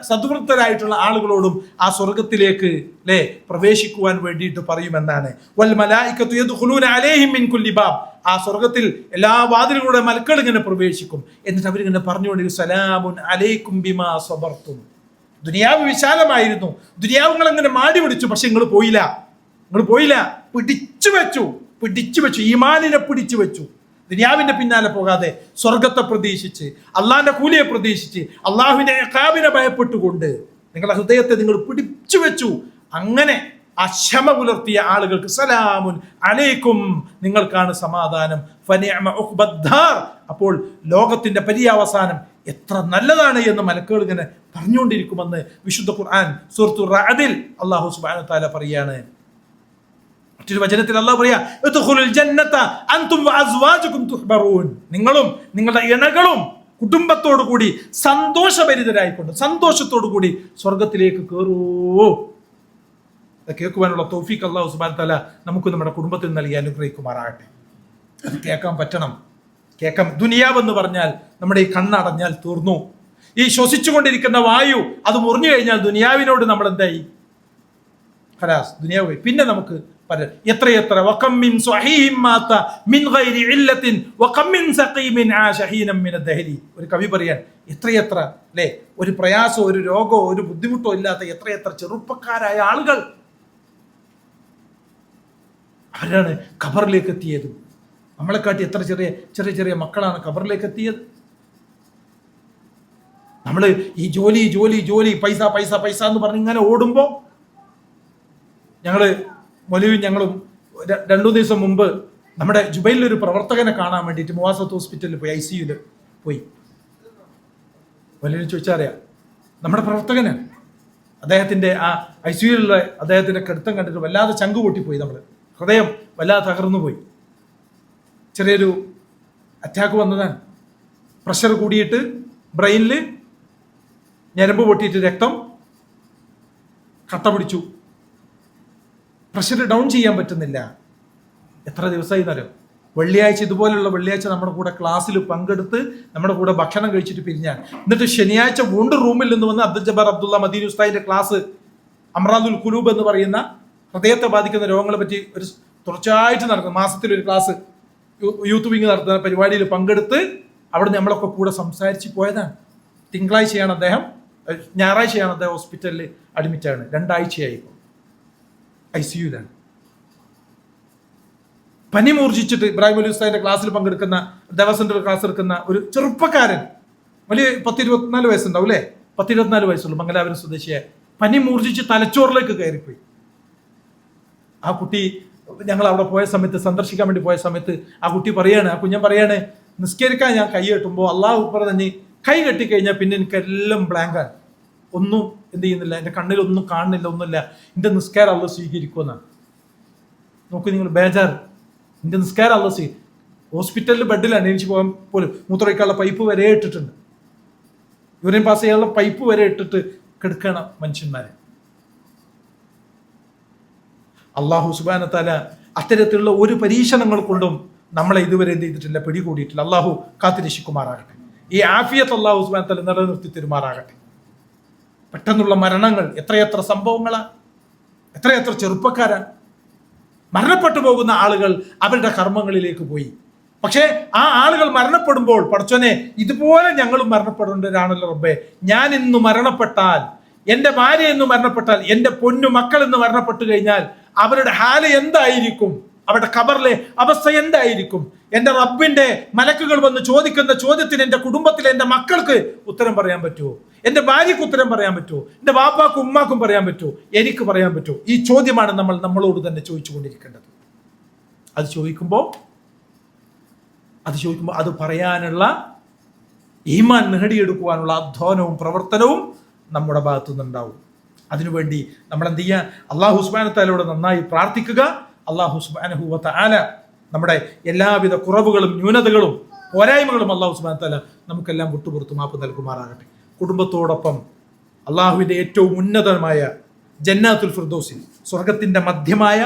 A: സദ്വൃത്തരായിട്ടുള്ള ആളുകളോടും ആ സ്വർഗത്തിലേക്ക്, അല്ലേ, പ്രവേശിക്കുവാൻ വേണ്ടിയിട്ട് പറയുമെന്നാണ്. വൽ മലായികത്തു യദ്ഖുലൂന അലൈഹിം മിൻ കുല്ലി ബാബ്, ആ സ്വർഗത്തിൽ എല്ലാ വാതിലുകളുടെ മലക്കൾ ഇങ്ങനെ പ്രവേശിക്കും. എന്നിട്ട് അവരിങ്ങനെ പറഞ്ഞുകൊണ്ട് സലാമുൻ അലൈക്കും ബിമാ സബർത്തും. ദുനിയാവ് വിശാലമായിരുന്നു, ദുനിയാവുകൾ അങ്ങനെ മാടി പിടിച്ചു, പക്ഷെ നിങ്ങൾ പോയില്ല, പിടിച്ചു വെച്ചു, ഈമാനിനെ പിടിച്ചു വെച്ചു. ദുനിയാവിന്റെ പിന്നാലെ പോകാതെ സ്വർഗത്തെ പ്രതീക്ഷിച്ച്, അള്ളാഹിന്റെ കൂലിയെ പ്രതീക്ഷിച്ച്, അള്ളാഹുവിന്റെ ഇഖാബിനെ ഭയപ്പെട്ടുകൊണ്ട് നിങ്ങളുടെ ഹൃദയത്തെ നിങ്ങൾ പിടിച്ചു വെച്ചു. അങ്ങനെ അക്ഷമ പുലർത്തിയ ആളുകൾക്ക് സലാമുൻ അലൈക്കും, നിങ്ങൾക്കാണ് സമാധാനം. ഫനിഅമ ഉഖ്ബദ്ദാർ, അപ്പോൾ ലോകത്തിന്റെ പര്യാവസാനം എത്ര നല്ലതാണ് എന്ന് മലക്കുകൾ ഇങ്ങനെ പറഞ്ഞുകൊണ്ടിരിക്കുമെന്ന് വിശുദ്ധ ഖുർആൻ സൂറത്തുർ റഅദിൽ അല്ലാഹു സുബ്ഹാനഹു വ തആല പറയാണ്. മറ്റൊരു വചനത്തിൽ അല്ലാഹു പറയാ, ഉദ്ഖുലുൽ ജന്നത അൻതും വഅസ്വാജുകും തുഹ്ബറൂൻ, നിങ്ങളും നിങ്ങളുടെ ഇണകളും കുടുംബത്തോടു കൂടി സന്തോഷഭരിതരായിക്കൊണ്ട് സന്തോഷത്തോടു കൂടി സ്വർഗത്തിലേക്ക് കയറൂ. കേൾക്കുവാനുള്ള തൗഫീഖ് അല്ലാഹു സുബ്ഹാനഹു വ തആല നമുക്ക് നമ്മുടെ കുടുംബത്തിൽ നൽകി അനുഗ്രഹിക്കുമാറാകട്ടെ. അത് കേൾക്കാൻ പറ്റണം. ദുനിയാവെന്ന് പറഞ്ഞാൽ നമ്മുടെ ഈ കണ്ണടഞ്ഞാൽ തീർന്നു. ഈ ശ്വസിച്ചുകൊണ്ടിരിക്കുന്ന വായു അത് മുറിഞ്ഞു കഴിഞ്ഞാൽ ദുനിയാവിനോട് നമ്മൾ എന്തായി? ഖലാസ്, ദുനിയാവ്. പിന്നെ നമുക്ക് എത്രയെത്ര വകം മിൻ സ്വഹീഹിൻ മാത മിൻ ഗൈരി ഇല്ലത്തിൻ വകം മിൻ സഖീമിൻ ആശ ഹീനം മിന ദഹരി. ഒരു കവി പറയാൻ, എത്രയെത്ര, അല്ലേ, ഒരു പ്രയാസോ ഒരു രോഗമോ ഒരു ബുദ്ധിമുട്ടോ ഇല്ലാത്ത എത്രയെത്ര ചെറുപ്പക്കാരായ ആളുകൾ അവരാണ് ഖബറിലേക്ക് എത്തിയത്. നമ്മളെക്കാട്ടി എത്ര ചെറിയ ചെറിയ ചെറിയ മക്കളാണ് ഖബറിലേക്ക് എത്തിയത്. നമ്മൾ ഈ ജോലി ജോലി ജോലി പൈസ പൈസ പൈസ എന്ന് പറഞ്ഞ് ഇങ്ങനെ ഓടുമ്പോൾ, ഞങ്ങളും 2 ദിവസം മുമ്പ് നമ്മുടെ ജുബൈലിലൊരു പ്രവർത്തകനെ കാണാൻ വേണ്ടിയിട്ട് മുവാസത്ത് ഹോസ്പിറ്റലിൽ പോയി, ICUയിൽ പോയി. വലിയ ചോദിച്ചാൽ അറിയാം, നമ്മുടെ പ്രവർത്തകന് അദ്ദേഹത്തിൻ്റെ ആ ICUയിലുള്ള അദ്ദേഹത്തിൻ്റെ കടുത്തം കണ്ടിട്ട് വല്ലാതെ ചങ്ക് പൊട്ടിപ്പോയി. നമ്മൾ ഹൃദയം വല്ലാതെ തകർന്നു പോയി. ചെറിയൊരു അറ്റാക്ക് വന്നതാണ്. പ്രഷർ കൂടിയിട്ട് ബ്രെയിനിൽ ഞരമ്പ് പൊട്ടിയിട്ട് രക്തം കട്ട പിടിച്ചു. പ്രഷർ ഡൗൺ ചെയ്യാൻ പറ്റുന്നില്ല. എത്ര ദിവസമായി എന്നറിയോ? വെള്ളിയാഴ്ച, ഇതുപോലുള്ള വെള്ളിയാഴ്ച നമ്മുടെ കൂടെ ക്ലാസ്സിൽ പങ്കെടുത്ത് നമ്മുടെ കൂടെ ഭക്ഷണം കഴിച്ചിട്ട് പിരിഞ്ഞാൽ, എന്നിട്ട് ശനിയാഴ്ച വീണ്ടും റൂമിൽ നിന്ന് വന്ന് അബ്ദുൽ ജബ്ബാർ അബ്ദുള്ള മദീനി ഉസ്താദിന്റെ ക്ലാസ്, അമ്രാദുൽ ഖുലൂബ് എന്ന് പറയുന്ന ഹൃദയത്തെ ബാധിക്കുന്ന രോഗങ്ങളെ പറ്റി ഒരു തുടർച്ചയായിട്ട് നടക്കുന്ന മാസത്തിലൊരു ക്ലാസ് യൂത്ത് വിങ് നടത്തുന്ന പരിപാടിയിൽ പങ്കെടുത്ത് അവിടെ നമ്മളൊക്കെ കൂടെ സംസാരിച്ച് പോയതാണ്. തിങ്കളാഴ്ചയാണ് അദ്ദേഹം, ഞായറാഴ്ചയാണ് അദ്ദേഹം ഹോസ്പിറ്റലിൽ അഡ്മിറ്റാണ്. 2 ആഴ്ചയായി ICUയിലാണ്. പനി മൂർജിച്ചിട്ട് ഇബ്രാഹിം അലി ഉസ്താദിന്റെ ക്ലാസ്സിൽ പങ്കെടുക്കുന്ന, ദേവ സെന്ററിൽ ക്ലാസ് എടുക്കുന്ന ഒരു ചെറുപ്പക്കാരൻ, വലിയ 10-24 വയസ്സുണ്ടാവും, അല്ലേ, 10-24 വയസ്സുള്ളൂ, മംഗലാപുരം സ്വദേശിയായ, പനി മൂർജിച്ച് തലച്ചോറിലേക്ക് കയറിപ്പോയി. ആ കുട്ടി, ഞങ്ങൾ അവിടെ പോയ സമയത്ത്, സന്ദർശിക്കാൻ വേണ്ടി പോയ സമയത്ത് ആ കുട്ടി പറയാണ്, ആ കുഞ്ഞൻ പറയാണ്, നിസ്കരിക്കാൻ ഞാൻ കൈ കെട്ടുമ്പോൾ അള്ളാഹു പറഞ്ഞ് കൈ കെട്ടിക്കഴിഞ്ഞാൽ പിന്നെ എനിക്കെല്ലാം ബ്ലാങ്കാണ്, ഒന്നും എന്ത് ചെയ്യുന്നില്ല, എൻ്റെ കണ്ണിലൊന്നും കാണുന്നില്ല, ഒന്നുമില്ല, എൻ്റെ നിസ്കാരം അള്ളാഹു സ്വീകരിക്കുമെന്നാണ്. നോക്കൂ നിങ്ങൾ, ബേജാർ, എൻ്റെ നിസ്കാരം അള്ളാഹു ഹോസ്പിറ്റലിൽ ബെഡിലാണ് എണീച്ച് പോകാൻ പോലും, മൂത്രമൊഴിക്കാനുള്ള പൈപ്പ് വരെ ഇട്ടിട്ടുണ്ട്, യൂറിൻ പാസ് ചെയ്യാനുള്ള പൈപ്പ് വരെ ഇട്ടിട്ട് കിടക്കണം മനുഷ്യന്മാരെ. അള്ളാഹു സുബ്ഹാനഹു വ തആല അത്തരത്തിലുള്ള ഒരു പരീക്ഷണങ്ങൾ കൊണ്ടും നമ്മളെ ഇതുവരെ എന്ത് ചെയ്തിട്ടില്ല, പിടികൂടിയിട്ടില്ല. അള്ളാഹു കാത്തിരക്ഷിക്കുമാറാകട്ടെ. ഈ ആഫിയത്ത് അള്ളാഹു സുബ്ഹാനഹു വ തആല നിലനിർത്തി തരുമാറാകട്ടെ. പെട്ടെന്നുള്ള മരണങ്ങൾ എത്രയെത്ര സംഭവങ്ങളാണ്, എത്രയെത്ര ചെറുപ്പക്കാരാണ് മരണപ്പെട്ടു പോകുന്ന ആളുകൾ അവരുടെ കർമ്മങ്ങളിലേക്ക് പോയി. പക്ഷേ ആ ആളുകൾ മരണപ്പെടുമ്പോൾ, പടച്ചോനെ, ഇതുപോലെ ഞങ്ങളും മരണപ്പെടേണ്ടവരാണല്ലോ റബ്ബേ, ഞാൻ ഇന്ന് മരണപ്പെട്ടാൽ, എൻ്റെ ഭാര്യ എന്ന് മരണപ്പെട്ടാൽ, എൻ്റെ പൊന്നു മക്കൾ എന്ന് മരണപ്പെട്ടു കഴിഞ്ഞാൽ അവരുടെ ഹാല് എന്തായിരിക്കും? അവരുടെ ഖബറിലെ അവസ്ഥ എന്തായിരിക്കും? എന്റെ റബ്ബിന്റെ മലക്കുകൾ വന്ന് ചോദിക്കുന്ന ചോദ്യത്തിന് എന്റെ കുടുംബത്തിലെ എന്റെ മക്കൾക്ക് ഉത്തരം പറയാൻ പറ്റുമോ? എന്റെ ഭാര്യക്ക് ഉത്തരം പറയാൻ പറ്റുമോ? എന്റെ വാപ്പാക്കും ഉമ്മാക്കും പറയാൻ പറ്റുമോ? എനിക്ക് പറയാൻ പറ്റുമോ? ഈ ചോദ്യമാണ് നമ്മൾ നമ്മളോട് തന്നെ ചോദിച്ചുകൊണ്ടിരിക്കേണ്ടത്. അത് ചോദിക്കുമ്പോൾ അത് പറയാനുള്ള ഈമാൻ നേടിയെടുക്കുവാനുള്ള അധ്വാനവും പ്രവർത്തനവും നമ്മുടെ ഭാഗത്തു നിന്നുണ്ടാവും. അതിനുവേണ്ടി നമ്മൾ എന്ത് ചെയ്യുക? അള്ളാഹു സുബ്ഹാനഹു വ തആലയോട് നന്നായി പ്രാർത്ഥിക്കുക. അള്ളാഹു സുബ്ഹാനഹു വ തആല നമ്മുടെ എല്ലാവിധ കുറവുകളും ന്യൂനതകളും പോരായ്മകളും അള്ളാഹു സുബ്ഹാനഹു വ തആല നമുക്കെല്ലാം വിട്ടുപുറത്തു മാപ്പ് നൽകുമാറാകട്ടെ. കുടുംബത്തോടൊപ്പം അള്ളാഹുവിൻ്റെ ഏറ്റവും ഉന്നതമായ ജന്നാത്തുൽ ഫിർദൗസിൽ, സ്വർഗത്തിന്റെ മധ്യമായ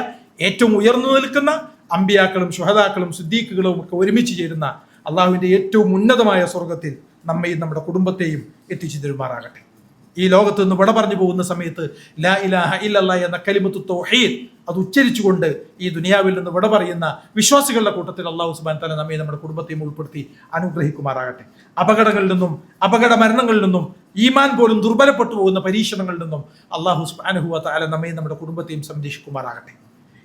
A: ഏറ്റവും ഉയർന്നു നിൽക്കുന്ന അമ്പിയാക്കളും ശുഹദാക്കളും സിദ്ദീഖുകളും ഒക്കെ ഒരുമിച്ച് ചേരുന്ന അള്ളാഹുവിൻ്റെ ഏറ്റവും ഉന്നതമായ സ്വർഗത്തിൽ നമ്മയും നമ്മുടെ കുടുംബത്തെയും എത്തിച്ചു തരുമാറാകട്ടെ. ഈ ലോകത്ത് നിന്ന് വിട പറഞ്ഞു പോകുന്ന സമയത്ത് ലാ ഇലാഹ ഇല്ലല്ലാഹ് എന്ന കലിമത്തു തൗഹീദ് അത് ഉച്ചരിച്ചുകൊണ്ട് ഈ ദുനിയാവിൽ നിന്ന് വിട പറയുന്ന വിശ്വാസികളുടെ കൂട്ടത്തിൽ അള്ളാഹു സുബ്ഹാനഹു വ തആല നമ്മെ നമ്മുടെ കുടുംബത്തെയും ഉൾപ്പെടുത്തി അനുഗ്രഹിക്കുമാറാകട്ടെ. അപകടങ്ങളിൽ നിന്നും അപകട മരണങ്ങളിൽ നിന്നും ഈമാൻ പോലും ദുർബലപ്പെട്ടു പോകുന്ന പരീക്ഷണങ്ങളിൽ നിന്നും അള്ളാഹു സുബ്ഹാനഹു വ തആല നമ്മയും നമ്മുടെ കുടുംബത്തെയും സംരക്ഷിക്കുമാറാകട്ടെ.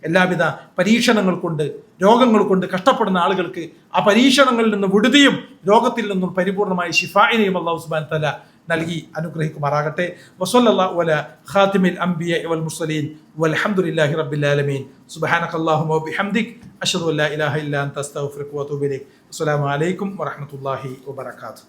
A: എല്ലാവിധ പരീക്ഷണങ്ങൾ കൊണ്ട് രോഗങ്ങൾ കൊണ്ട് കഷ്ടപ്പെടുന്ന ആളുകൾക്ക് ആ പരീക്ഷണങ്ങളിൽ നിന്ന് വിടുതിയും രോഗത്തിൽ നിന്നും പരിപൂർണമായ ശിഫാഇനെയും അല്ലാഹു സുബ്ഹാനഹു വ തആല നൽകി അനുഗ്രഹിക്കുമാറാകട്ടെ. വസല്ലല്ലാഹു അലാ ഖാതിമിൽ അംബിയാ വൽ മുർസലീൻ വൽഹംദുലില്ലാഹി റബ്ബിൽ ആലമീൻ. സുബ്ഹാനകല്ലാഹുമ്മ വബിഹംദിക് അശ്ഹദു അല്ലാ ഇലാഹ ഇല്ലാ അൻത അസ്തഗ്ഫിറുക വഅതൂബു ഇലൈക്. അസ്സലാമു അലൈക്കും വറഹ്മത്തുള്ളാഹി വബറകാതുഹു.